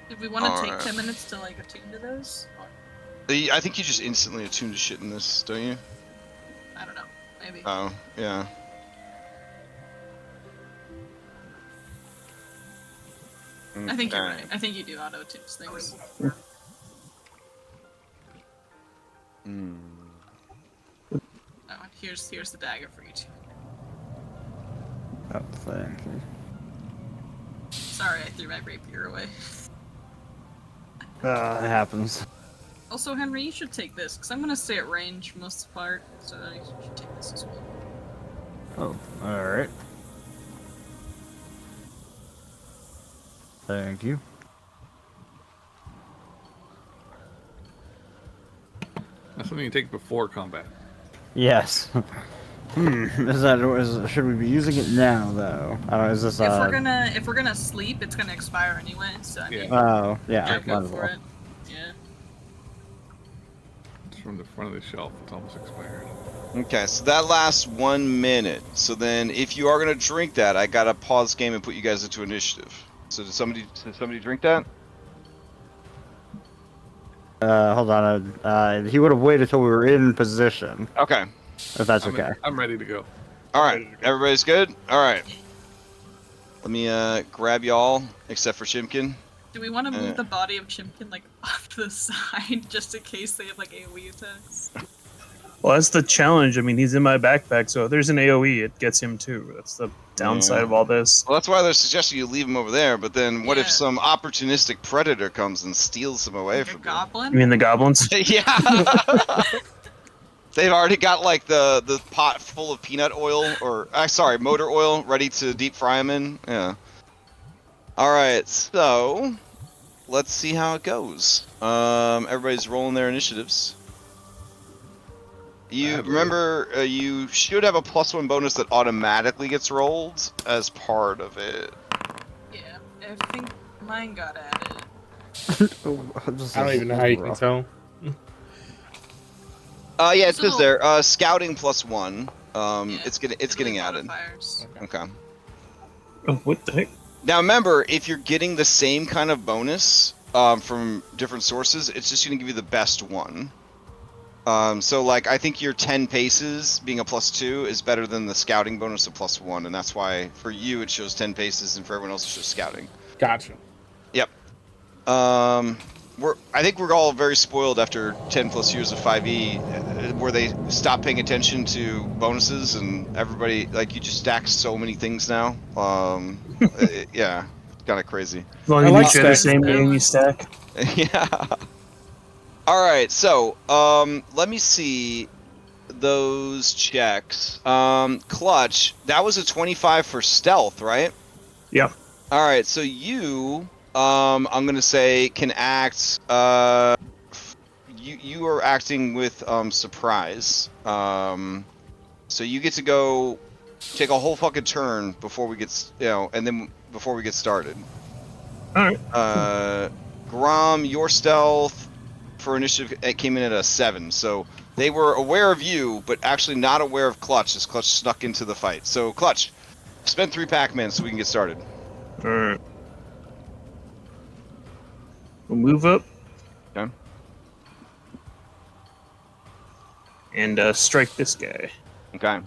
Did we want to take Alright. 10 minutes to like attune to those? Or, I think you just instantly attune to shit in this, don't you? I don't know. Maybe. Oh, yeah. I think you're Okay. right. I think you do auto attune things. Hmm. Oh, and here's the dagger for you too. Oh, thank you. Sorry, I threw my rapier away. It happens. Also, Henry, you should take this, because I'm going to stay at range for most of the part, so you should take this as well. Oh, alright. Thank you. That's something you take before combat. Yes. Should we be using it now though? Is this If we're gonna sleep, it's gonna expire anyway, so I mean, Oh, yeah. yeah, go might as for well. it. Yeah. It's from the front of the shelf. It's almost expired. Okay, so that lasts 1 minute. So then, if you are gonna drink that, I gotta pause game and put you guys into initiative. So did somebody drink that? Hold on. He would have waited till we were in position, Okay. if that's okay. I'm ready to go. All right. Everybody's good. All right. Let me grab y'all, except for Chimkin. Do we want to move the body of Chimkin like off to the side just in case they have like AoE attacks? Well, that's the challenge. I mean, he's in my backpack, so if there's an AoE, it gets him too. That's the downside of all this. Well, that's why they're suggesting you leave him over there. But then, what if Yeah. some opportunistic predator comes and steals him away Like a from goblin? You mean the goblins? you? Yeah. They've already got like the pot full of peanut oil, or sorry, motor oil, ready to deep fry him in. Yeah. All right, so let's see how it goes. Everybody's rolling their initiatives. You remember you should have a +1 bonus that automatically gets rolled as part of it. Yeah, I think mine got added. I don't even know how you can tell. Yeah, it says So- there. Scouting +1. Yeah, it's getting ability added. modifiers. Okay. Oh, what the heck? Now remember, if you're getting the same kind of bonus from different sources, it's just going to give you the best one. So like I think your 10 paces being a +2 is better than the scouting bonus of +1, and that's why for you it shows 10 paces, and for everyone else it shows scouting. Gotcha. Yep. I think we're all very spoiled after 10+ years of 5e, where they stop paying attention to bonuses, and everybody like you just stack so many things now. Yeah, it's kind of crazy. As long I as like you share the stacking. same game you stack. Yeah. All right, so let me see those checks. Clutch, that was a 25 for stealth, right? Yeah. All right, so you, I'm gonna say, can act. You are acting with surprise. So you get to go take a whole fucking turn before we get, and then before we get started. All right. Grom, your stealth for initiative it came in at a 7, so they were aware of you, but actually not aware of Clutch, as Clutch snuck into the fight. So Clutch, spend 3 Pac-Man so we can get started. All right. We'll move up. Okay. And strike this guy. Okay.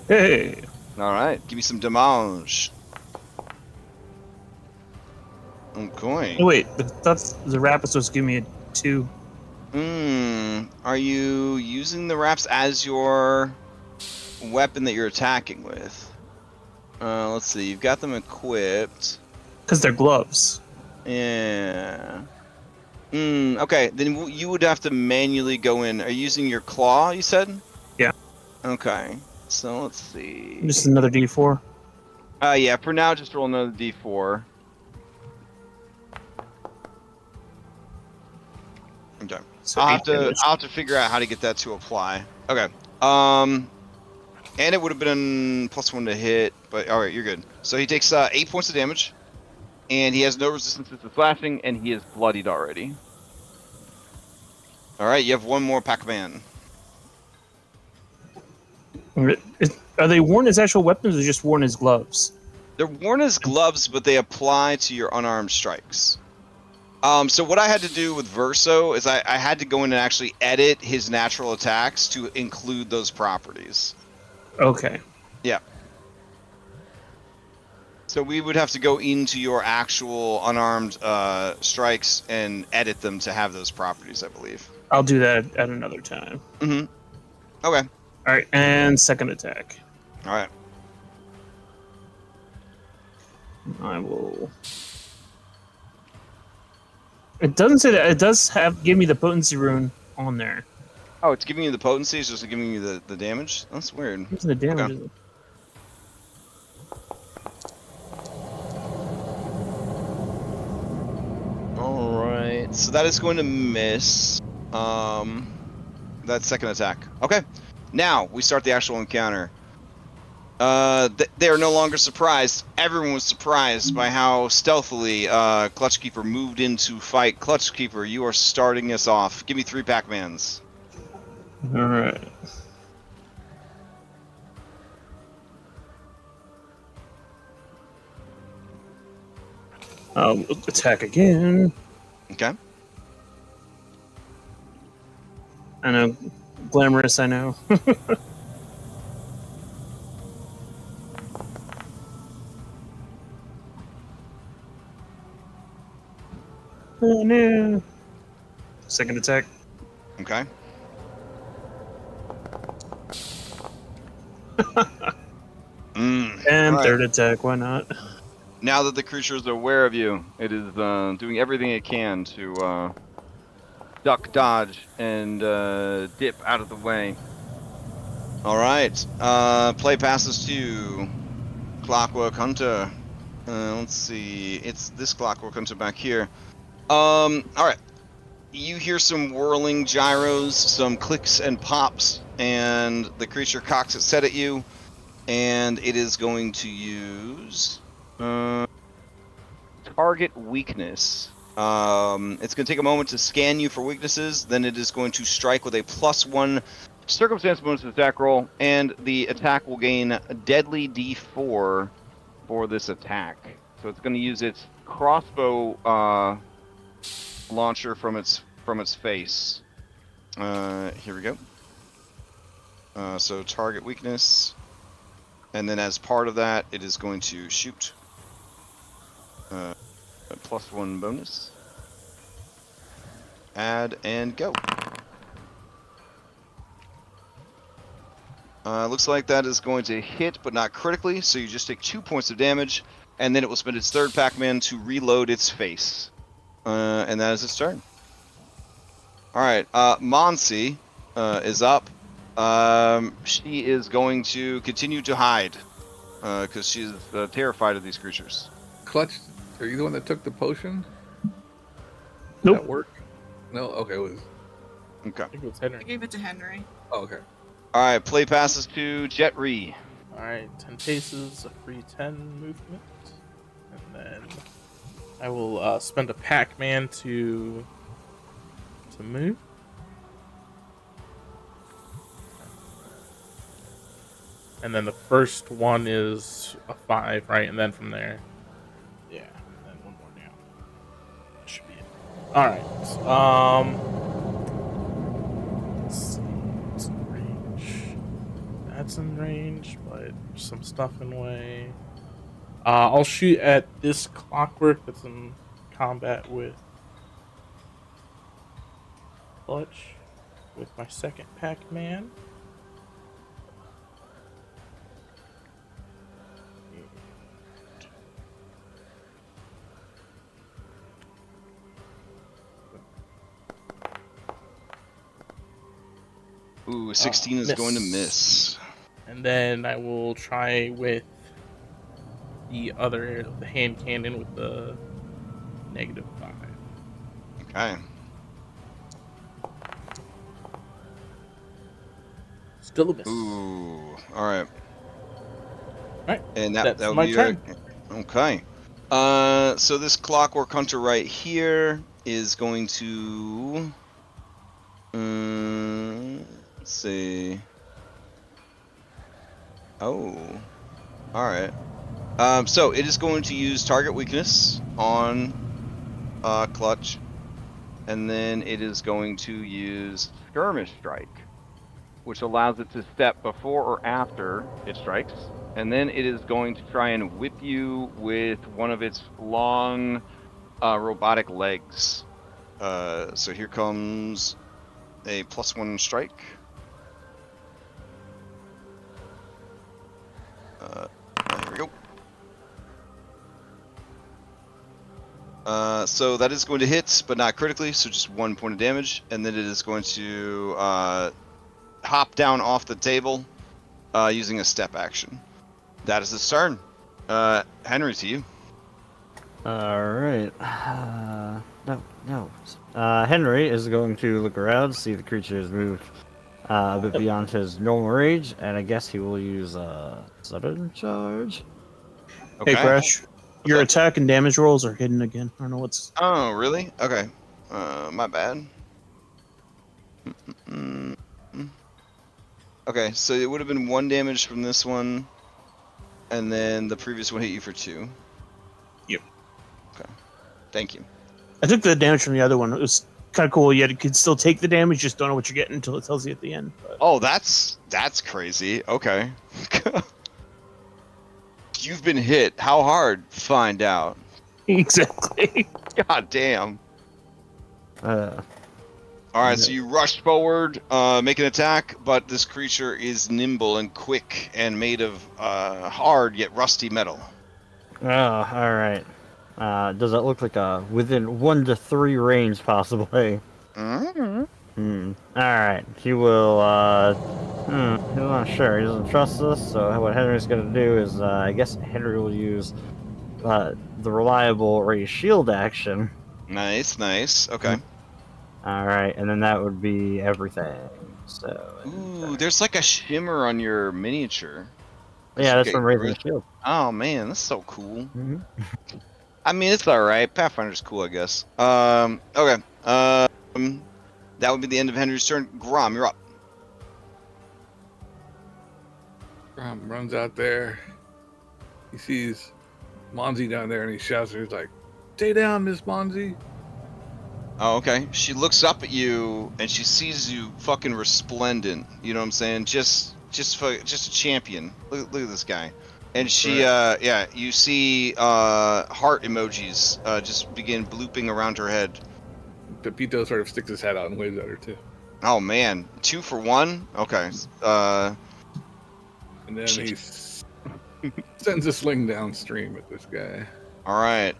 Hey. All right. Give me some damage. Okay. Oh, wait, but that's the rapid supposed to give me a 2. Are you using the wraps as your weapon that you're attacking with? Let's see. You've got them equipped. Because they're gloves. Yeah. Okay, then you would have to manually go in. Are you using your claw, you said? Yeah. Okay. So let's see. Just another D4. Yeah, for now just roll another D4. Okay. So I'll 8 have to damage. I'll have to figure out how to get that to apply. Okay. And it would have been +1 to hit, but all right, you're good. So he takes 8 points of damage, and he has no resistance to slashing, and he is bloodied already. All right, you have one more Pac-Man. Are they worn as actual weapons or just worn as gloves? They're worn as gloves, but they apply to your unarmed strikes. So what I had to do with Verso is I had to go in and actually edit his natural attacks to include those properties. Okay. Yeah. So we would have to go into your actual unarmed strikes and edit them to have those properties, I believe. I'll do that at another time. Mm-hmm. Okay. All right, and second attack. All right. I will. It doesn't say that. It does give me the potency rune on there. Oh, it's giving you the potency, it's just giving you the damage? That's weird. What's the damage? Okay. Is it? Alright, so that is going to miss that second attack. Okay, now we start the actual encounter. They are no longer surprised. Everyone was surprised by how stealthily Clutchkeeper moved into fight. Clutchkeeper, you are starting us off. Give me 3 Pac-Mans. All right. I'll attack again. Okay. I know, glamorous. I know. Oh no! Second attack. Okay. And All right. third attack. Why not? Now that the creature is aware of you, it is doing everything it can to duck, dodge, and dip out of the way. All right. Play passes to Clockwork Hunter. Let's see. It's this Clockwork Hunter back here. All right. You hear some whirling gyros, some clicks and pops, and the creature cocks its head at you, and it is going to use target weakness. It's going to take a moment to scan you for weaknesses, then it is going to strike with a +1 circumstance bonus attack roll, and the attack will gain a deadly D4 for this attack. So it's going to use its crossbow launcher from its face. Here we go. So target weakness, and then as part of that, it is going to shoot. A +1 bonus. Add and go. Looks like that is going to hit, but not critically, so you just take 2 points of damage, and then it will spend its third Pac-Man to reload its face. And that is its turn. Alright, Monsi is up. She is going to continue to hide, because she's terrified of these creatures. Clutch, are you the one that took the potion? Did Nope. that work? No? Okay, it was. Okay. I think it was I Henry. gave it to Henry. Oh, okay. Alright, play passes to Jet Ree. Alright, 10 paces, a free 10 movement. And then I will spend a Pac-Man to move. And then the first one is a 5, right? And then from there, yeah, and then one more down. That should be it. Alright, let's see. It's in range. That's in range, but some stuff in the way. I'll shoot at this Clockwork that's in combat with Clutch with my second Pac-Man. Ooh, 16 is going to miss. And then I will try with the hand cannon with the -5. Okay. Still a miss. Ooh. All right. Alright, And that's that would my be turn. okay. So this Clockwork Hunter right here is going to. Let's see. Oh. All right. So it is going to use target weakness on Clutch, and then it is going to use Skirmish strike, which allows it to step before or after it strikes, and then it is going to try and whip you with one of its long robotic legs. So here comes a +1 strike. Here we go. So that is going to hit, but not critically, so just 1 point of damage, and then it is going to hop down off the table using a step action. That is its turn. Henry, to you. Alright. No. Henry is going to look around, see the creature has moved a bit beyond his normal range, and I guess he will use sudden charge. Okay. Hey, Crash. Your up? attack and damage rolls are hidden again. I don't know what's. Oh, really? Okay. My bad. Okay, so it would have been 1 damage from this one, and then the previous one hit you for 2. Yep. Okay. Thank you. I took the damage from the other one. It was kind of cool. Yet you could still take the damage, just don't know what you're getting until it tells you at the end. But... Oh, that's crazy. Okay. You've been hit. How hard? Find out. Exactly. God damn. Uh, All right, so you rush forward, make an attack, but this creature is nimble and quick and made of hard yet rusty metal. Oh, alright. Does that look like a within 1 to 3 range, possibly? Alright, he will, he's not sure. He doesn't trust us, so what Henry's gonna do is, I guess Henry will use the reliable raise shield action. Nice, nice. Okay. Alright, and then that would be everything. So. Ooh, there's like a shimmer on your miniature. Yeah, that's Okay, from raising great. the shield. Oh man, that's so cool. Mm-hmm. I mean, it's all right. Pathfinder's cool, I guess. Okay. That would be the end of Henry's turn. Grom, you're up. Grom runs out there. He sees Monzi down there and he shouts, he's like, "Stay down, Miss Monzi." Oh, okay. She looks up at you and she sees you fucking resplendent. You know what I'm saying? Just a champion. Look at this guy. And she, yeah, you see heart emojis just begin blooping around her head. Pepito sort of sticks his head out and waves at her too. Oh man, 2 for 1. Okay. And then he sends a sling downstream at this guy. All right.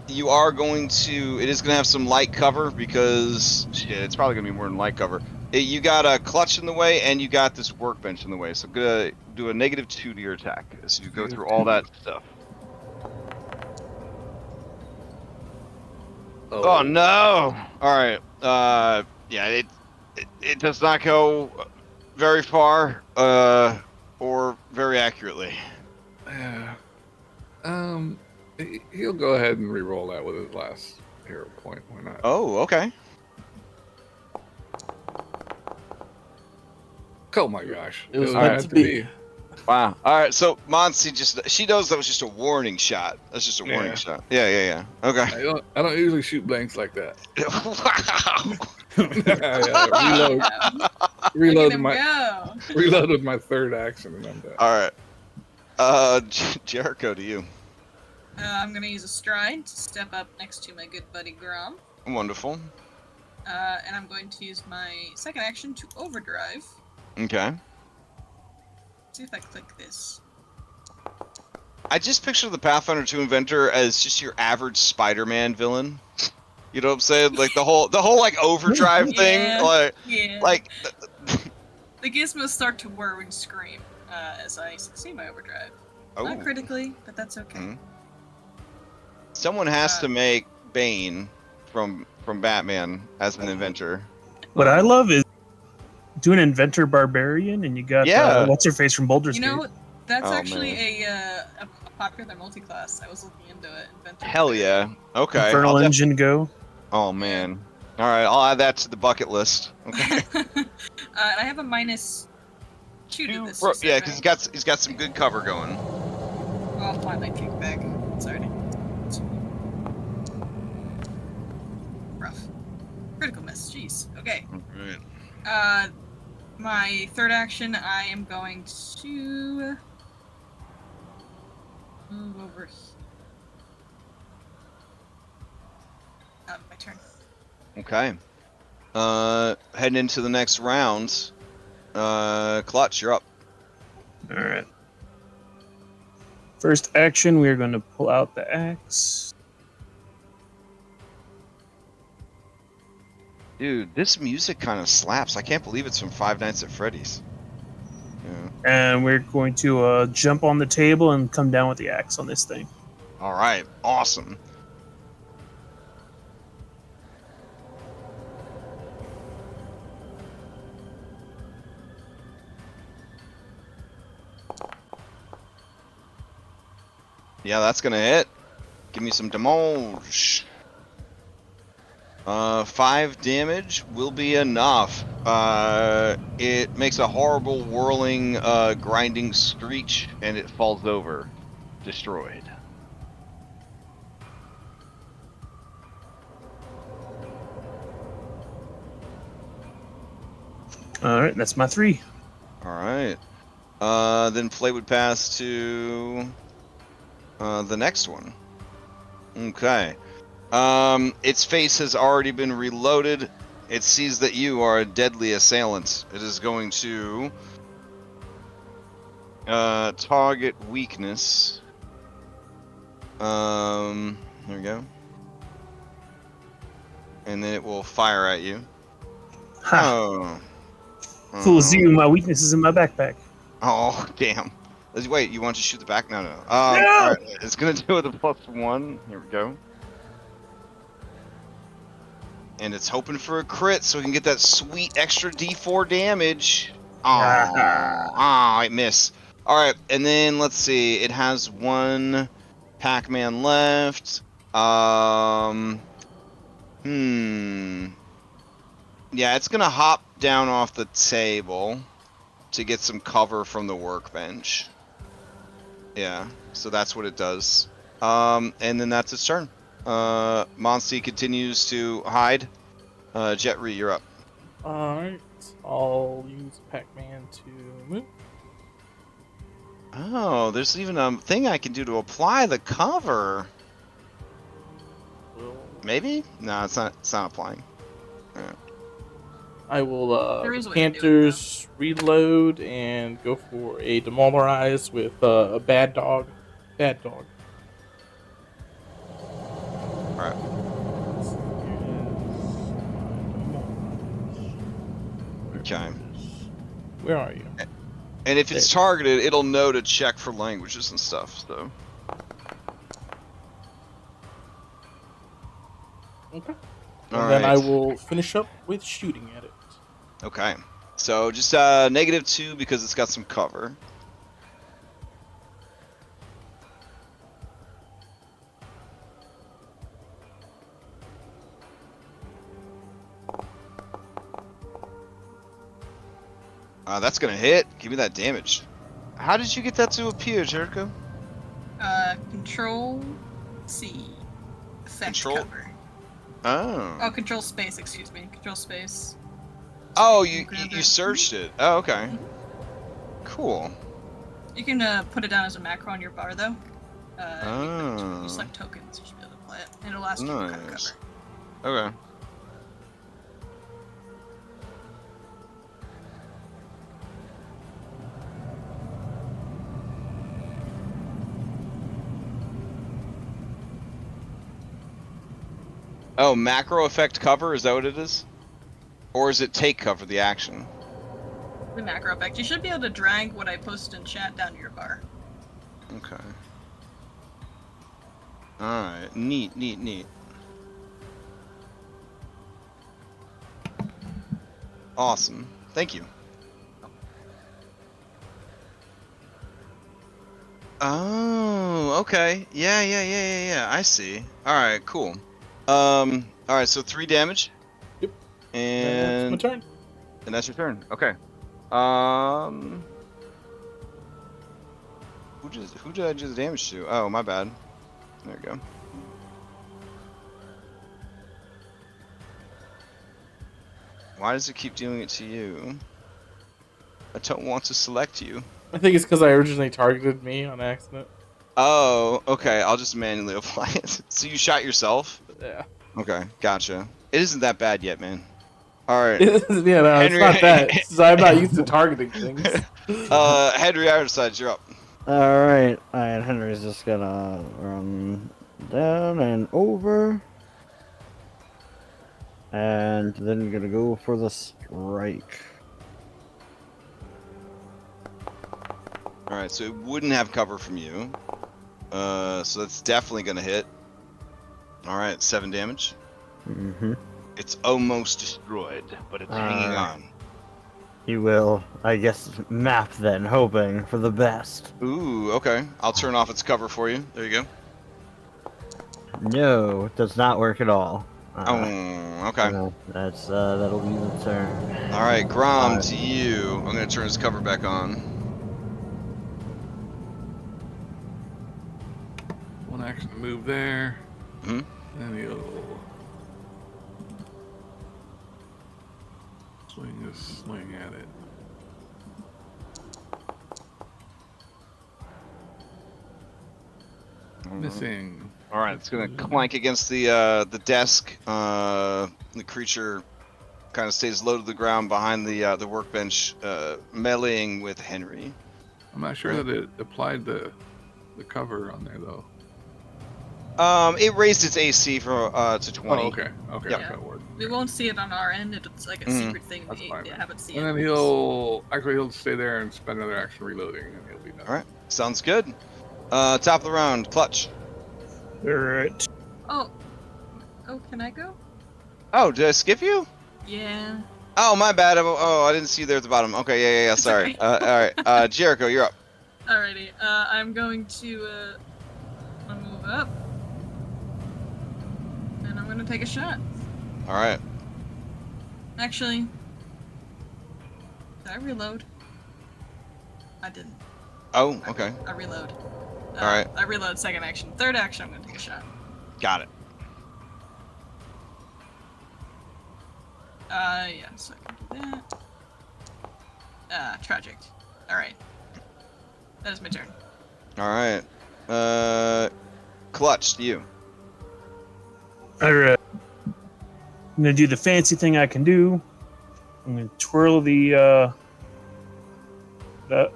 You are going to. It is going to have some light cover because shit. It's probably going to be more than light cover. You got a clutch in the way, and you got this workbench in the way. So I'm gonna do a -2 to your attack as you go through all that stuff. Oh no! All right. Yeah. It does not go very far, or very accurately. Yeah. He'll go ahead and re-roll that with his last hero point. Why not? Oh, okay. Oh my gosh! It was meant meant to be. Wow. All right. So Monsi she knows that was just a warning shot. That's just a warning shot. Yeah. Okay. I don't usually shoot blanks like that. Wow. Reload Go. reload with my third action and I'm done. All right. Jericho, to you. I'm gonna use a stride to step up next to my good buddy Grom. Wonderful. And I'm going to use my second action to overdrive. Okay. See if I click this. I just picture the Pathfinder 2 inventor as just your average Spider-Man villain. You know what I'm saying? Like the whole like overdrive thing. Like. The gizmos start to whir and scream as I succeed my overdrive. Not critically, but that's okay. Mm-hmm. Someone has to make Bane from Batman as an inventor. What I love is do an inventor barbarian, and you got what's her face from Baldur's You Gate. know, that's Oh, actually man. a popular multi-class. I was looking into it. Inventor Hell yeah. barbarian. Okay. Infernal Engine Go. Oh man. All right, I'll add that to the bucket list. Okay. And I have a -2 to this. Yeah, because he's got some good cover going. I'll finally kick back. Sorry. Rough. Critical miss. Jeez. Okay. Alright. My third action, I am going to move over here. My turn. Okay. Heading into the next round. Clutch, you're up. All right. First action, we are going to pull out the axe. Dude, this music kind of slaps. I can't believe it's from Five Nights at Freddy's. Yeah. And we're going to jump on the table and come down with the axe on this thing. All right, awesome. Yeah, that's gonna hit. Give me some damage. 5 damage will be enough. It makes a horrible whirling, grinding screech, and it falls over, destroyed. All right, that's my 3. All right. Then Flay would pass to the next one. Okay. Its face has already been reloaded. It sees that you are a deadly assailant. It is going to target weakness. There we go. And then it will fire at you. Ha! Oh. Fools you, my weakness is in my backpack. Oh, damn. Wait, you want to shoot the back? No. No! Alright, it's gonna do with a +1. Here we go. And it's hoping for a crit so we can get that sweet extra D4 damage. Oh, it missed. Alright, and then let's see. It has 1 Pac-Man left. Yeah, it's gonna hop down off the table to get some cover from the workbench. Yeah, so that's what it does. And then that's its turn. Monsty continues to hide. Jetri, you're up. Alright, I'll use Pac-Man to move. Oh, there's even a thing I can do to apply the cover. Maybe? No, it's not applying. Alright. I will There is a way to do it, Panthers reload and go for a demoralize with a bad dog. Bad dog. Alright. Okay. Where are you? And if it's targeted, it'll know to check for languages and stuff, so. Okay. And All then I right. will finish up with shooting at it. Okay. So just -2 because it's got some cover. That's gonna hit. Give me that damage. How did you get that to appear, Jericho? Control C. Effect Control- cover. Oh. Oh, control space, excuse me. Control space. Oh, grab you it. searched it. Oh, okay. Cool. You can put it down as a macro on your bar, though. Oh. You select tokens, you should be able to play it. And it'll ask you what kind of Nice. cover. Okay. Oh, macro effect cover, is that what it is? Or is it take cover, the action? The macro effect. You should be able to drag what I posted in chat down to your bar. Okay. Alright, neat. Awesome. Thank you. Oh, okay. Yeah. I see. All right, cool. All right, so 3 damage. Yep. And That's my turn. And that's your turn. Okay. Um, who did I do the damage to? Oh, my bad. There we go. Why does it keep doing it to you? I don't want to select you. I think it's because I originally targeted me on accident. Oh, okay. I'll just manually apply it. So you shot yourself? Yeah. Okay, gotcha. It isn't that bad yet, man. All right. Yeah, no, Henry- it's not that. It's just I'm not used to targeting things. Henry Ironside, you're up. Alright, and Henry's just gonna run down and over. And then gonna go for the strike. All right, so it wouldn't have cover from you. So that's definitely gonna hit. All right, 7 damage. Mm-hmm. It's almost destroyed, but it's hanging on. You will, I guess, map then, hoping for the best. Ooh, okay. I'll turn off its cover for you. There you go. No, it does not work at all. Oh, okay. No, that's that'll be the turn. All right, Grom, to you. I'm gonna turn his cover back on. One action to move there. Hmm. Then he'll swing his sling at it. Missing. All right, it's gonna clank against the desk. The creature kind of stays low to the ground behind the workbench, meleeing with Henry. I'm not sure that it applied the cover on there though. It raised its AC from to 20. Oh, okay. Okay, Yep. that worked. We won't see it on our end. It's like a secret thing. That's We fine. haven't seen And it. then he'll stay there and spend another action reloading, and he'll be done. All right, sounds good. Top of the round, Clutch. Alright. Oh, can I go? Oh, did I skip you? Yeah. Oh, my bad. I didn't see you there at the bottom. Okay, yeah. It's Sorry. okay. All right, Jericho, you're up. Alrighty. I'm going to move up, and I'm gonna take a shot. All right. Actually, did I reload? I didn't. Oh, okay. I reload. Alright. I reload second action. Third action, I'm gonna take a shot. Got it. Yeah, so I can do that. Tragic. Alright. That is my turn. All right. Clutch, you. Alright. I'm gonna do the fancy thing I can do. I'm gonna twirl the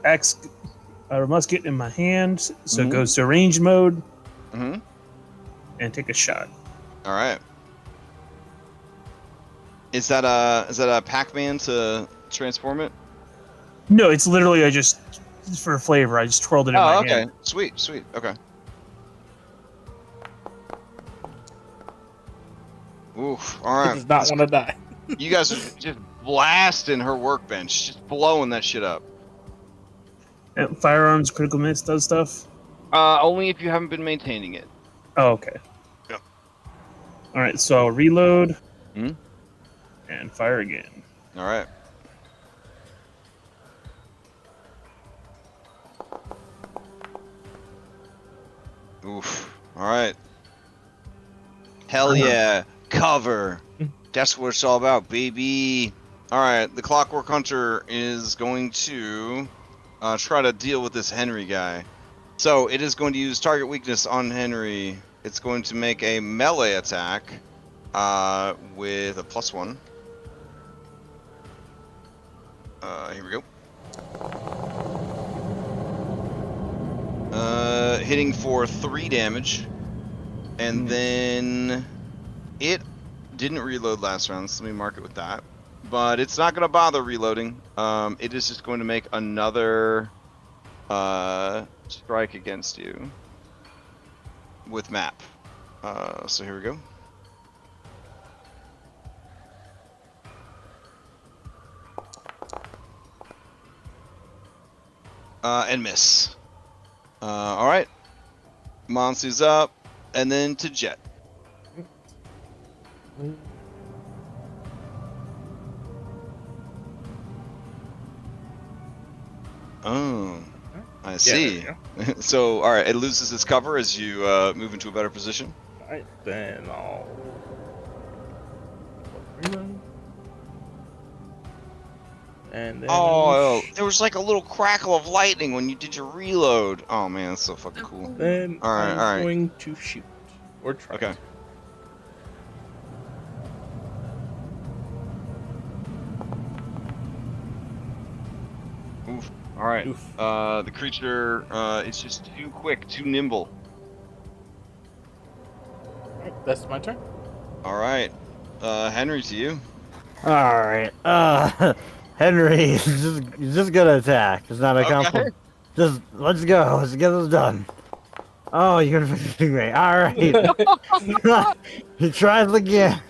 axe musket in my hand, so it goes to range mode, Mm-hmm. and take a shot. All right. Is that a Pac-Man to transform it? No, it's literally for flavor. I just twirled it in my Oh, okay. hand. Sweet. Okay. Oof. All He right. does not want to die. You guys are just blasting her workbench, just blowing that shit up. And firearms, critical miss does stuff. only if you haven't been maintaining it. Oh, okay. Yep. All right, so I'll reload Mhm. and fire again. All right. Oof. All right. Hell yeah. Cover. That's what it's all about, baby. All right. The Clockwork Hunter is going to try to deal with this Henry guy. So it is going to use target weakness on Henry. It's going to make a melee attack with a +1. Here we go. Hitting for 3 damage. And then it didn't reload last round, so let me mark it with that. But it's not going to bother reloading. It is just going to make another strike against you with map. So here we go. And miss. All right. Monsy's up, and then to Jet. Oh, I see. So, all right, it loses its cover as you move into a better position. Alright, then I'll... reload. And then... Oh, there was like a little crackle of lightning when you did your reload. Oh man, that's so fucking cool. Then All right, I'm all right. going to shoot. Or try Okay. to. Oof. All right. Oof. The creature is just too quick, too nimble. Alright, that's my turn. All right. Henry, to you. All right. Henry is just gonna attack. It's not a compliment. Just let's go. Let's get this done. Oh, you're gonna finish me. All right. He tries again.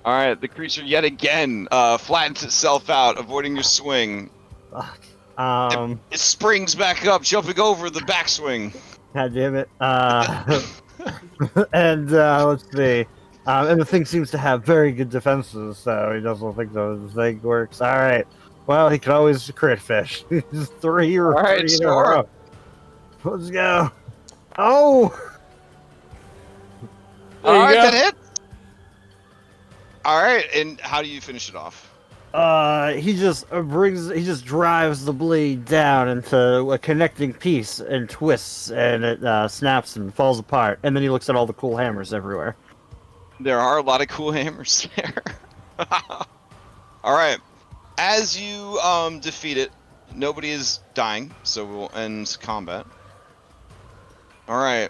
All right. The creature yet again flattens itself out, avoiding your swing. It springs back up, jumping over the backswing. God damn it. And let's see. And the thing seems to have very good defenses, so he doesn't think the thing works. All right. Well, he can always crit fish. Just three or All right, three in a sure. row. Let's go. Oh! All right, go. that hit. All right, and how do you finish it off? He just drives the blade down into a connecting piece and twists, and it snaps and falls apart. And then he looks at all the cool hammers everywhere. There are a lot of cool hammers there. All right. As you defeat it, nobody is dying, so we'll end combat. All right.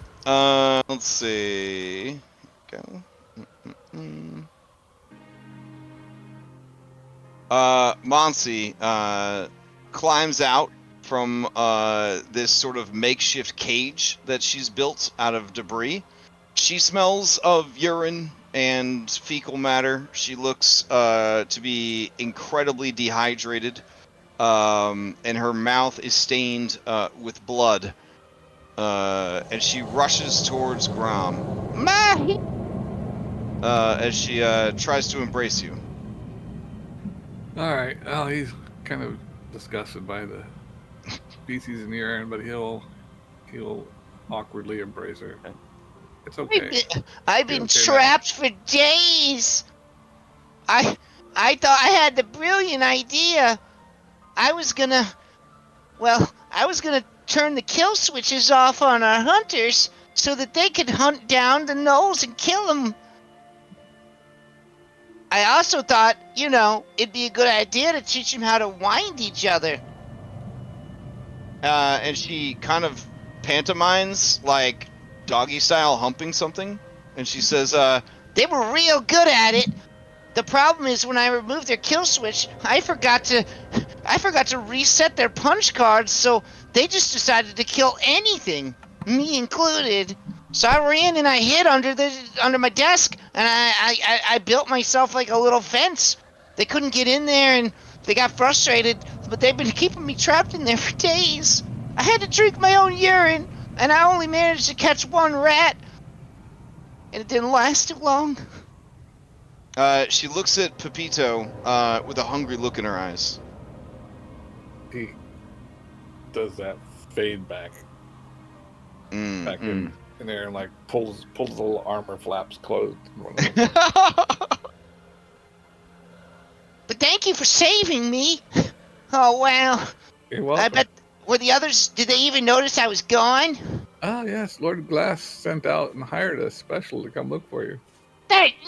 Let's see. Go. Monsy climbs out from this sort of makeshift cage that she's built out of debris. She smells of urine and fecal matter. She looks to be incredibly dehydrated, and her mouth is stained with blood. And she rushes towards Grom as she tries to embrace you. All right. Well, he's kind of disgusted by the species in the urine, but he'll awkwardly embrace her. It's okay. I've been okay trapped for days. I thought I had the brilliant idea. I was gonna turn the kill switches off on our hunters so that they could hunt down the gnolls and kill them. I also thought, it'd be a good idea to teach them how to wind each other. And she kind of pantomimes, like, doggy style humping something. And she says, They were real good at it. The problem is when I removed their kill switch, I forgot to reset their punch cards, so they just decided to kill anything, me included. So I ran and I hid under my desk, and I built myself like a little fence. They couldn't get in there, and they got frustrated, but they've been keeping me trapped in there for days. I had to drink my own urine, and I only managed to catch one rat, and it didn't last too long. she looks at Pepito with a hungry look in her eyes. He does that fade back in there, and like pulls the little armor flaps closed. But thank you for saving me. Oh, wow. You're welcome. I bet, were the others, did they even notice I was gone? Oh yes, Lord Glass sent out and hired a special to come look for you.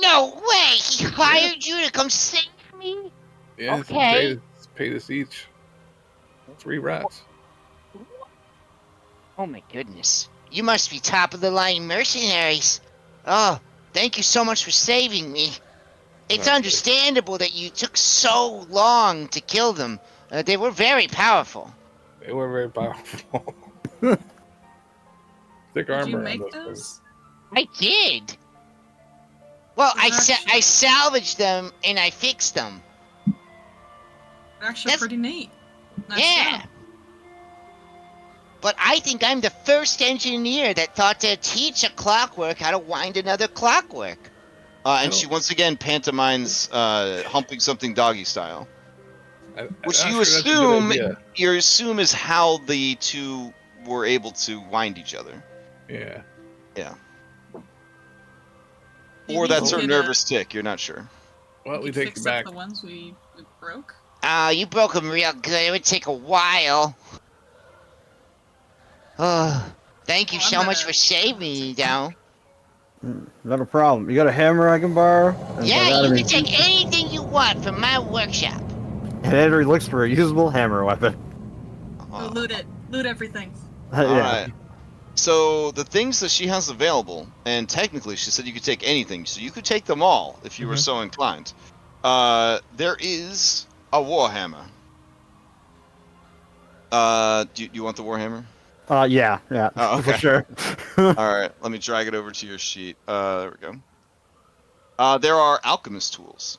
No way! He hired you to come save me? Yeah, Okay. It's paid us each 3 rats. Oh my goodness. You must be top of the line mercenaries. Oh, thank you so much for saving me. It's understandable that you took so long to kill them. They were very powerful. They were very powerful. Thick armor. Did you on make those those? things. I did. Well, I Actually- salvaged them and I fixed them. Actually, That's- pretty neat. Nice Yeah. job. but I think I'm the first engineer that thought to teach a clockwork how to wind another clockwork. And she once again pantomimes humping something doggy style. Which I'm you sure that's a good assume idea. is how the two were able to wind each other. Yeah. Yeah. Maybe Or that's we her could, nervous tick, you're not sure. Well, we could take fix you up back. the ones we broke. You broke them real good. It would take a while. Oh, thank you Well, I'm so much gonna- for saving me, though. Not a problem. You got a hammer I can borrow? And Yeah, by that I you mean- can take anything you want from my workshop. And Henry looks for a usable hammer weapon. Oh, loot it. Loot everything. Yeah. Alright. So the things that she has available, and technically she said you could take anything, so you could take them all if you were so inclined. There is a warhammer. Do you want the warhammer? Yeah, Oh, for okay. sure. Alright, let me drag it over to your sheet. There we go. There are alchemist tools.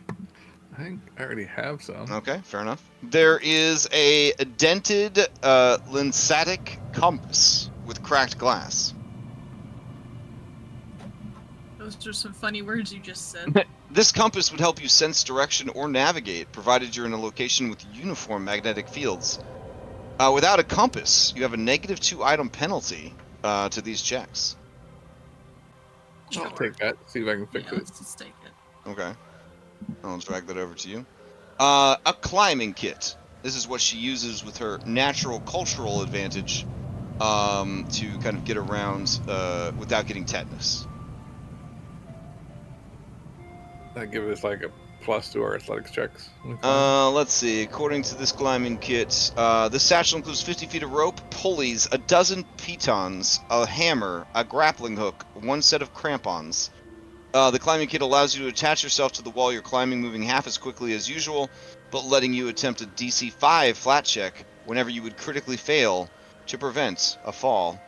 I think I already have some. Okay, fair enough. There is a dented linsatic compass with cracked glass. Those are some funny words you just said. This compass would help you sense direction or navigate, provided you're in a location with uniform magnetic fields. Without a compass, you have a -2 item penalty to these checks. I'll take that. See if I can fix Yeah, it. let's just take it. Okay. I'll drag that over to you. A climbing kit. This is what she uses with her natural cultural advantage to kind of get around without getting tetanus. That give us like a plus to our athletics checks. Let's see. According to this climbing kit, this satchel includes 50 feet of rope, pulleys, a dozen pitons, a hammer, a grappling hook, one set of crampons. The climbing kit allows you to attach yourself to the wall you're climbing, moving half as quickly as usual, but letting you attempt a DC 5 flat check whenever you would critically fail to prevent a fall.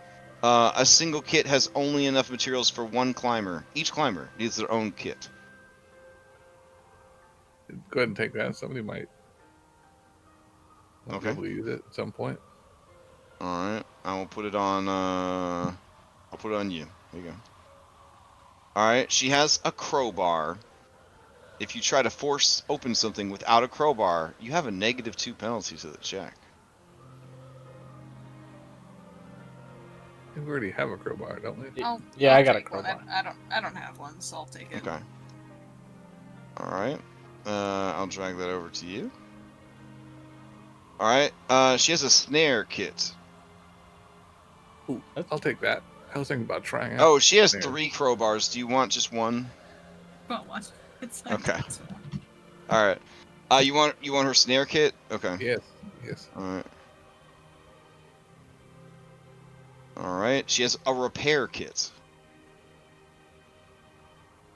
A single kit has only enough materials for one climber. Each climber needs their own kit. Go ahead and take that. Somebody might be Okay. able to use it at some point. All right, I will put it on. I'll put it on you. There you go. All right, she has a crowbar. If you try to force open something without a crowbar, you have a -2 penalty to the check. I think we already have a crowbar, don't we? Yeah, I got a take one. crowbar. I don't have one, so I'll take it. Okay. All right. I'll drag that over to you. All right. She has a snare kit. Ooh, that's I'll take that. I was thinking about trying it. Oh, she has Snare. 3 crowbars. Do you want just one? But what? It's Okay. it's fine. All right. You want her snare kit? Okay. Yes. Yes. All right. All right. She has a repair kit.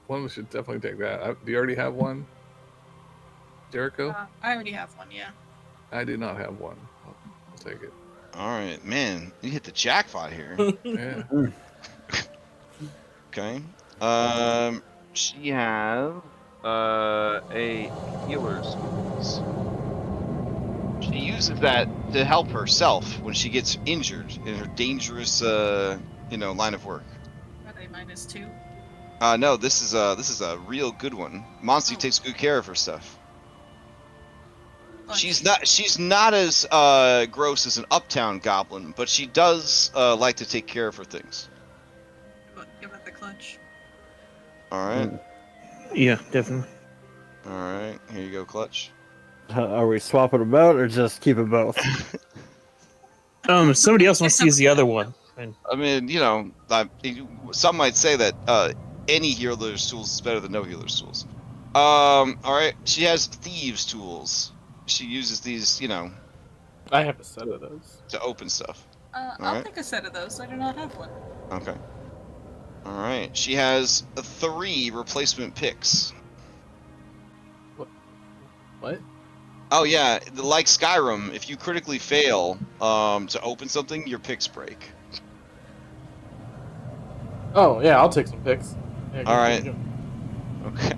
One of us should definitely take that. Do you already have one, Jericho? I already have one, yeah. I do not have one. I'll take it. All right, man. You hit the jackpot here. Yeah. Okay. She has a healer's tools. She uses that to help herself when she gets injured in her dangerous, line of work. Are they -2? No, this is a real good one. Monty Oh. takes good care of her stuff. Oh, She's not as gross as an uptown goblin, but she does like to take care of her things. Give it the clutch. All right. Yeah, definitely. All right. Here you go, Clutch. Are we swapping them out or just keep them both? Somebody else wants to use the other one. I mean, some might say that any healer's tools is better than no healer's tools. All right. She has thieves' tools. She uses these, I have a set of those. to open stuff. I'll Alright. take a set of those. I do not have one. Okay. All right. She has 3 replacement picks. What? Oh yeah, like Skyrim, if you critically fail to open something, your picks break. Oh yeah, I'll take some pics. Yeah, All right. go. Okay.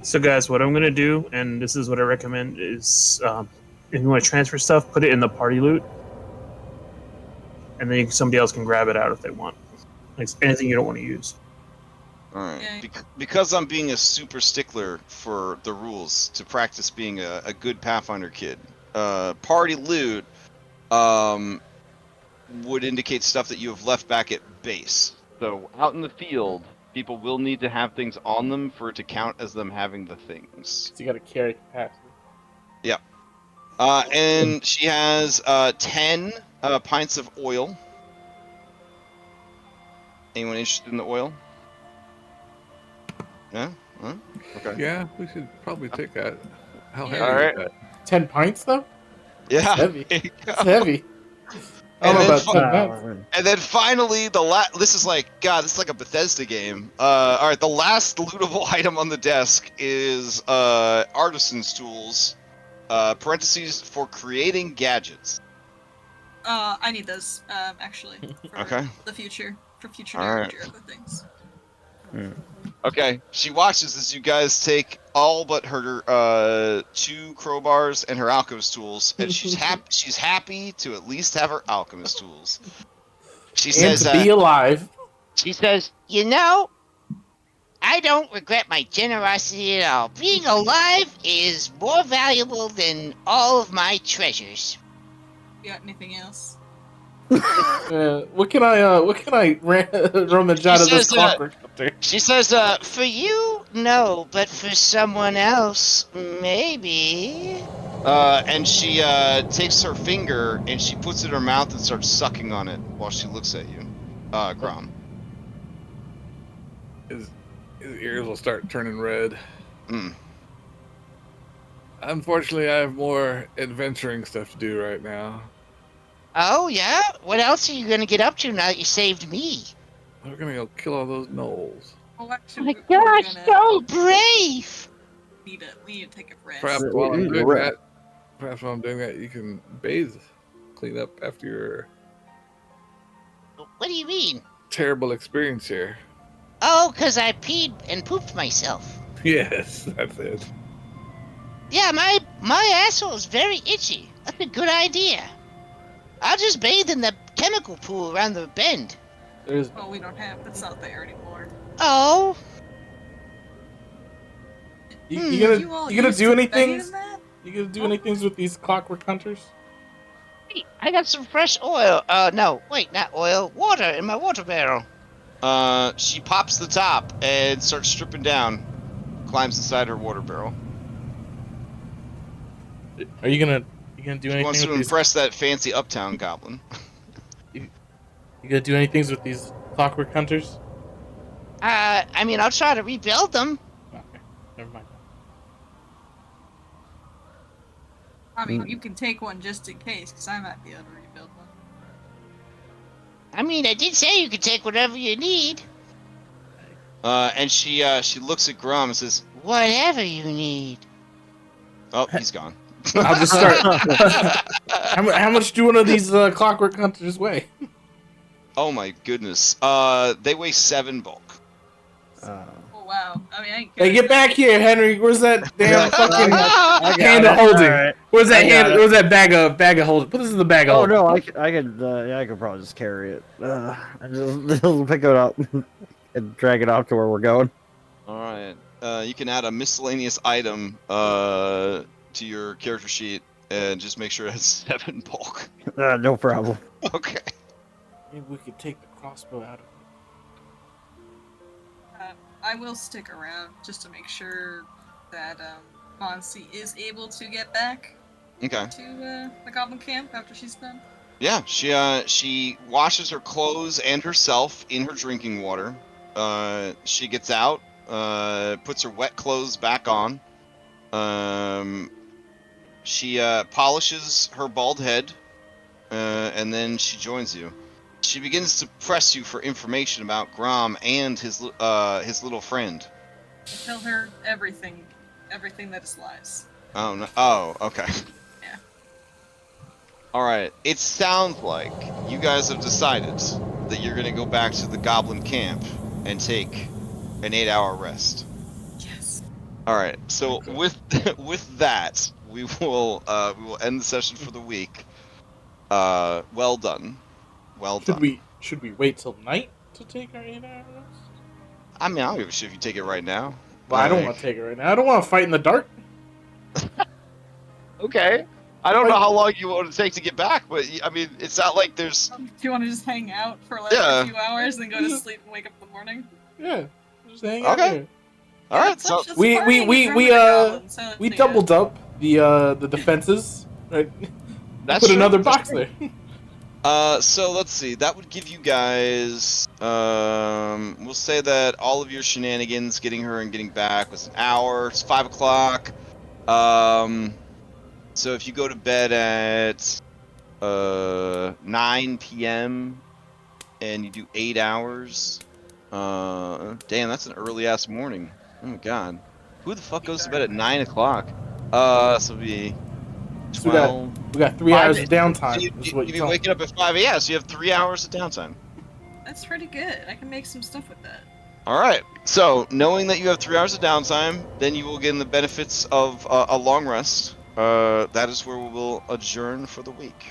So, guys, what I'm gonna do, and this is what I recommend, is if you want to transfer stuff, put it in the party loot, and then somebody else can grab it out if they want. Like anything you don't want to use. All right. Okay. Because I'm being a super stickler for the rules to practice being a good Pathfinder kid. Party loot would indicate stuff that you have left back at base. So out in the field, people will need to have things on them for it to count as them having the things. So you got to carry capacity. And she has 10 pints of oil. Anyone interested in the oil? No? Huh? Okay. Yeah, we should probably take that. How heavy All right. is that? 10 pints though? Yeah. Heavy. There you go. It's heavy. I And don't know then about 10 pints. And then finally, this is like, God, this is like a Bethesda game. All right, the last lootable item on the desk is artisan's tools, parentheses, for creating gadgets. I need those, actually. For Okay. the future. For future All right. damage or other things. Okay, she watches as you guys take all but her 2 crowbars and her alchemist tools, and she's happy to at least have her alchemist tools. She And says, to be alive. She says, "You know, I don't regret my generosity at all. Being alive is more valuable than all of my treasures." You got anything else? What can I rummage out of this says, clockwork up there? She says, "For you, no, but for someone else, maybe." and she takes her finger and she puts it in her mouth and starts sucking on it while she looks at you, Grom. His ears will start turning red. Mm. Unfortunately, I have more adventuring stuff to do right now. Oh, yeah? What else are you gonna get up to now that you saved me? We're gonna go kill all those gnolls. Oh, actually, My we're gosh, gonna so brave! we need to take a rest. Perhaps while I'm doing that, you can bathe, clean up after your What do you mean? terrible experience here. Oh, 'cause I peed and pooped myself. Yes, that's it. Yeah, my asshole is very itchy. That's a good idea. I'll just bathe in the chemical pool around the bend. There's Oh, that's not there anymore. Oh, you gonna used do to anything? bathe in that? You gonna do anything with these clockwork hunters? hey, I got some fresh oil. No, wait, not oil. Water in my water barrel. She pops the top and starts stripping down, climbs inside her water barrel. Are you gonna do She anything wants with to these? impress that fancy uptown goblin. You gonna do anything with these clockwork hunters? I mean, I'll try to rebuild them. Okay, never mind. I mean, you can take one just in case, because I might be able to rebuild one. I mean, I did say you could take whatever you need. And she looks at Grom and says, Whatever you need. "Oh, he's gone." I'll just start. How much do one of these clockwork hunters weigh? Oh my goodness. They weigh 7 bulk. Oh, wow. I mean, I ain't Hey, good get at back here, Henry. Where's that damn fucking I got hand it. of holding? Alright. Where's that I got hand? it. Where's that bag of holding? Put this in the bag of Oh holding. no, I could probably just carry it. I just pick it up and drag it off to where we're going. All right. You can add a miscellaneous item to your character sheet and just make sure it has 7 bulk. No problem. Okay. Maybe we could take the crossbow out of it. I will stick around just to make sure that Monsi is able to get back Okay. to the Goblin Camp after she's done. Yeah, she washes her clothes and herself in her drinking water. She gets out, puts her wet clothes back on. She polishes her bald head, and then she joins you. She begins to press you for information about Grom and his little friend. Tell her everything that is lies. Oh no! Oh, okay. Yeah. All right. It sounds like you guys have decided that you're gonna go back to the Goblin camp and take an 8-hour rest. Yes. All right. So Okay. with that, we will end the session for the week. Well done. Well done. Should we wait till night to take our 8 hours rest? I mean, I don't give a shit if you take it right now. Well, I don't want to take it right now. I don't want to fight in the dark. Okay. I don't know Like- how long you want to take to get back, but I mean, it's not like there's. Do you want to just hang out for like Yeah. a few hours and then go to sleep and wake up in the morning? Yeah, just hang out Okay. here. All right. It's So such a We sparring with we goblins, so we yeah. doubled up the defenses. Right? that's Put true, another that's box true. there. So let's see. That would give you guys. We'll say that all of your shenanigans, getting her and getting back, was an hour. It's 5 o'clock. So if you go to bed at 9 p.m. and you do 8 hours, damn, that's an early ass morning. Oh my god, who the fuck goes to bed at 9 o'clock? So it'd be So 12. we got 3 5 hours of downtime. So is what you'd be you're telling waking up at 5 a.m. So you have 3 hours of downtime. That's pretty good. I can make some stuff with that. All right. So knowing that you have 3 hours of downtime, then you will gain the benefits of a long rest. That is where we will adjourn for the week.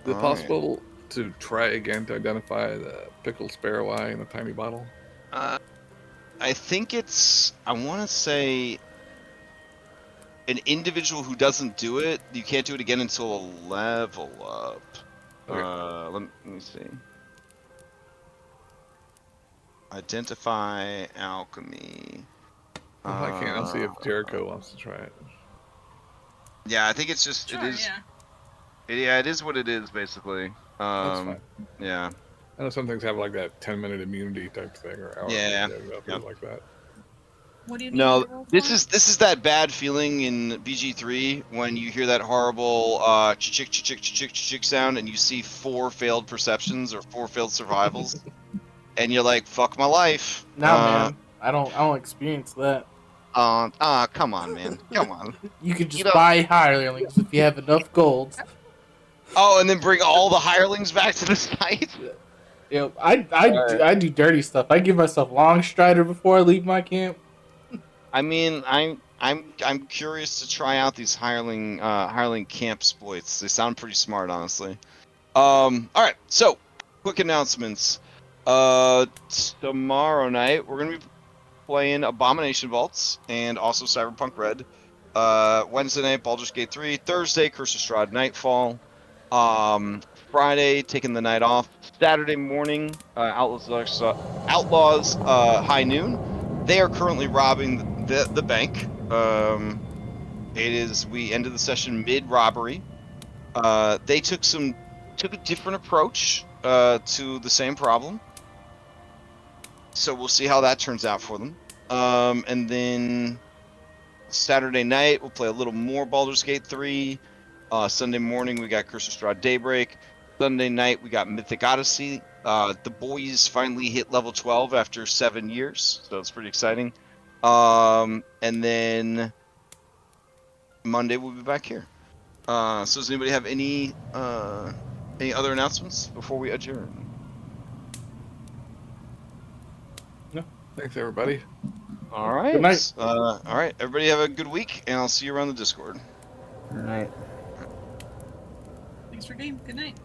Is it All right. possible to try again to identify the pickled sparrow eye in a tiny bottle? I think it's. I want to say an individual who doesn't do it. You can't do it again until a level up. Okay. Let me see. Identify alchemy. If I can't, I'll see if Jericho wants to try it. Yeah, I think it's just Sure, it is. yeah. Yeah, it is what it is basically. That's fine. Yeah. I know some things have like that 10-minute immunity type thing, or hour Yeah. yep. like that. What do you need No, to roll this for? is that bad feeling in BG3 when you hear that horrible chick chick chick chick sound and you see 4 failed perceptions or 4 failed survivals, and you're like, "Fuck my life." Nah, man, I don't experience that. Come on, man, come on. You could just You know- buy hirelings if you have enough gold. Oh, and then bring all the hirelings back to the site. Yeah, I do dirty stuff. I give myself long strider before I leave my camp. I mean, I'm curious to try out these hireling camp exploits. They sound pretty smart, honestly. All right, so quick announcements. Tomorrow night we're gonna be playing Abomination Vaults and also Cyberpunk Red. Wednesday night Baldur's Gate 3. Thursday Curse of Strahd Nightfall. Friday taking the night off. Saturday morning Outlaws High Noon. They are currently robbing the bank. We ended the session mid robbery. They took a different approach to the same problem. So we'll see how that turns out for them. And then Saturday night we'll play a little more Baldur's Gate 3. Sunday morning we got Curse of Strahd Daybreak. Sunday night we got Mythic Odyssey. The boys finally hit level 12 after 7 years, so it's pretty exciting. And then Monday we'll be back here. So does anybody have any other announcements before we adjourn? Thanks, everybody. All right. Good night. All right. Everybody have a good week, and I'll see you around the Discord. All right. Thanks for game. Good night.